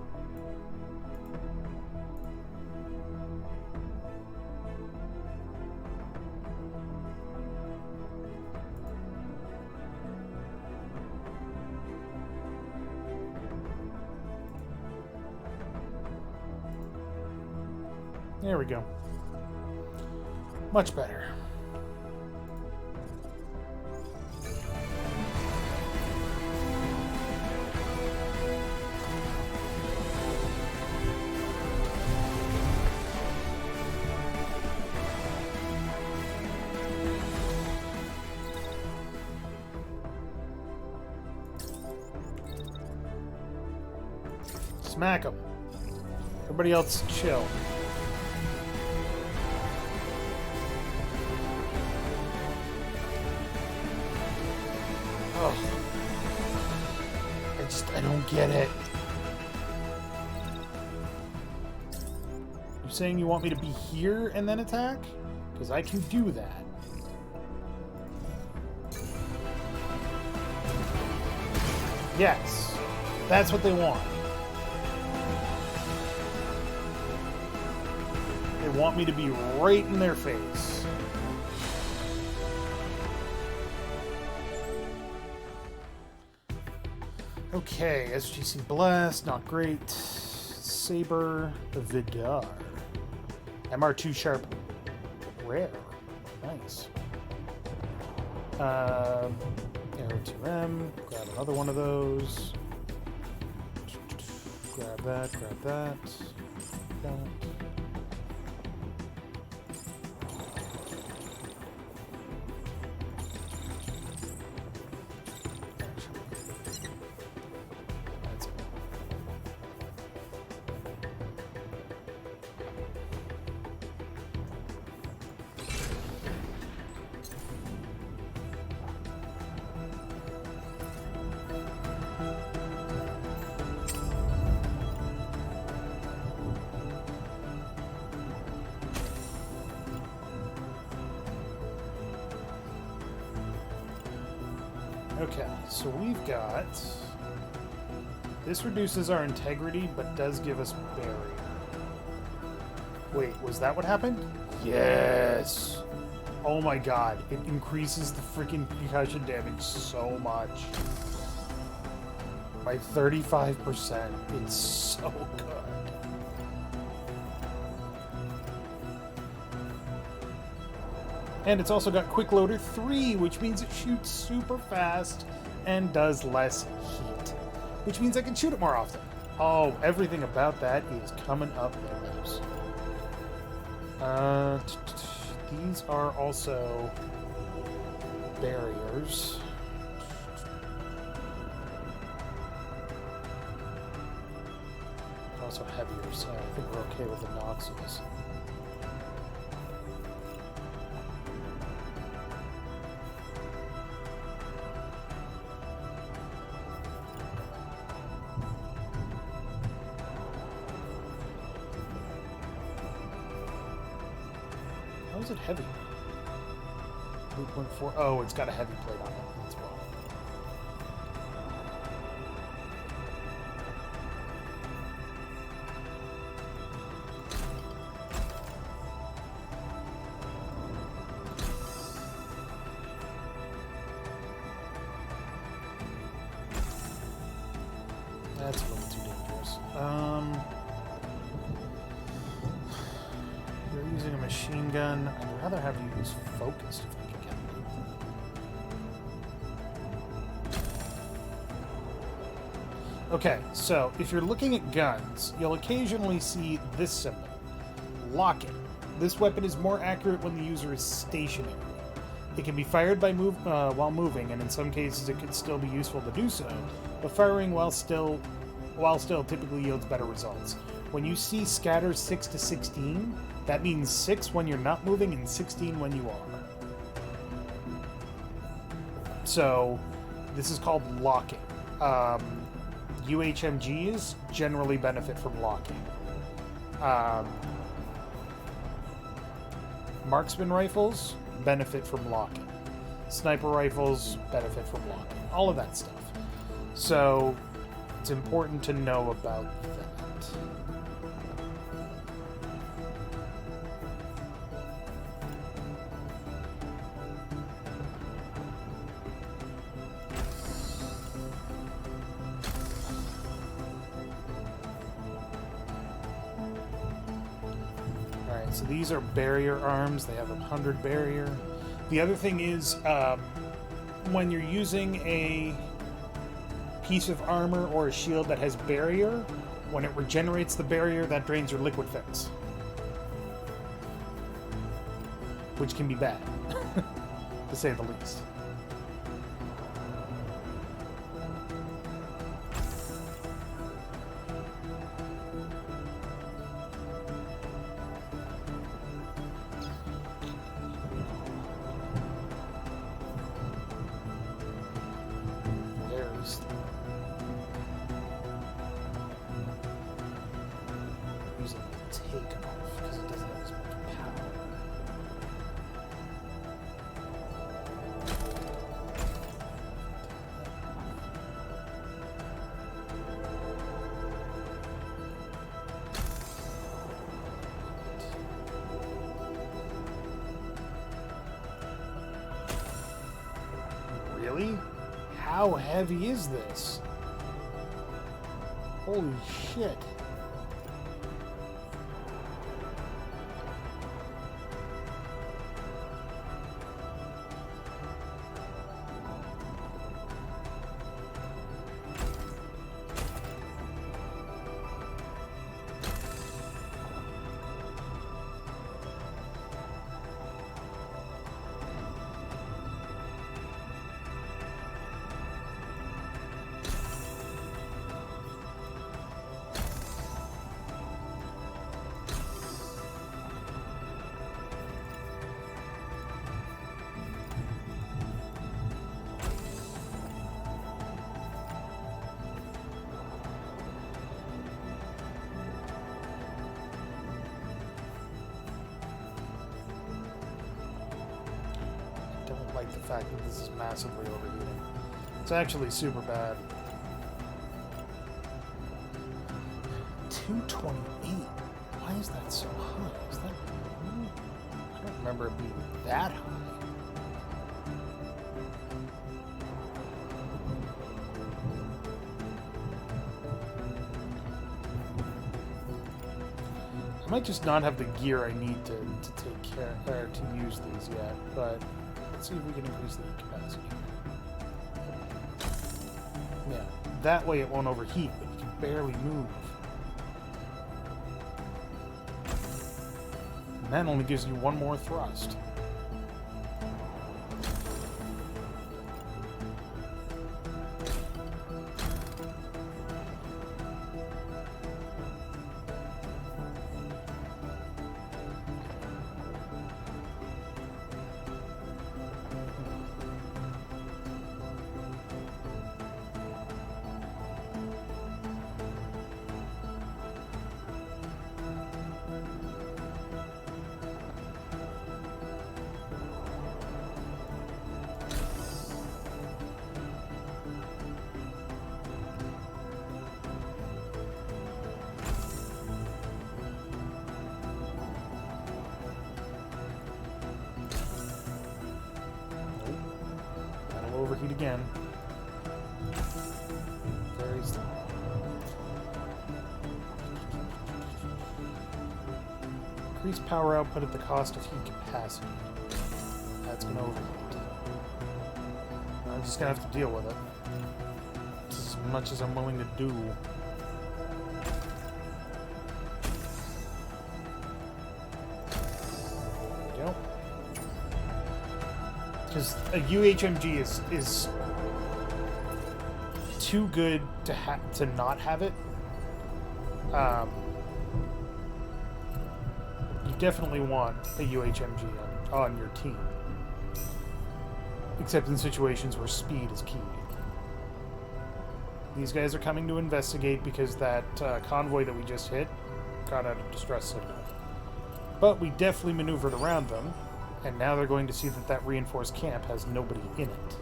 There we go. Much better. Smack him. Everybody else, chill. Ugh. I don't get it. You're saying you want me to be here and then attack? Because I can do that. Yes. That's what they want. They want me to be right in their face. Okay, SGC Blast, not great. Saber, Vidar. MR2 Sharp, rare. Nice. Arrow 2M, grab another one of those. Grab that, grab that. That. Okay, so we've got... This reduces our integrity, but does give us barrier. Wait, was that what happened? Yes! Oh my god, it increases the freaking concussion damage so much. By 35%. It's so good. And it's also got Quick Loader 3, which means it shoots super fast and does less heat. Which means I can shoot it more often. Oh, everything about that is coming up there. These are also barriers. They're also heavier, so I think we're okay with the Noxus. How is it heavy? 3.4. Oh, it's got a heavy plate on it as well. That's a little too dangerous. You're using a machine gun. I'd rather have you use focused if I can get it. Okay, so if you're looking at guns, you'll occasionally see this symbol, lock-in. This weapon is more accurate when the user is stationary. It can be fired by while moving, and in some cases it could still be useful to do so, but firing while still typically yields better results. When you see scatter 6 to 16, that means 6 when you're not moving and 16 when you are. So, this is called locking. UHMGs generally benefit from locking. Marksman rifles benefit from locking. Sniper rifles benefit from locking. All of that stuff. So, it's important to know about that. Alright, so these are barrier arms. They have 100 barrier. The other thing is, when you're using a piece of armor or a shield that has barrier, when it regenerates the barrier, that drains your liquid fence. Which can be bad, to say the least. taken off because it doesn't have as much power. Really? How heavy is this? Holy shit. Like the fact that this is massively overheating. It's actually super bad. 228. Why is that so high? Is that... I don't remember it being that high. I might just not have the gear I need to take care or to use these yet, but let's see if we can increase the capacity. Yeah, that way it won't overheat, but you can barely move. And that only gives you one more thrust. Overheat again. Very slow. Increase power output at the cost of heat capacity. That's going to overheat. I'm just going to have to deal with it. As much as I'm willing to do. There we go. Because a UHMG is too good to not have it. You definitely want a UHMG on your team. Except in situations where speed is key. These guys are coming to investigate because that convoy that we just hit got out of distress signal. But we definitely maneuvered around them. And now they're going to see that that reinforced camp has nobody in it.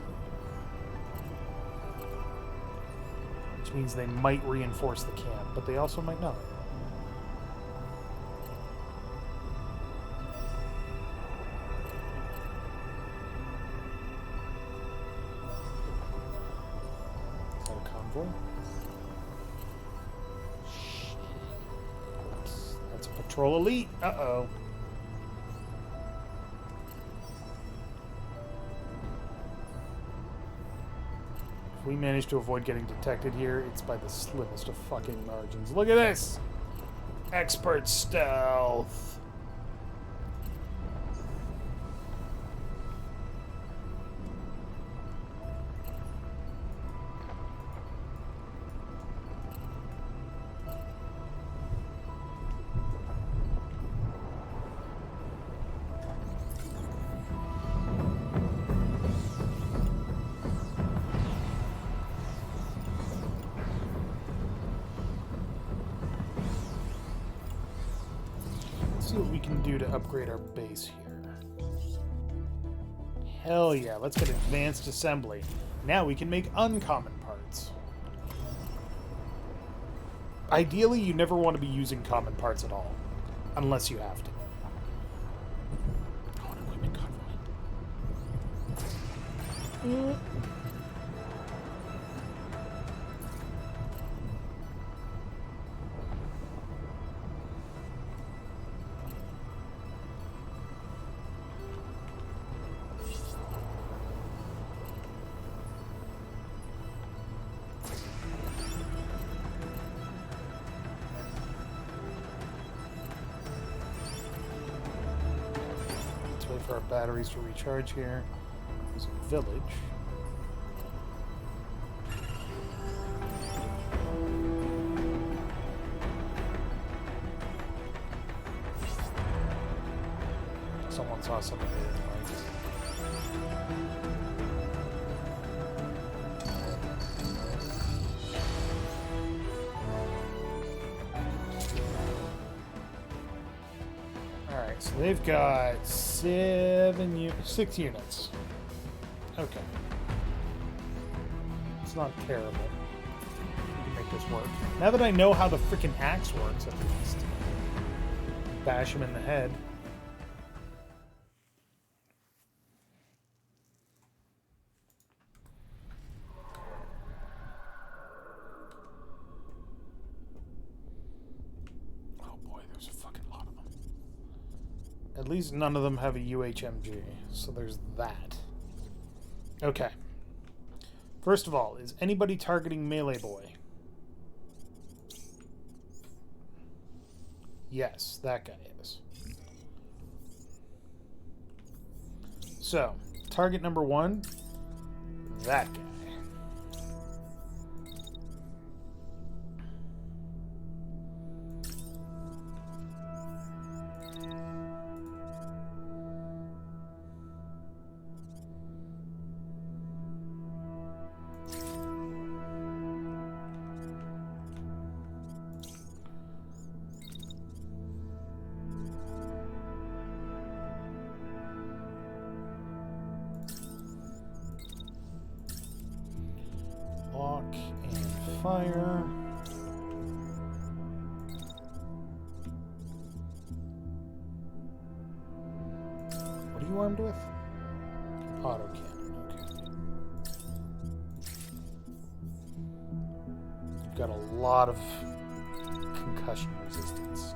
Which means they might reinforce the camp, but they also might not. Is that a convoy? That's a patrol elite. Uh-oh. We managed to avoid getting detected here. It's by the slimmest of fucking margins. Look at this! Expert stealth! can do to upgrade our base here. Hell yeah, let's get advanced assembly. Now we can make uncommon parts. Ideally, you never want to be using common parts at all, unless you have to. Oh, an equipment convoy. For our batteries to recharge here. There's a village. Someone saw something there. Alright, so they've got 6 units. Okay. It's not terrible. We can make this work. Now that I know how the freaking axe works, at least. Bash him in the head. At least none of them have a UHMG, so there's that. Okay. First of all, is anybody targeting Melee Boy? Yes, that guy is. So, target number 1, that guy. Lock and fire. What are you armed with? Auto cannon, okay. You've got a lot of concussion resistance.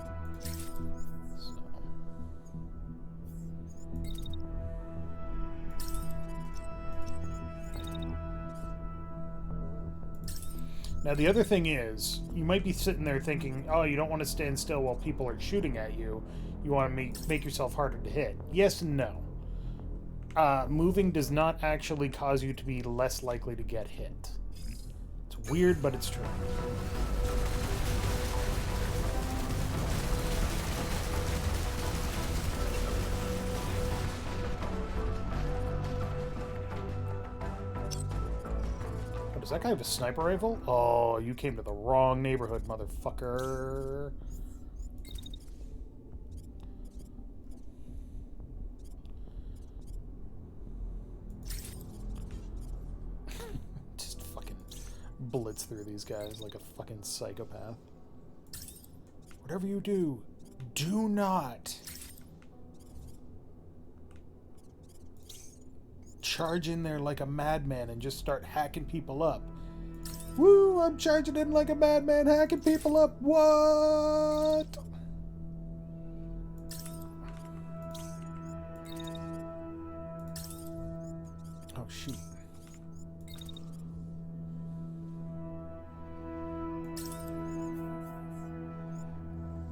Now, the other thing is, you might be sitting there thinking, oh, you don't want to stand still while people are shooting at you. You want to make yourself harder to hit. Yes and no. Moving does not actually cause you to be less likely to get hit. It's weird, but it's true. Does that guy have a sniper rifle? Oh, you came to the wrong neighborhood, motherfucker. Just fucking blitz through these guys like a fucking psychopath. Whatever you do, do not charge in there like a madman and just start hacking people up. Woo, I'm charging in like a madman, hacking people up. What? Oh, shoot.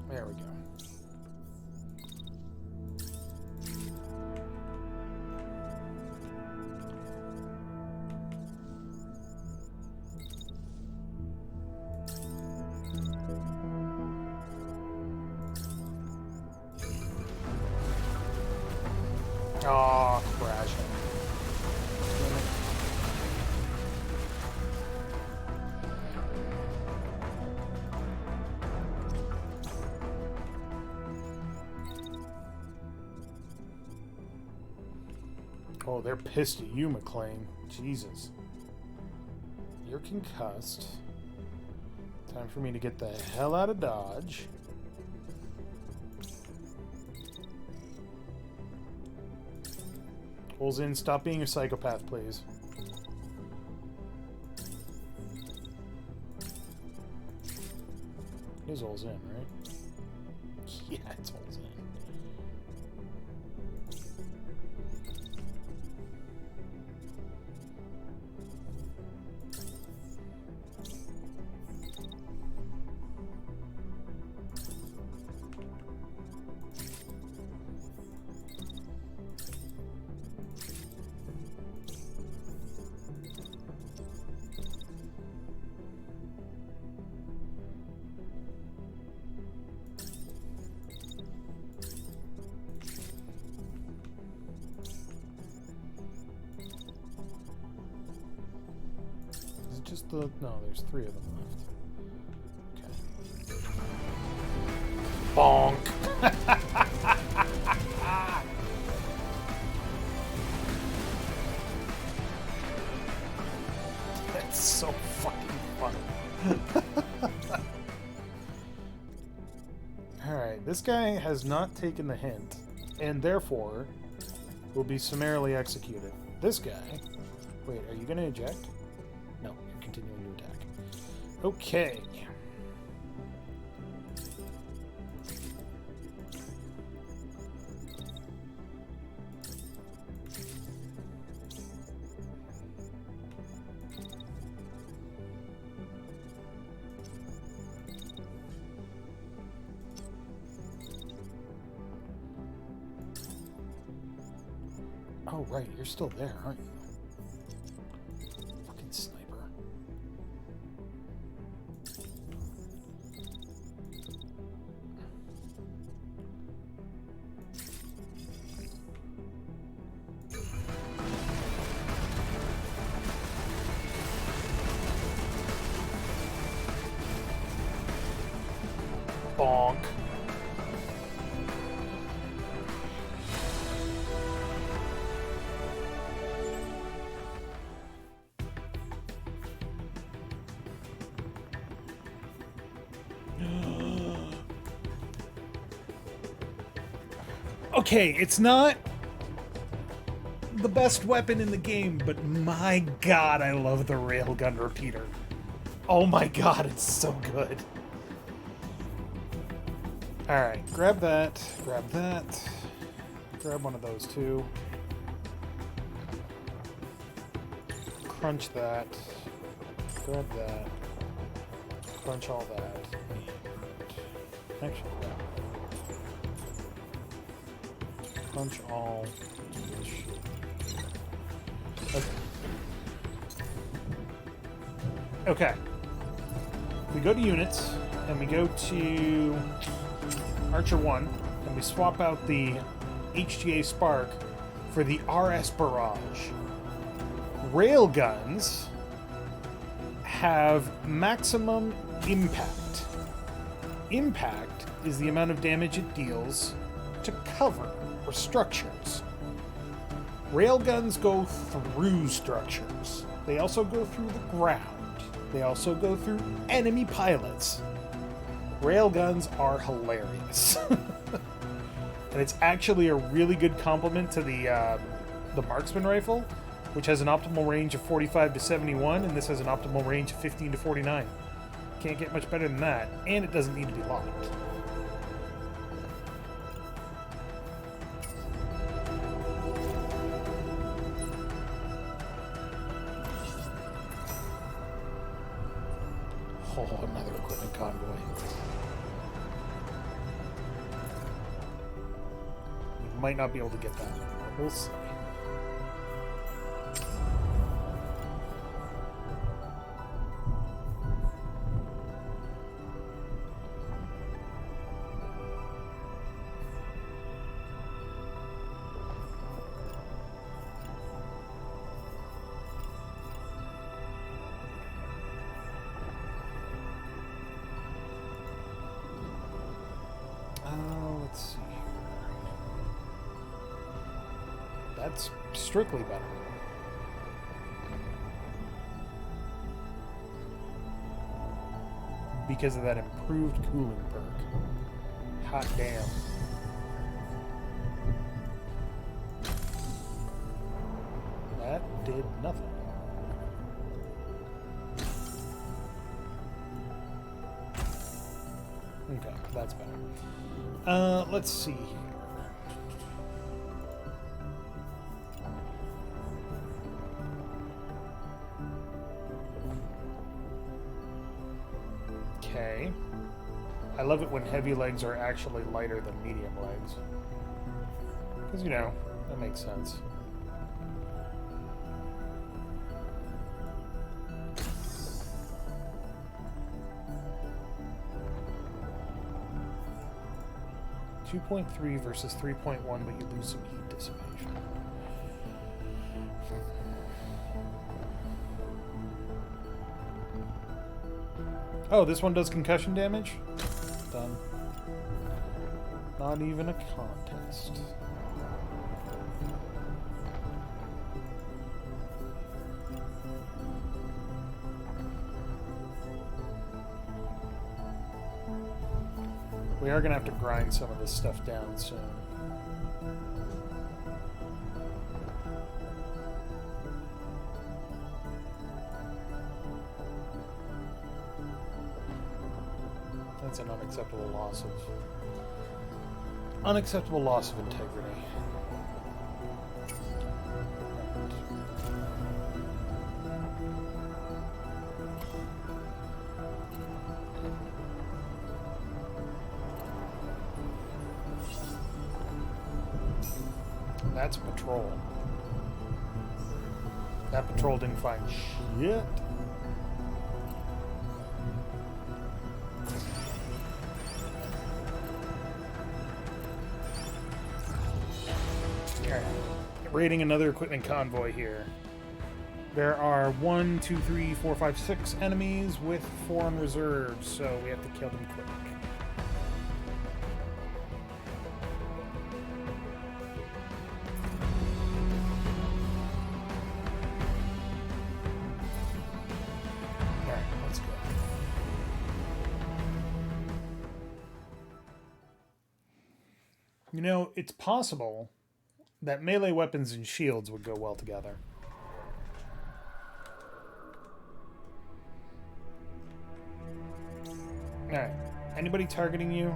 There we go. Oh, crashing. Damn it. Oh, they're pissed at you, McLean. Jesus. You're concussed. Time for me to get the hell out of Dodge. Holes in, stop being a psychopath, please. It is holes in, right? Yeah, it's holes in. Just the... No, there's 3 of them left. Okay. Bonk! That's so fucking funny. Alright, this guy has not taken the hint, and therefore will be summarily executed. This guy... Wait, are you gonna eject? No, you're continuing to attack. Okay. Oh, right, you're still there, aren't you? Fucking sniper. Bonk. Okay, it's not the best weapon in the game, but my god, I love the railgun repeater. Oh my god, it's so good. Alright, grab that, grab one of those too. Crunch that, grab that, crunch all that. Actually, crunch all this shit. Okay. We go to units, and we go to Archer 1, and we swap out the HGA Spark for the RS Barrage. Railguns have maximum impact. Impact is the amount of damage it deals to cover or structures. Railguns go through structures. They also go through the ground. They also go through enemy pilots. Railguns are hilarious. And it's actually a really good complement to the marksman rifle, which has an optimal range of 45 to 71, and this has an optimal range of 15 to 49. Can't get much better than that, and it doesn't need to be locked. Oh, another equipment convoy. You might not be able to get that. We'll see. Let's see here. That's strictly better. Because of that improved cooling perk. Hot damn. That did nothing. Okay, that's better. Let's see here. Okay. I love it when heavy legs are actually lighter than medium legs. Because, you know, that makes sense. .3 versus 3.1, but you lose some heat dissipation. Oh, this one does concussion damage? Done. Not even a contest. We are going to have to grind some of this stuff down soon. That's an unacceptable loss of integrity. That's a patrol. That patrol didn't find shit. Alright. Raiding another equipment convoy here. There are 1, 2, 3, 4, 5, 6 enemies with 4 on reserve, so we have to kill them quick. You know, it's possible that melee weapons and shields would go well together. Alright. Anybody targeting you?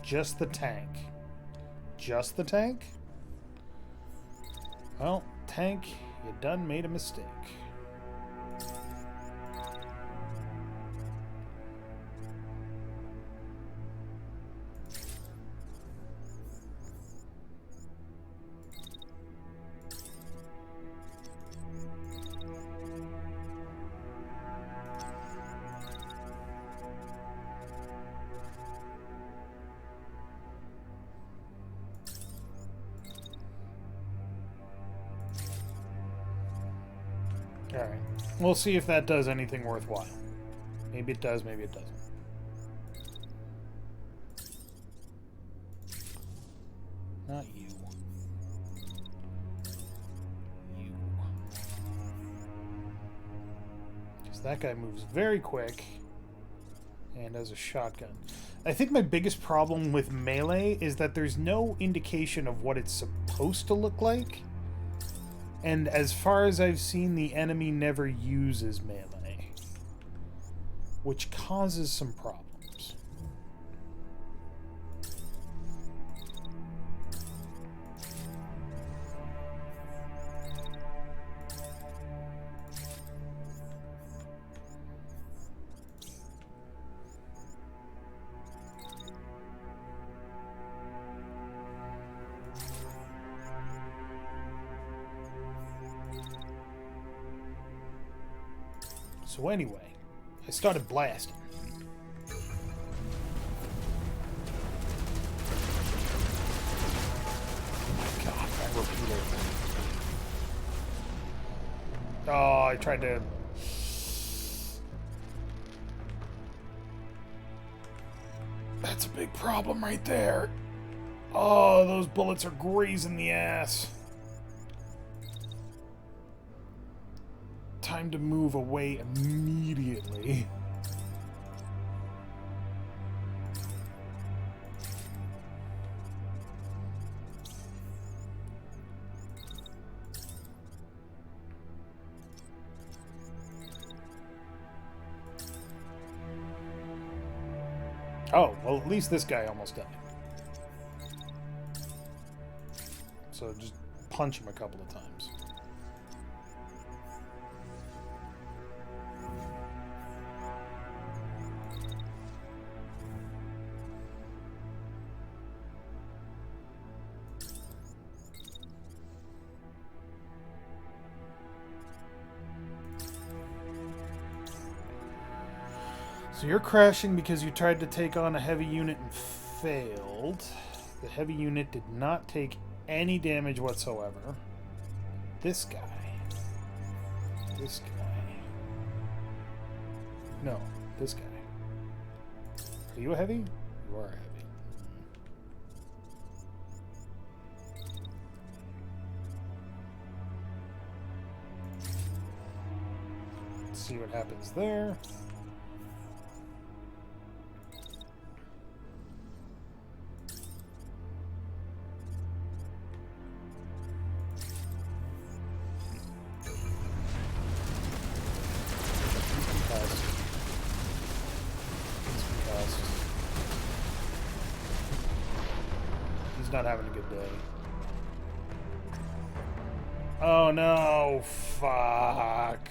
Just the tank. Just the tank? Well, tank, you done made a mistake. Alright. We'll see if that does anything worthwhile. Maybe it does, maybe it doesn't. Not you. You. Because that guy moves very quick and has a shotgun. I think my biggest problem with melee is that there's no indication of what it's supposed to look like. And as far as I've seen, the enemy never uses melee, which causes some problems. So anyway, I started blasting. God, I repeated. Oh, I tried to... That's a big problem right there. Oh, those bullets are grazing the ass. time to move away immediately. Oh, well, at least this guy almost died. So just punch him a couple of times. So you're crashing because you tried to take on a heavy unit and failed. The heavy unit did not take any damage whatsoever. This guy. This guy. No, this guy. Are you a heavy? You are a heavy. Let's see what happens there. Not having a good day. Oh no, fuck.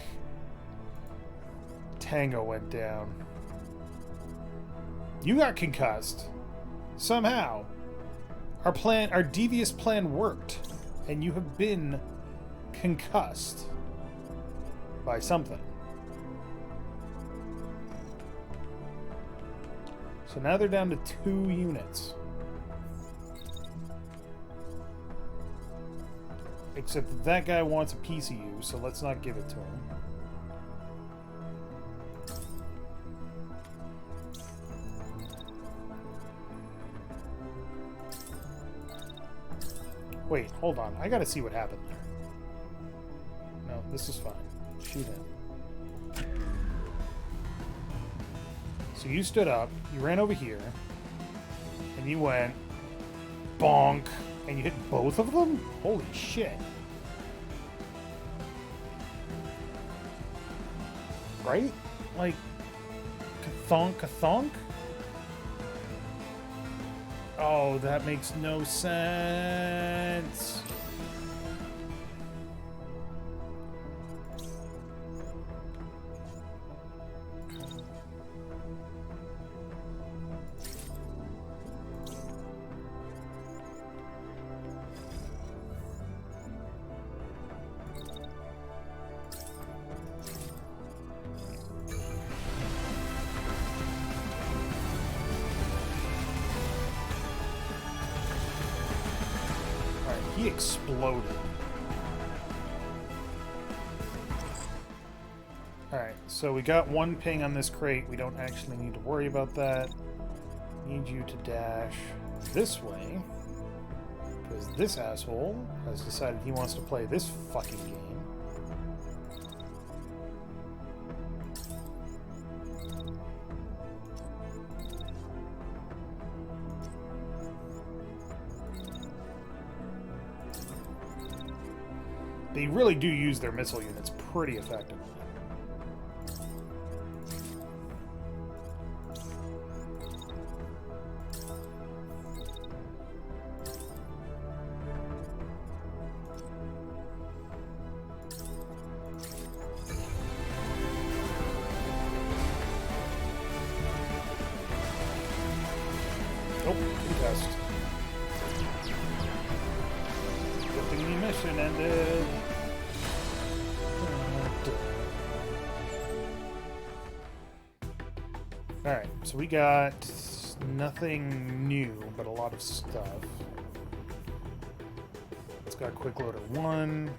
Tango went down. You got concussed. Somehow. Our devious plan worked. And you have been concussed by something. So now they're down to 2 units. Except that guy wants a piece of you, so let's not give it to him. Wait, hold on. I gotta see what happened there. No, this is fine. Shoot him. So you stood up, you ran over here, and you went bonk. And you hit both of them? Holy shit. Right? Like, kathonk, kathonk? Oh, that makes no sense. He exploded. Alright, so we got 1 ping on this crate. We don't actually need to worry about that. Need you to dash this way. Because this asshole has decided he wants to play this fucking game. They really do use their missile units pretty effectively. Nope, contest. Good thing the mission ended. Alright, so we got nothing new, but a lot of stuff. Let's got quick loader 1.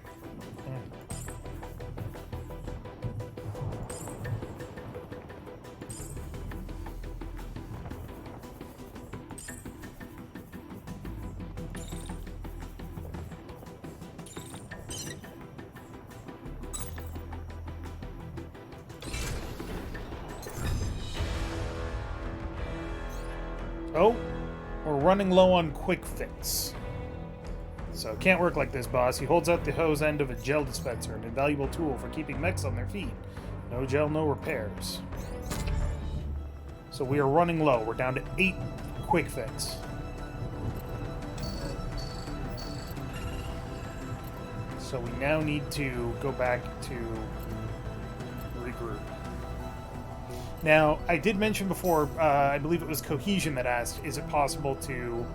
Oh, we're running low on quick fix. So it can't work like this, boss. He holds out the hose end of a gel dispenser, an invaluable tool for keeping mechs on their feet. No gel, no repairs. So we are running low. We're down to 8 quick fix. So we now need to go back to regroup. Now, I did mention before, I believe it was Cohesion that asked, is it possible to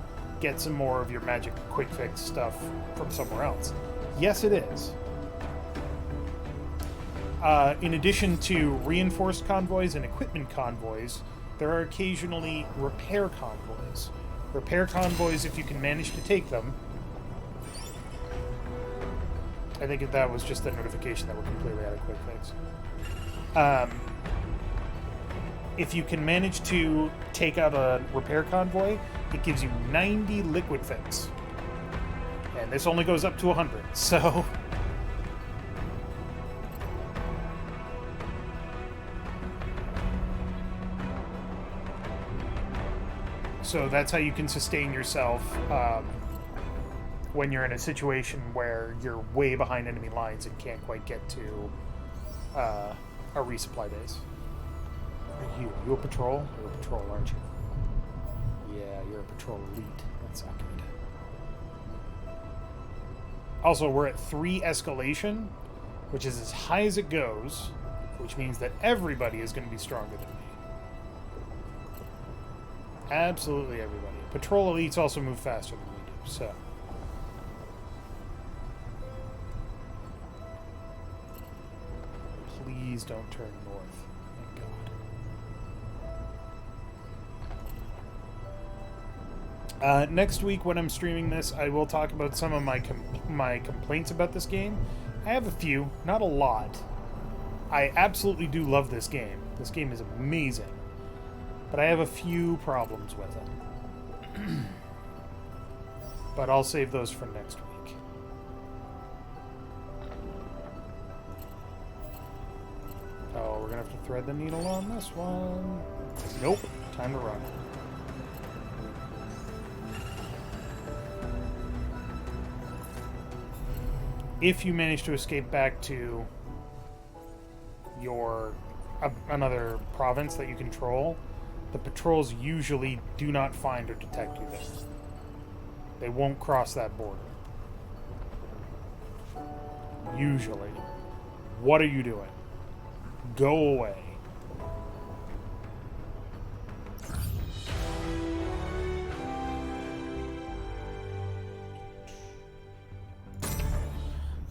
get some more of your magic quick fix stuff from somewhere else? Yes, it is. In addition to reinforced convoys and equipment convoys, there are occasionally repair convoys. Repair convoys, if you can manage to take them... I think that was just a notification that we're completely out of quick fix. If you can manage to take out a repair convoy, it gives you 90 liquid fix. And this only goes up to 100, so... So that's how you can sustain yourself when you're in a situation where you're way behind enemy lines and can't quite get to a resupply base. Are you a patrol? You're a patrol, aren't you? Yeah, you're a patrol elite. That's not good. Also, we're at 3 escalation, which is as high as it goes, which means that everybody is going to be stronger than me. Absolutely everybody. Patrol elites also move faster than we do, so... Please don't turn north. Thank God. Next week, when I'm streaming this, I will talk about some of my complaints about this game. I have a few, not a lot. I absolutely do love this game. This game is amazing. But I have a few problems with it. But I'll save those for next week. Oh, we're gonna have to thread the needle on this one. Nope. Time to run. If you manage to escape back to your another province that you control, the patrols usually do not find or detect you there. They won't cross that border. Usually. What are you doing? Go away.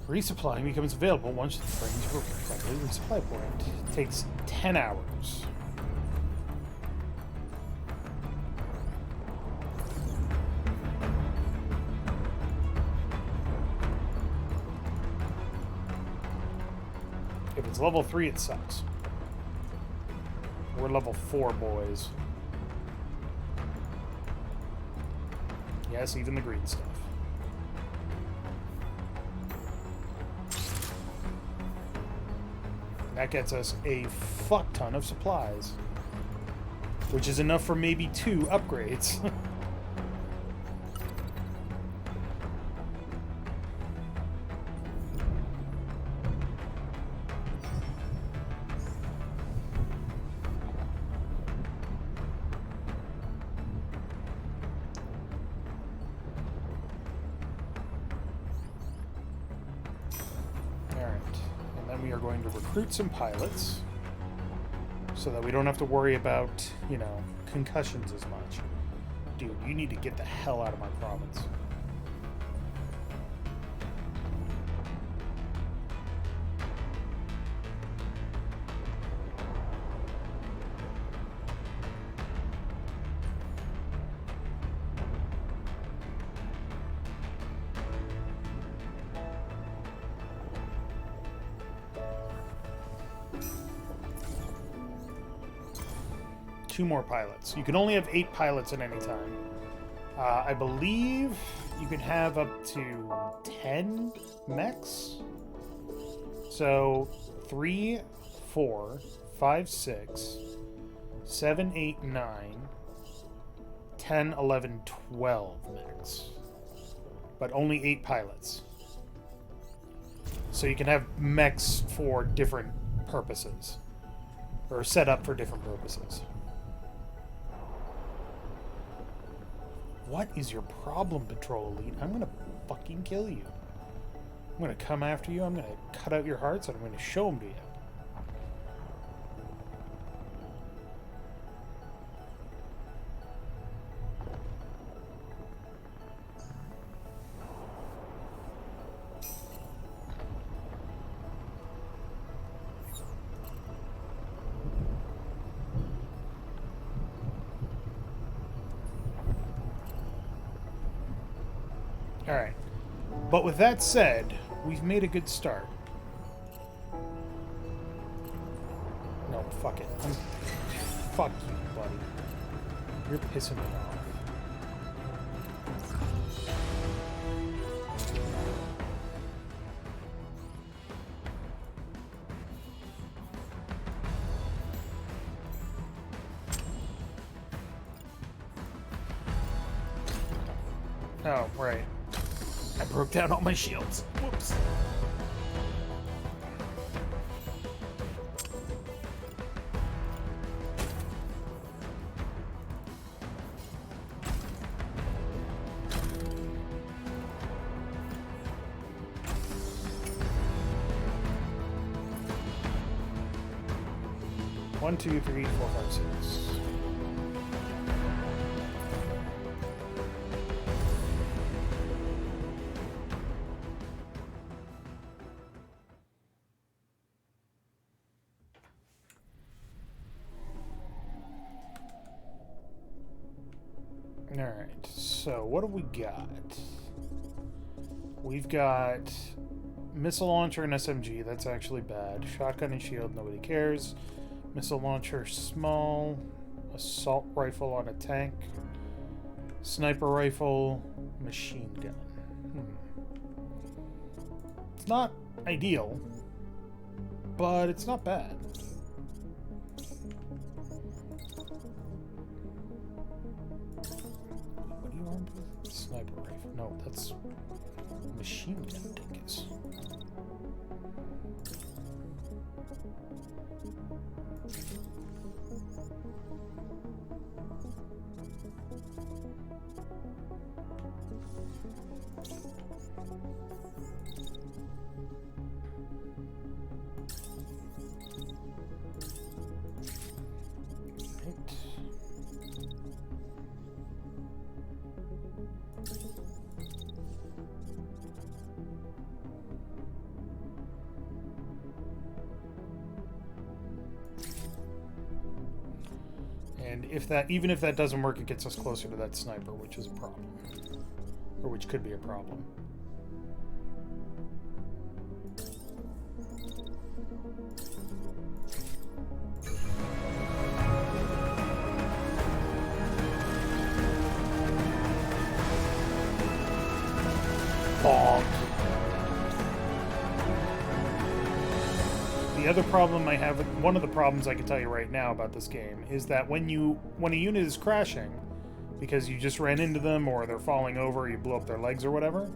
Resupplying becomes available once the train to a friendly resupply point. It takes 10 hours. If it's level 3, it sucks. We're level 4, boys. Yes, even the green stuff. That gets us a fuck ton of supplies. Which is enough for maybe 2 upgrades. Recruit some pilots so that we don't have to worry about, you know, concussions as much. Dude, you need to get the hell out of my province. Two more pilots. You can only have 8 pilots at any time. I believe you can have up to 10 mechs. So 3, 4, 5, 6, 7, 8, 9, 10, 11, 12 max. But only 8 pilots. So you can have mechs for different purposes. Or set up for different purposes. What is your problem, Patrol Elite? I'm gonna fucking kill you. I'm gonna come after you, I'm gonna cut out your hearts, and I'm gonna show them to you. Alright. But with that said, we've made a good start. No, fuck it. Fuck you, buddy. You're pissing me off. Oh, right. I broke down all my shields. Whoops. One, two, three, four, five, six. Alright, so what do we got? We've got missile launcher and SMG, that's actually bad. Shotgun and shield, nobody cares. Missile launcher, small. Assault rifle on a tank. Sniper rifle, machine gun. It's not ideal, but it's not bad. What do you want with sniper rifle? No, that's machine gun dingus. And even if that doesn't work, it gets us closer to that sniper, which is a problem. Or which could be a problem. Bonk. The other problem I have, one of the problems I can tell you right now about this game, is that when a unit is crashing, because you just ran into them or they're falling over, you blew up their legs or whatever,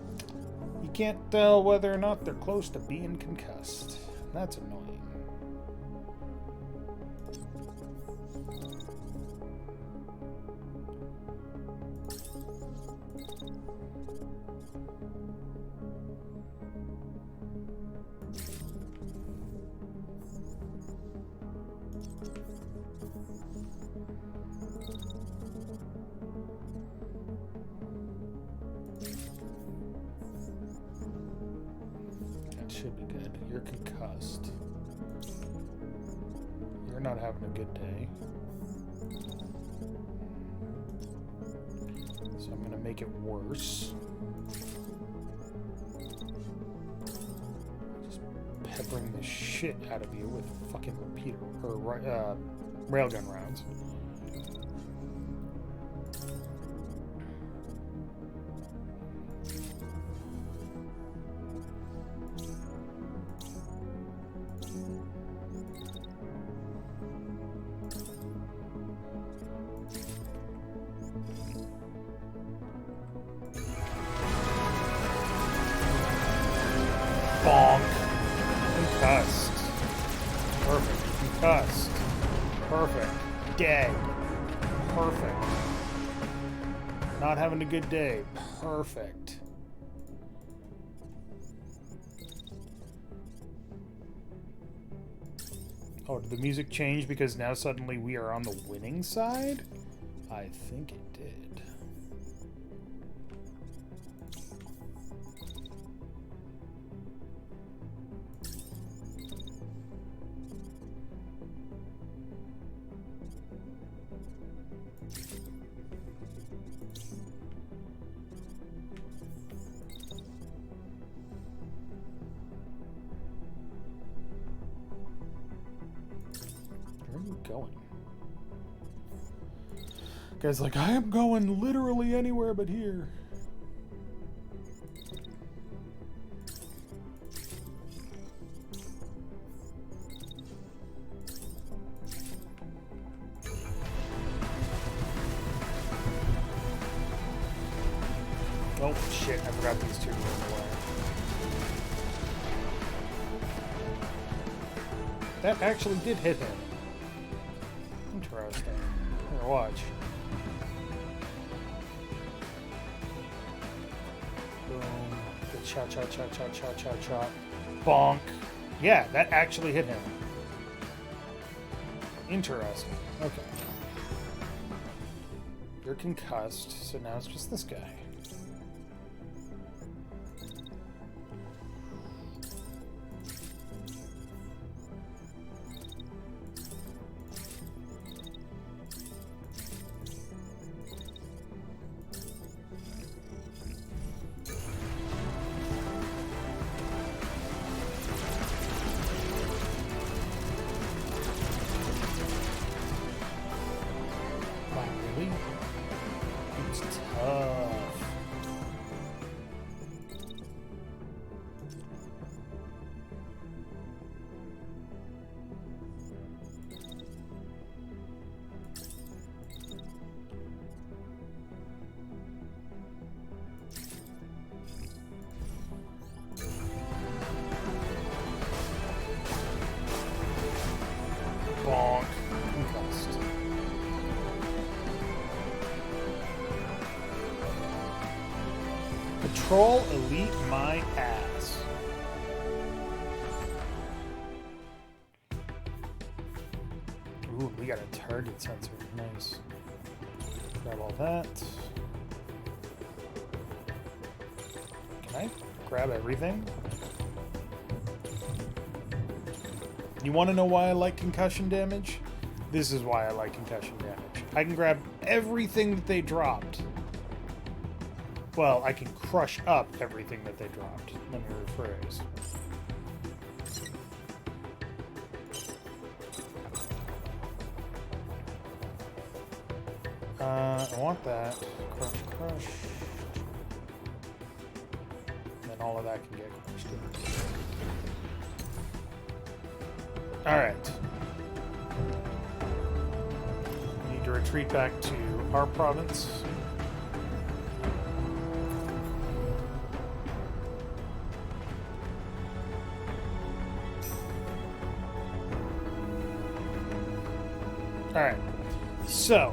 you can't tell whether or not they're close to being concussed. That's annoying. Should be good. You're concussed. You're not having a good day. So I'm gonna make it worse. Just peppering the shit out of you with fucking repeater or railgun rounds. Perfect. Concussed. Perfect. Dead. Perfect. Not having a good day. Perfect. Oh, did the music change because now suddenly we are on the winning side? I think it did. Where are you going? Guy's like, I am going literally anywhere but here. Oh shit, I forgot these two were in the way. That actually did hit him. Interesting. Here, watch. Boom. Good shot, shot, shot, shot, shot, shot, shot. Bonk. Yeah, that actually hit him. Interesting. Okay. You're concussed, so now it's just this guy. Wow, really? It's tough. Bonk. Concussed. Patrol elite my ass. Ooh, we got a target sensor. Nice. Grab all that. Can I grab everything? You want to know why I like concussion damage? This is why I like concussion damage. I can grab everything that they dropped. Well, I can crush up everything that they dropped. Let me rephrase. I want that. Crush, crush. And then all of that can get crushed in. Alright. We need to retreat back to our province. Alright, so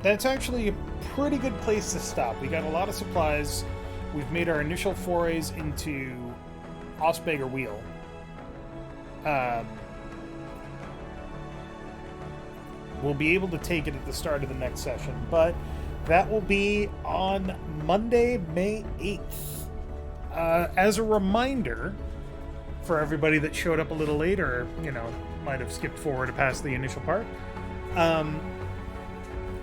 that's actually a pretty good place to stop. We got a lot of supplies. We've made our initial forays into Osbeger Wheel. We'll be able to take it at the start of the next session, but that will be on Monday, May 8th. As a reminder, for everybody that showed up a little late or, you know, might have skipped forward to past the initial part, I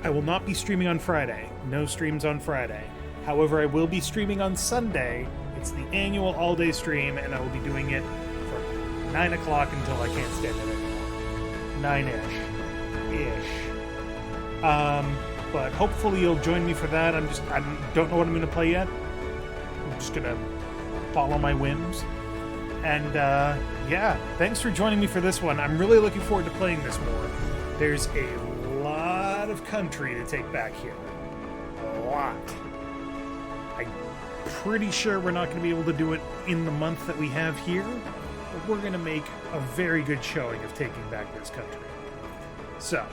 will not be streaming on Friday. No streams on Friday. However, I will be streaming on Sunday. It's the annual all-day stream, and I will be doing it from 9 o'clock until I can't stand it anymore. 9-ish. But hopefully you'll join me for that. I don't know what I'm going to play yet. I'm just going to follow my whims. And, yeah, thanks for joining me for this one. I'm really looking forward to playing this more. There's a lot of country to take back here. A lot. I'm pretty sure we're not going to be able to do it in the month that we have here. but we're going to make a very good showing of taking back this country. So,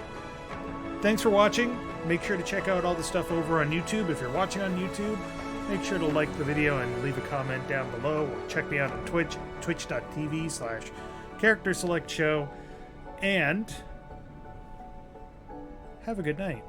thanks for watching. Make sure to check out all the stuff over on YouTube. If you're watching on YouTube, make sure to like the video and leave a comment down below, or check me out on Twitch, twitch.tv/CharacterSelect Show, and have a good night.